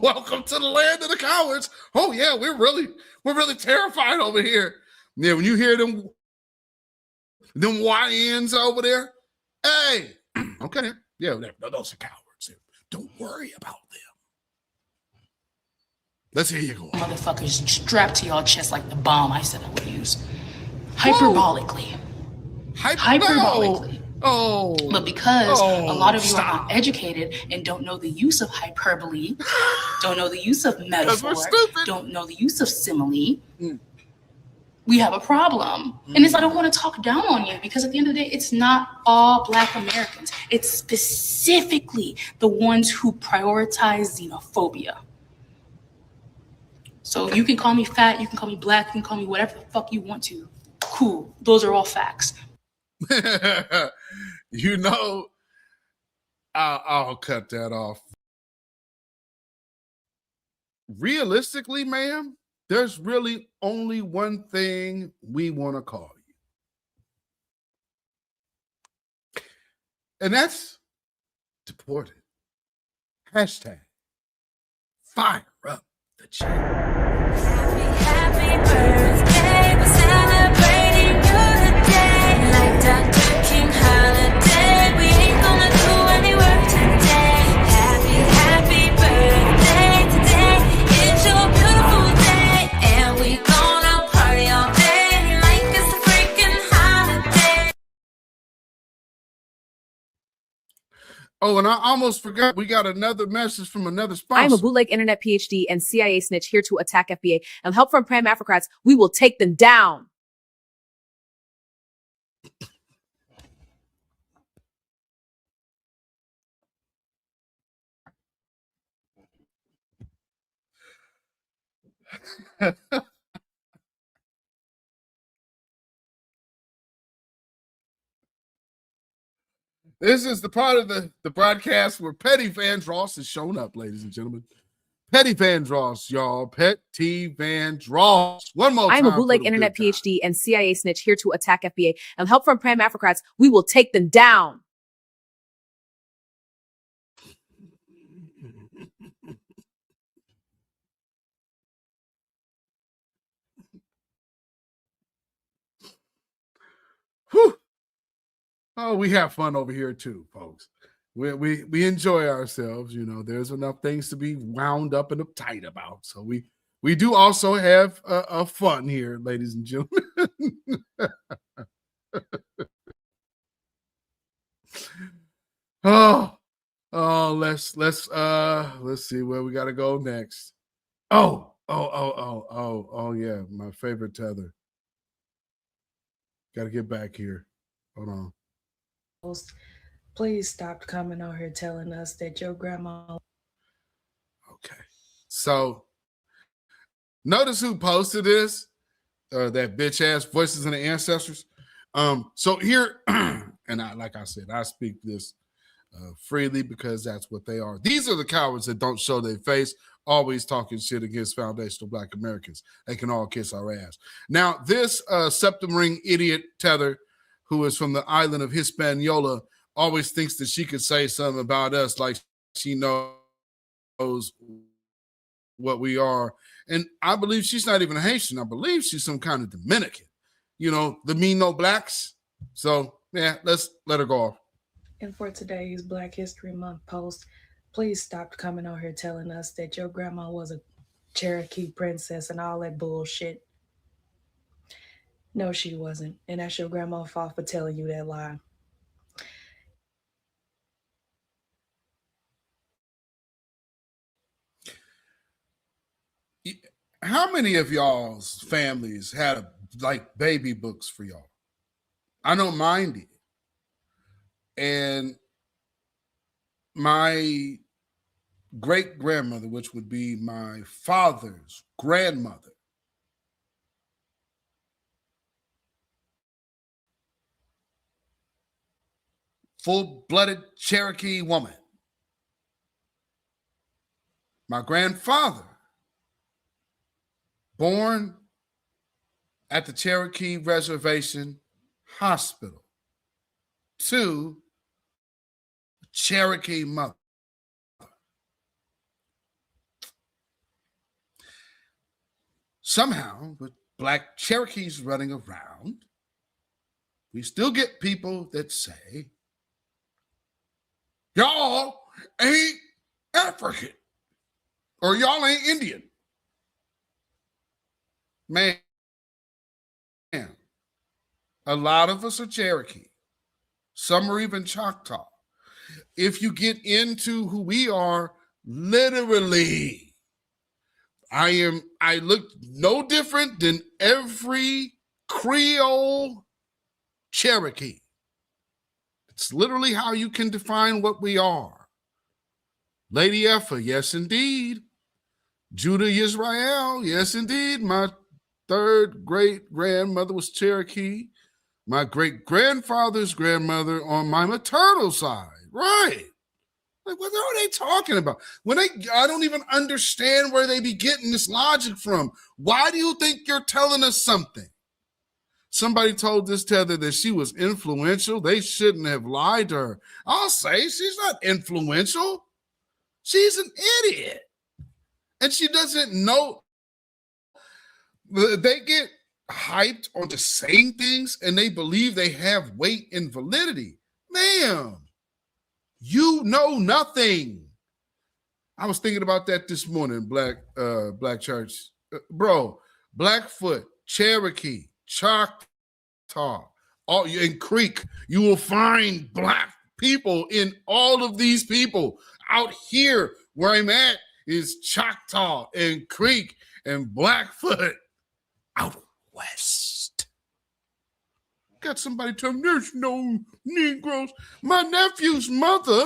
Welcome to the land of the cowards. Oh yeah, we're really terrified over here. Yeah, when you hear them YNs over there, hey, okay, yeah, those are cowards. Don't worry about them. Let's hear you go. Motherfuckers strapped to y'all chest like the bomb I said I would use. Hyperbolically. Hyperbolically. Oh. But because a lot of you are not educated and don't know the use of hyperbole, don't know the use of metaphor, don't know the use of simile, we have a problem. And I don't want to talk down on you, because at the end of the day, it's not all Black Americans. It's specifically the ones who prioritize xenophobia. So you can call me fat, you can call me Black, you can call me whatever the fuck you want to. Cool. Those are all facts. You know, I'll cut that off. Realistically, ma'am, there's really only one thing we want to call you. And that's deported. Hashtag fire up the chat. Happy birthday, we're celebrating you today. Like Dr. King holiday, we ain't gonna do any work today. Happy birthday today. It's your beautiful day, and we gonna party all day like it's a freaking holiday. Oh, and I almost forgot, we got another message from another sponsor. I am a bootleg internet PhD and CIA snitch here to attack FBA and help from Pan Africrats. We will take them down. This is the part of the broadcast where Petty Vandross has shown up, ladies and gentlemen. Petty Vandross, y'all. Petty Vandross. One more time. I am a bootleg internet PhD and CIA snitch here to attack FBA and help from Pan Africrats. We will take them down. Whew. Oh, we have fun over here too, folks. We enjoy ourselves. You know, there's enough things to be wound up and uptight about. So we do also have a fun here, ladies and gentlemen. Let's see where we got to go next. Oh yeah, my favorite tether. Got to get back here. Hold on. Please stop coming out here telling us that your grandma. Okay. So notice who posted this, that bitch ass Voices in the Ancestors. So here, and like I said, I speak this freely because that's what they are. These are the cowards that don't show their face, always talking shit against foundational Black Americans. They can all kiss our ass. Now, this septum ring idiot Tether, who is from the island of Hispaniola, always thinks that she could say something about us like she knows what we are. And I believe she's not even a Haitian. I believe she's some kind of Dominican. You know, the me no blacks. So, yeah, let's let her go off. And for today's Black History Month post, please stop coming on here telling us that your grandma was a Cherokee princess and all that bullshit. No, she wasn't. And that's your grandma's fault for telling you that lie. How many of y'all's families had like baby books for y'all? I know mine did. And my great grandmother, which would be my father's grandmother, full-blooded Cherokee woman. My grandfather, born at the Cherokee Reservation Hospital to Cherokee mother. Somehow, with Black Cherokees running around, we still get people that say, y'all ain't African or y'all ain't Indian. Man, a lot of us are Cherokee. Some are even Choctaw. If you get into who we are, literally, I look no different than every Creole Cherokee. It's literally how you can define what we are. Lady Effa, yes, indeed. Judah Israel, yes, indeed. My third great grandmother was Cherokee. My great grandfather's grandmother on my maternal side, right? Like, what are they talking about? I don't even understand where they be getting this logic from. Why do you think you're telling us something? Somebody told this Tether that she was influential. They shouldn't have lied to her. I'll say she's not influential. She's an idiot. And she doesn't know. They get hyped on just saying things and they believe they have weight and validity. Ma'am, you know nothing. I was thinking about that this morning, Black Church. Bro, Blackfoot, Cherokee, Choctaw, in Creek, you will find Black people in all of these people. Out here where I'm at is Choctaw and Creek and Blackfoot. Out west. Got somebody telling me there's no Negroes. My nephew's mother,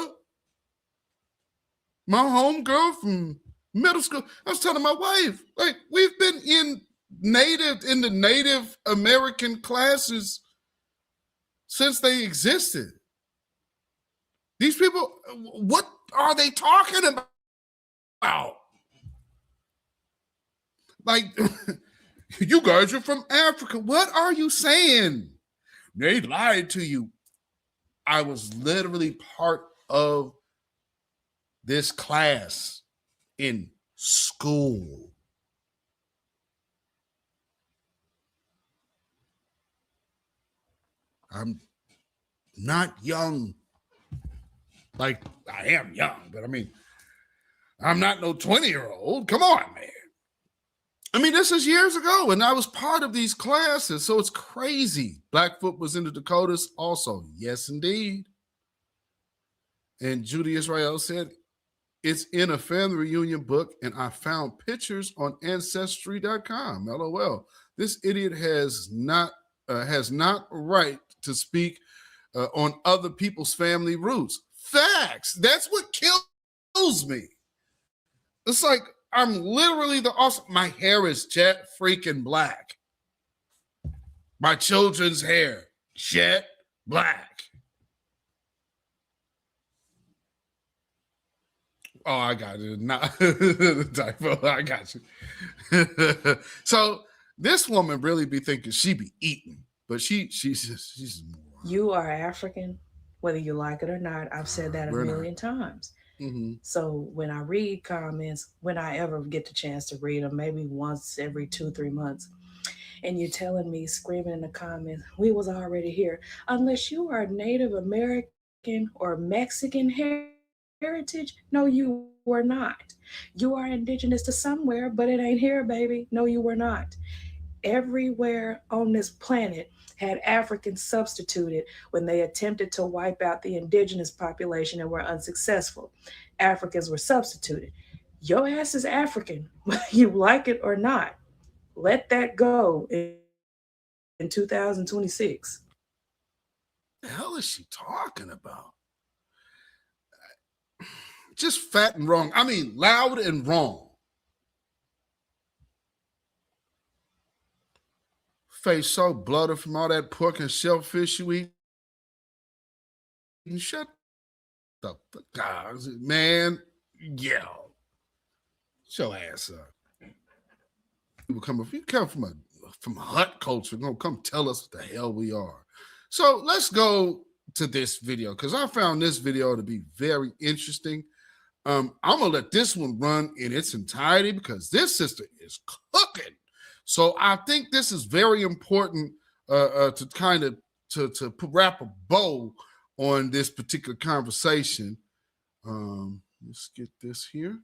my homegirl from middle school, I was telling my wife, like, we've been in the Native American classes since they existed. These people, what are they talking about? Like, you guys are from Africa. What are you saying? They lied to you. I was literally part of this class in school. I'm not young. Like, I am young, but I mean, I'm not no 20-year-old. Come on, man. I mean, this is years ago, and I was part of these classes, so it's crazy. Blackfoot was in the Dakotas also. Yes, indeed. And Judy Israel said, it's in a family reunion book, and I found pictures on Ancestry.com. LOL. This idiot has not right to speak on other people's family roots. Facts. That's what kills me. It's like, I'm literally my hair is jet freaking black. My children's hair, jet black. Oh, I got it. Not typo. I got you. So this woman really be thinking she be eating, but she's more. You are African, whether you like it or not. I've said that a million times. Mm-hmm. So when I read comments, when I ever get the chance to read them, maybe once every 2-3 months, and you're telling me, screaming in the comments, we was already here. Unless you are Native American or Mexican heritage, no, you were not. You are indigenous to somewhere, but it ain't here, baby. No, you were not. Everywhere on this planet had Africans substituted when they attempted to wipe out the indigenous population and were unsuccessful. Africans were substituted. Your ass is African, whether you like it or not. Let that go in 2026. The hell is she talking about? Just fat and wrong. I mean, loud and wrong. Face so bloated from all that pork and shellfish you eat. Shut the fuck up, man. Yeah. Shut your ass up. You come from a hut culture, gonna come tell us what the hell we are. So let's go to this video because I found this video to be very interesting. I'm gonna let this one run in its entirety because this sister is cooking. So I think this is very important to kind of to wrap a bow on this particular conversation. Let's get this here.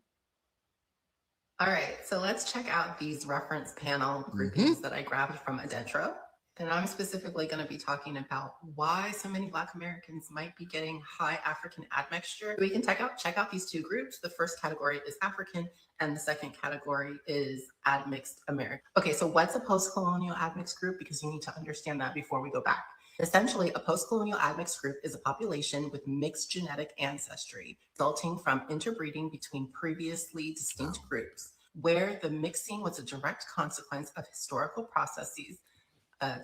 All right, so let's check out these reference panel groupings that I grabbed from Adentro. And I'm specifically going to be talking about why so many Black Americans might be getting high African admixture. We can check out these two groups. The first category is African, and the second category is admixed American. Okay, so what's a post-colonial admixed group? Because you need to understand that before we go back. Essentially, a post-colonial admixed group is a population with mixed genetic ancestry resulting from interbreeding between previously distinct groups, where the mixing was a direct consequence of historical processes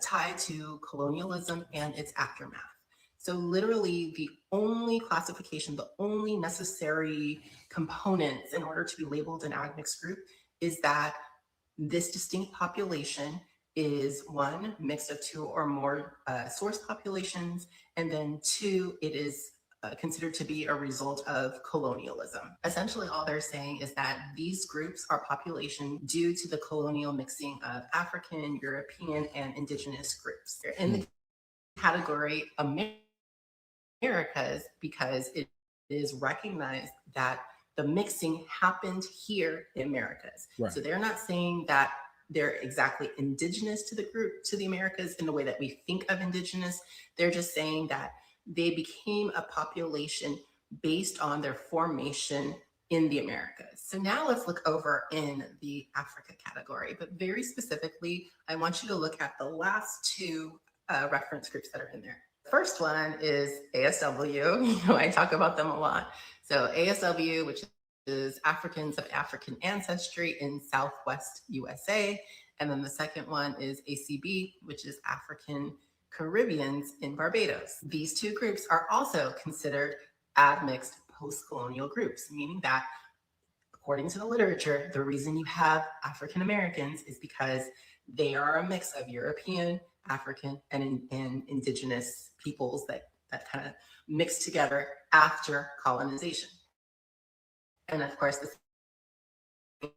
tied to colonialism and its aftermath. So literally the only classification, the only necessary components in order to be labeled an admixed group is that this distinct population is one, mixed of two or more source populations, and then two, it is considered to be a result of colonialism. Essentially, all they're saying is that these groups are population due to the colonial mixing of African, European, and indigenous groups. They're in the category Americas because it is recognized that the mixing happened here in Americas. Right. So they're not saying that they're exactly indigenous to the group, to the Americas in the way that we think of indigenous. They're just saying that they became a population based on their formation in the Americas. So now let's look over in the Africa category, but very specifically, I want you to look at the last two reference groups that are in there. The first one is ASW. I talk about them a lot. So ASW, which is Africans of African ancestry in Southwest USA. And then the second one is ACB, which is African Caribbeans in Barbados. These two groups are also considered admixed post-colonial groups, meaning that according to the literature, the reason you have African Americans is because they are a mix of European, African, and indigenous peoples that kind of mix together after colonization. And of course, this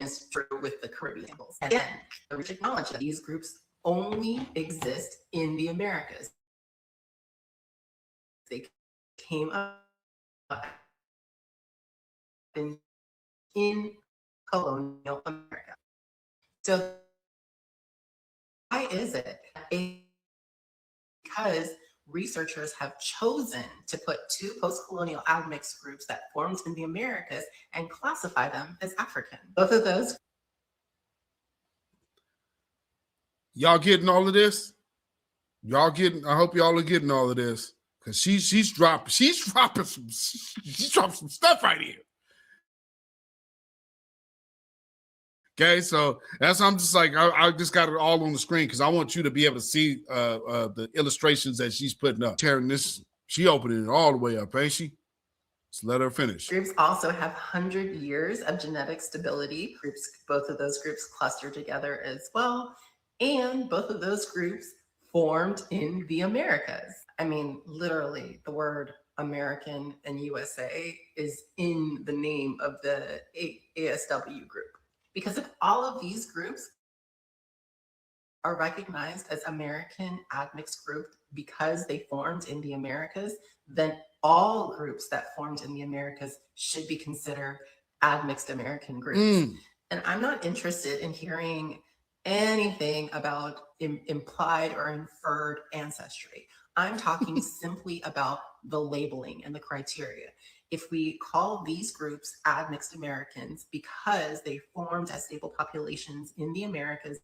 is true with the Caribbean peoples. And again, we acknowledge that these groups only exist in the Americas. They came up in colonial America. So why is it? Because researchers have chosen to put two post-colonial admixed groups that formed in the Americas and classify them as African. Both of those. Y'all getting all of this? I hope y'all are getting all of this. Because she's dropping some stuff right here. Okay, so that's I'm just like I just got it all on the screen because I want you to be able to see the illustrations that she's putting up. Tearing this, she opening it all the way up, ain't she? Let's let her finish. Groups also have 100 years of genetic stability. Both of those groups cluster together as well. And both of those groups formed in the Americas. I mean, literally, the word American and USA is in the name of the ASW group. Because if all of these groups are recognized as American admixed group because they formed in the Americas, then all groups that formed in the Americas should be considered admixed American groups. And I'm not interested in hearing anything about implied or inferred ancestry. I'm talking simply about the labeling and the criteria. If we call these groups admixed Americans because they formed as stable populations in the Americas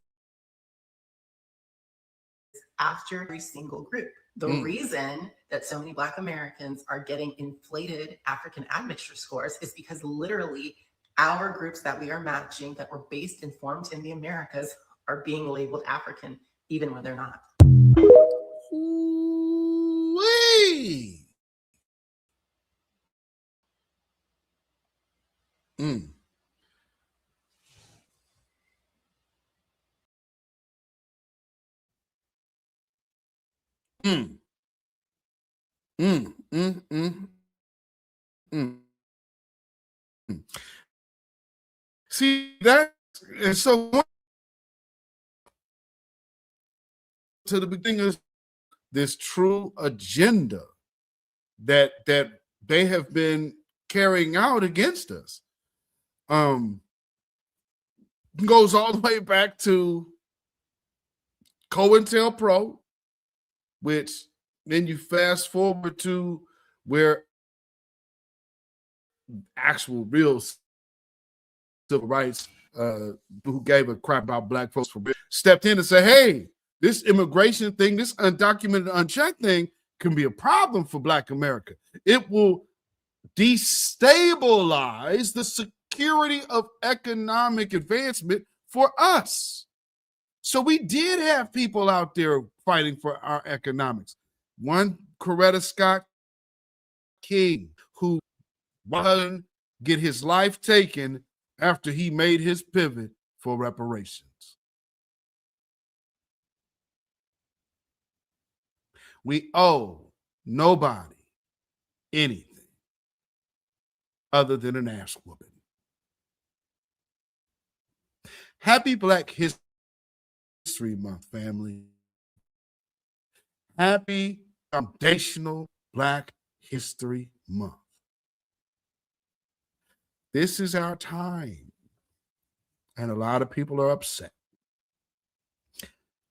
after every single group. The reason that so many Black Americans are getting inflated African admixture scores is because literally our groups that we are matching that were based and formed in the Americas are being labeled African, even when they're not. Ooh-wee. See that, and so to the beginning of this true agenda that they have been carrying out against us, goes all the way back to COINTELPRO, which then you fast forward to where actual real civil rights who gave a crap about Black folks stepped in and said, hey, this immigration thing, this undocumented, unchecked thing can be a problem for Black America. It will destabilize the security of economic advancement for us. So we did have people out there fighting for our economics. One, Coretta Scott King, who won get his life taken after he made his pivot for reparations. We owe nobody anything other than an ass whooping. Happy Black History Month, family. Happy Foundational Black History Month. This is our time, and a lot of people are upset.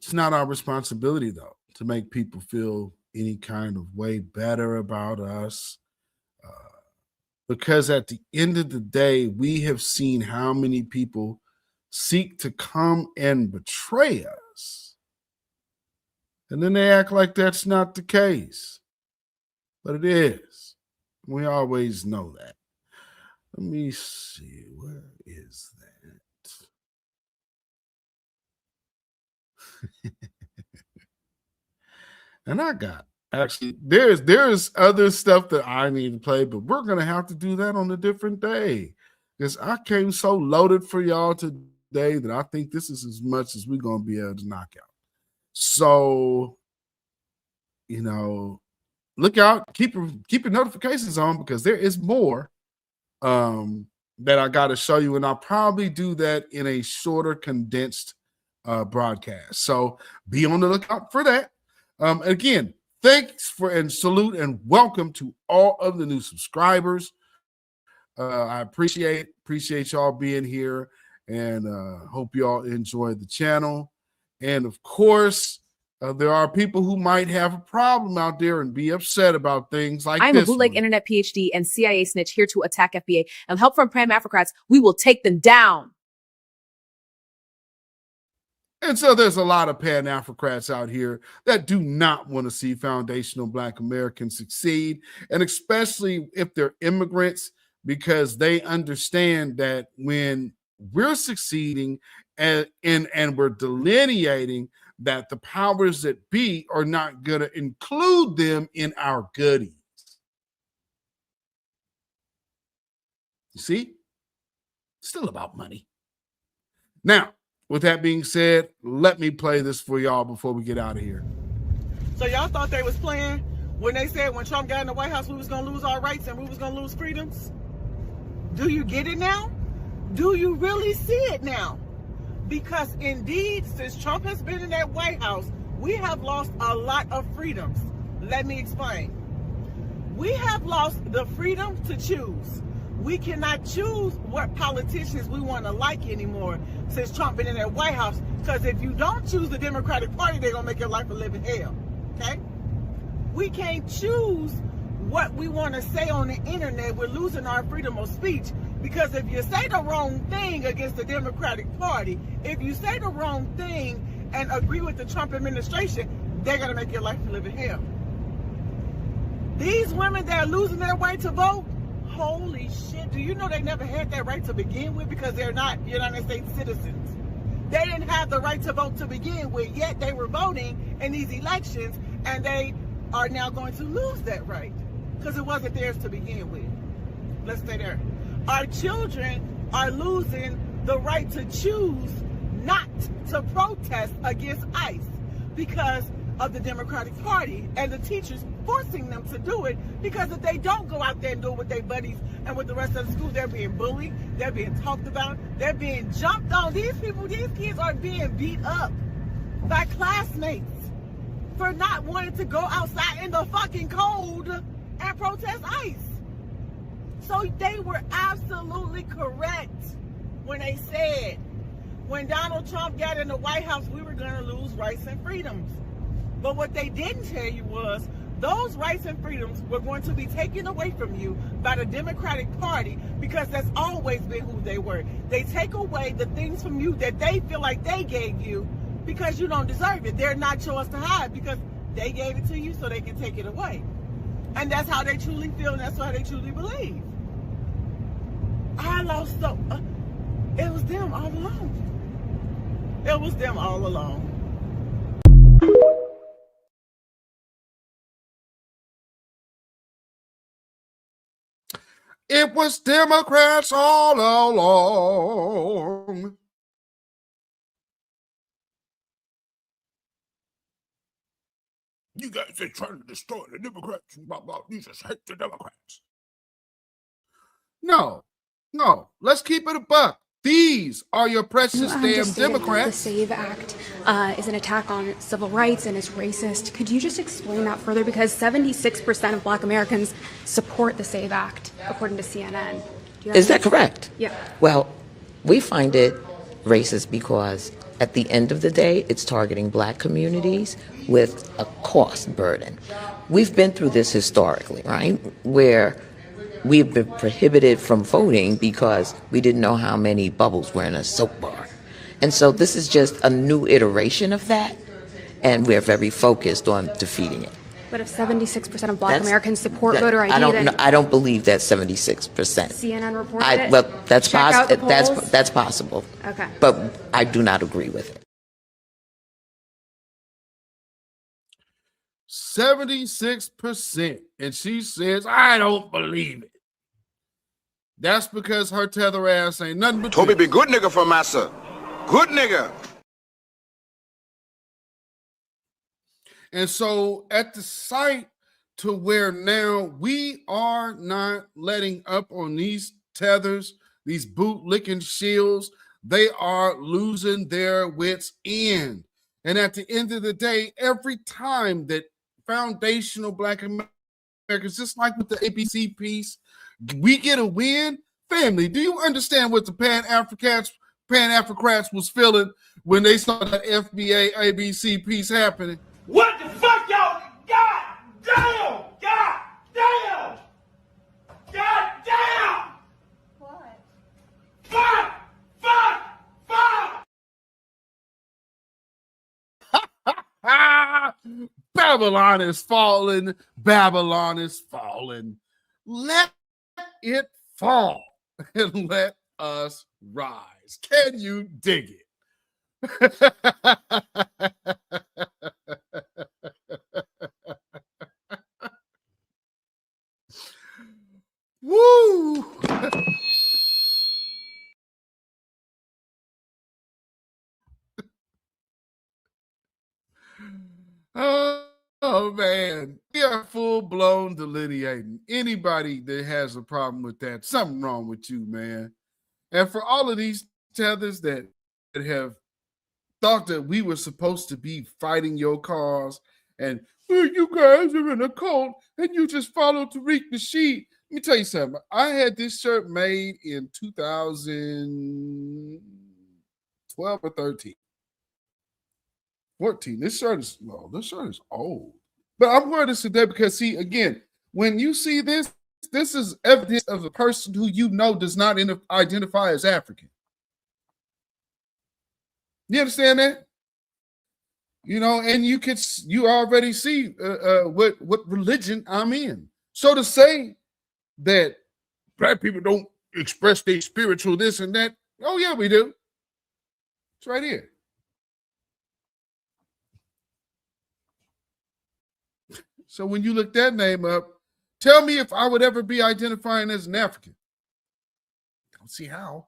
It's not our responsibility, though, to make people feel any kind of way better about us, because at the end of the day, we have seen how many people seek to come and betray us, and then they act like that's not the case, but it is. We always know that. Let me see, where is that? And I got, actually, there's other stuff that I need to play, but we're going to have to do that on a different day, because I came so loaded for y'all today that I think this is as much as we're going to be able to knock out. So, look out, keep your notifications on, because there is more that I got to show you, and I'll probably do that in a shorter, condensed broadcast. So be on the lookout for that. Again, thanks for and salute and welcome to all of the new subscribers. I appreciate y'all being here, and hope y'all enjoy the channel. And of course, there are people who might have a problem out there and be upset about things like I'm this a bootleg one. internet PhD and CIA snitch here to attack FBA and help from Prime Africrats. We will take them down. And so there's a lot of Pan-Africrats out here that do not want to see foundational Black Americans succeed, and especially if they're immigrants, because they understand that when we're succeeding and we're delineating that the powers that be are not going to include them in our goodies. You see? Still about money. Now, with that being said, let me play this for y'all before we get out of here. So y'all thought they was playing when they said when Trump got in the White House we was going to lose our rights and we was going to lose freedoms? Do you get it now? Do you really see it now? Because indeed, since Trump has been in that White House, we have lost a lot of freedoms. Let me explain. We have lost the freedom to choose. We cannot choose what politicians we want to like anymore since Trump been in that White House. Because if you don't choose the Democratic Party, they're going to make your life a living hell. Okay? We can't choose what we want to say on the internet. We're losing our freedom of speech. Because if you say the wrong thing against the Democratic Party, if you say the wrong thing and agree with the Trump administration, they're going to make your life a living hell. These women that are losing their right to vote, holy shit, do you know they never had that right to begin with because they're not United States citizens? They didn't have the right to vote to begin with, yet they were voting in these elections, and they are now going to lose that right because it wasn't theirs to begin with. Let's stay there. Our children are losing the right to choose not to protest against ICE because of the Democratic Party and the teachers forcing them to do it, because if they don't go out there and do it with their buddies and with the rest of the school, they're being bullied, they're being talked about, they're being jumped on. These kids are being beat up by classmates for not wanting to go outside in the fucking cold and protest ICE. So they were absolutely correct when they said, when Donald Trump got in the White House, we were going to lose rights and freedoms. But what they didn't tell you was those rights and freedoms were going to be taken away from you by the Democratic Party, because that's always been who they were. They take away the things from you that they feel like they gave you because you don't deserve it. They're not yours to hide because they gave it to you so they can take it away. And that's how they truly feel, and that's how they truly believe. I lost so... it was them all along. It was them all along. It was Democrats all along. You guys are trying to destroy the Democrats. Blah, blah. You just hate the Democrats. No. Let's keep it a buck. These are your precious damn Democrats. The SAVE Act is an attack on civil rights and is racist. Could you just explain that further? Because 76% of Black Americans support the SAVE Act, according to CNN. Is that correct? Yeah. Well, we find it racist because at the end of the day, it's targeting Black communities with a cost burden. We've been through this historically, right? Where we've been prohibited from voting because we didn't know how many bubbles were in a soap bar. And so this is just a new iteration of that, and we're very focused on defeating it. But if 76% of Black Americans support voter ID, I don't believe that's 76%. CNN reported it? Well, that's possible. That's possible. Okay. But I do not agree with it. 76%. And she says, I don't believe it. That's because her tether ass ain't nothing but Toby be good nigga for massa. Good nigga. And so at the site to where now we are not letting up on these tethers, these boot-licking shills, they are losing their wits end. And at the end of the day, every time that foundational Black Americans, just like with the ABC piece, we get a win. Family, do you understand what the Pan-Africats was feeling when they saw that FBA ABC piece happening? What the fuck, y'all? God damn! God damn! God damn! What? Fuck! Babylon is falling. Babylon is falling. Let it fall and let us rise. Can you dig it? Woo! Oh, man. We are full-blown delineating. Anybody that has a problem with that, something wrong with you, man. And for all of these tethers that have thought that we were supposed to be fighting your cause and well, you guys are in a cult and you just follow Tariq Nasheed. Let me tell you something. I had this shirt made in 2012 or 13. 14. This shirt is old. But I'm wearing this today because, see, again, when you see this, this is evidence of a person who you know does not identify as African. You understand that? You know, and you already see what religion I'm in. So to say that black people don't express their spiritual this and that, oh yeah, we do. It's right here. So when you look that name up, tell me if I would ever be identifying as an African. Don't see how.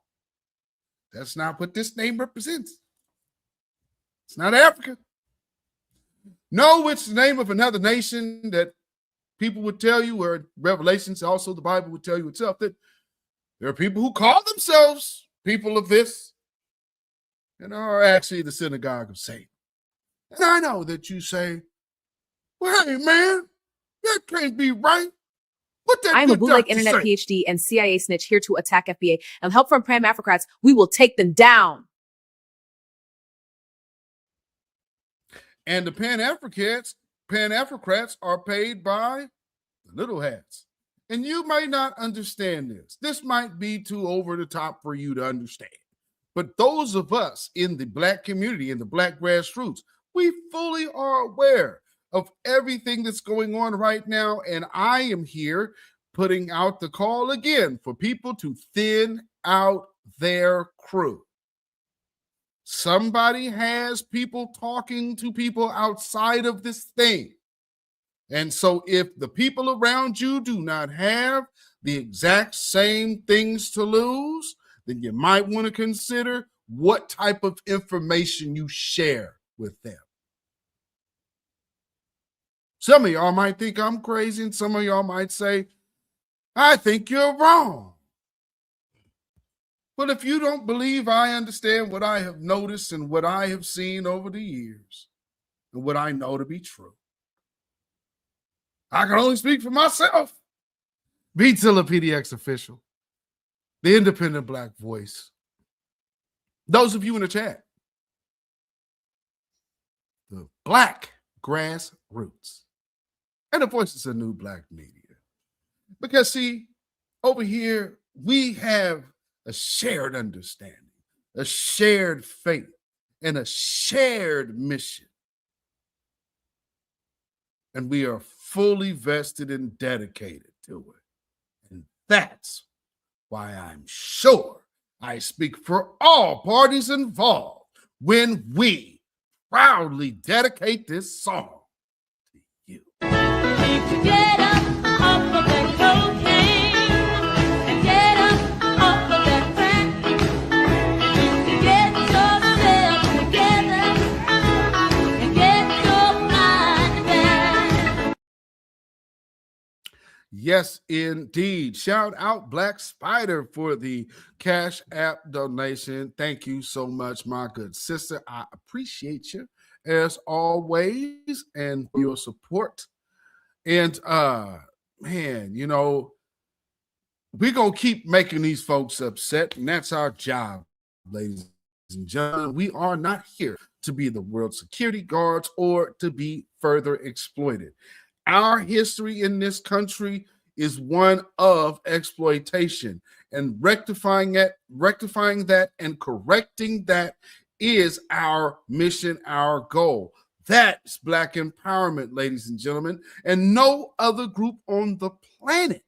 That's not what this name represents. It's not Africa. No, it's the name of another nation that people would tell you, or Revelations, also the Bible would tell you itself, that there are people who call themselves people of this and are actually the synagogue of Satan. And I know that you say, well, hey, man, that can't be right. I'm a bootleg internet PhD and CIA snitch here to attack FBA and help from Pram Africrats. We will take them down. And the Pan-Africrats are paid by the little hats. And you may not understand this. This might be too over the top for you to understand. But those of us in the black community, in the black grassroots, we fully are aware of everything that's going on right now. And I am here putting out the call again for people to thin out their crew. Somebody has people talking to people outside of this thing. And so if the people around you do not have the exact same things to lose, then you might want to consider what type of information you share with them. Some of y'all might think I'm crazy, and some of y'all might say, I think you're wrong. But if you don't believe I understand what I have noticed and what I have seen over the years and what I know to be true, I can only speak for myself. Tilla PDX official, the independent black voice. Those of you in the chat, the black grassroots, and the voices of new black media. Because see, over here, we have a shared understanding, a shared faith, and a shared mission. And we are fully vested and dedicated to it. And that's why I'm sure I speak for all parties involved when we proudly dedicate this song to you. Get up off of that cocaine and get up off of that crack. Get yourself together and get your mind back. Yes, indeed. Shout out Black Spider for the Cash App donation. Thank you so much, my good sister. I appreciate you as always and your support. And man, you know, we're going to keep making these folks upset, and that's our job, ladies and gentlemen. We are not here to be the world's security guards or to be further exploited. Our history in this country is one of exploitation, and rectifying that and correcting that is our mission, our goal. That's Black empowerment, ladies and gentlemen, and no other group on the planet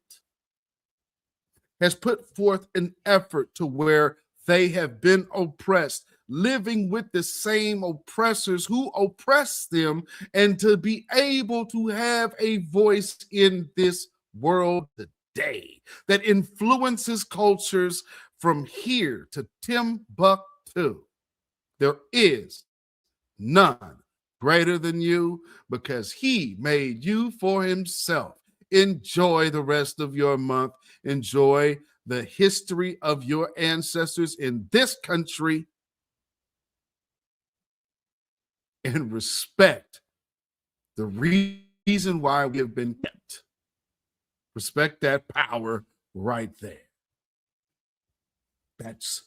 has put forth an effort to where they have been oppressed, living with the same oppressors who oppress them, and to be able to have a voice in this world today that influences cultures from here to Timbuktu. There is none greater than you because he made you for himself. Enjoy the rest of your month. Enjoy the history of your ancestors in this country and respect the reason why we have been kept. Respect that power right there. That's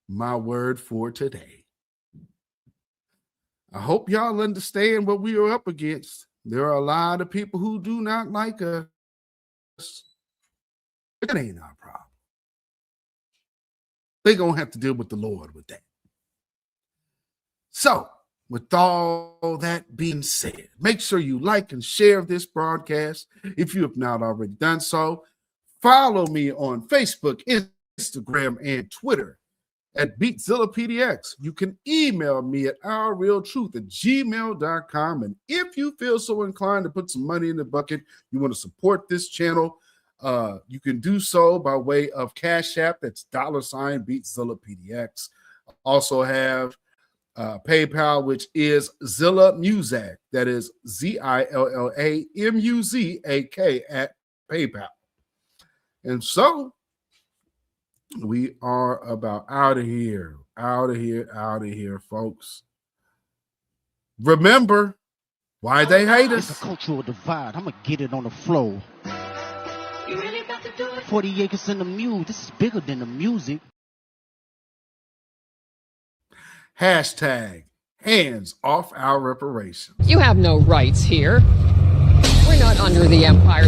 my word for today. I hope y'all understand what we are up against. There are a lot of people who do not like us. It ain't our problem. They're going to have to deal with the Lord with that. So, with all that being said, make sure you like and share this broadcast if you have not already done so. Follow me on Facebook, Instagram, and Twitter at BeatZillaPDX. You can email me at ourrealtruth@gmail.com. And if you feel so inclined to put some money in the bucket, you want to support this channel, you can do so by way of Cash App. That's $BeatZillaPDX. Also have PayPal, which is Zilla Muzak. That is ZILLAMUZAK at PayPal. And so we are about out of here, folks. Remember why they hate us. It's a cultural divide. I'm going to get it on the floor. You really got to do it. 40 acres in the mule. This is bigger than the music. Hashtag hands off our reparations. You have no rights here. We're not under the empire.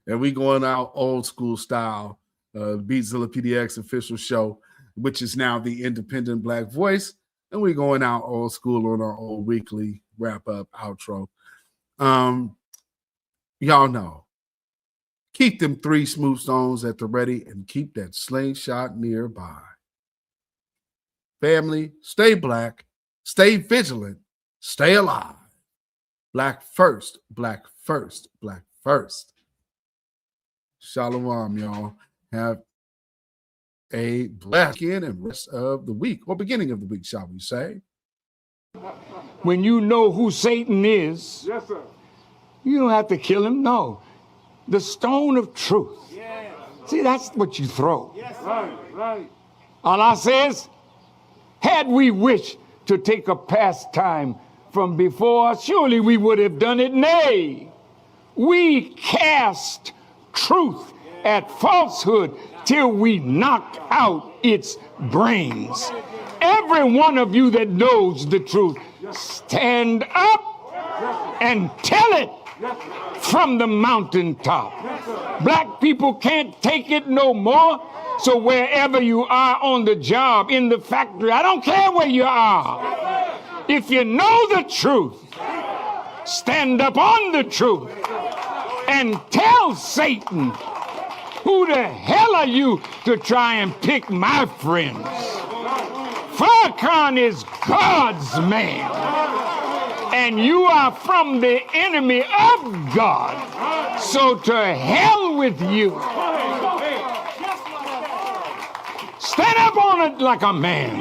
And we going out old school style, Beatzilla PDX official show, which is now the independent Black voice. And we going out old school on our old weekly wrap up outro. Y'all know, keep them 3 smooth stones at the ready and keep that slingshot nearby. Family, stay Black, stay vigilant, stay alive. Black first, Black first, Black first. Shalom, y'all. Have a blessed weekend and rest of the week, or beginning of the week, shall we say. When you know who Satan is, yes, sir, you don't have to kill him. No. The stone of truth. Yeah. See, that's what you throw. Yes, right. Allah says, had we wished to take a pastime from before, surely we would have done it. Nay, we cast truth at falsehood till we knock out its brains. Every one of you that knows the truth, stand up and tell it from the mountaintop. Black people can't take it no more. So wherever you are on the job, in the factory, I don't care where you are. If you know the truth, stand up on the truth and tell Satan, who the hell are you to try and pick my friends? Farrakhan is God's man, and you are from the enemy of God. So to hell with you. Stand up on it like a man.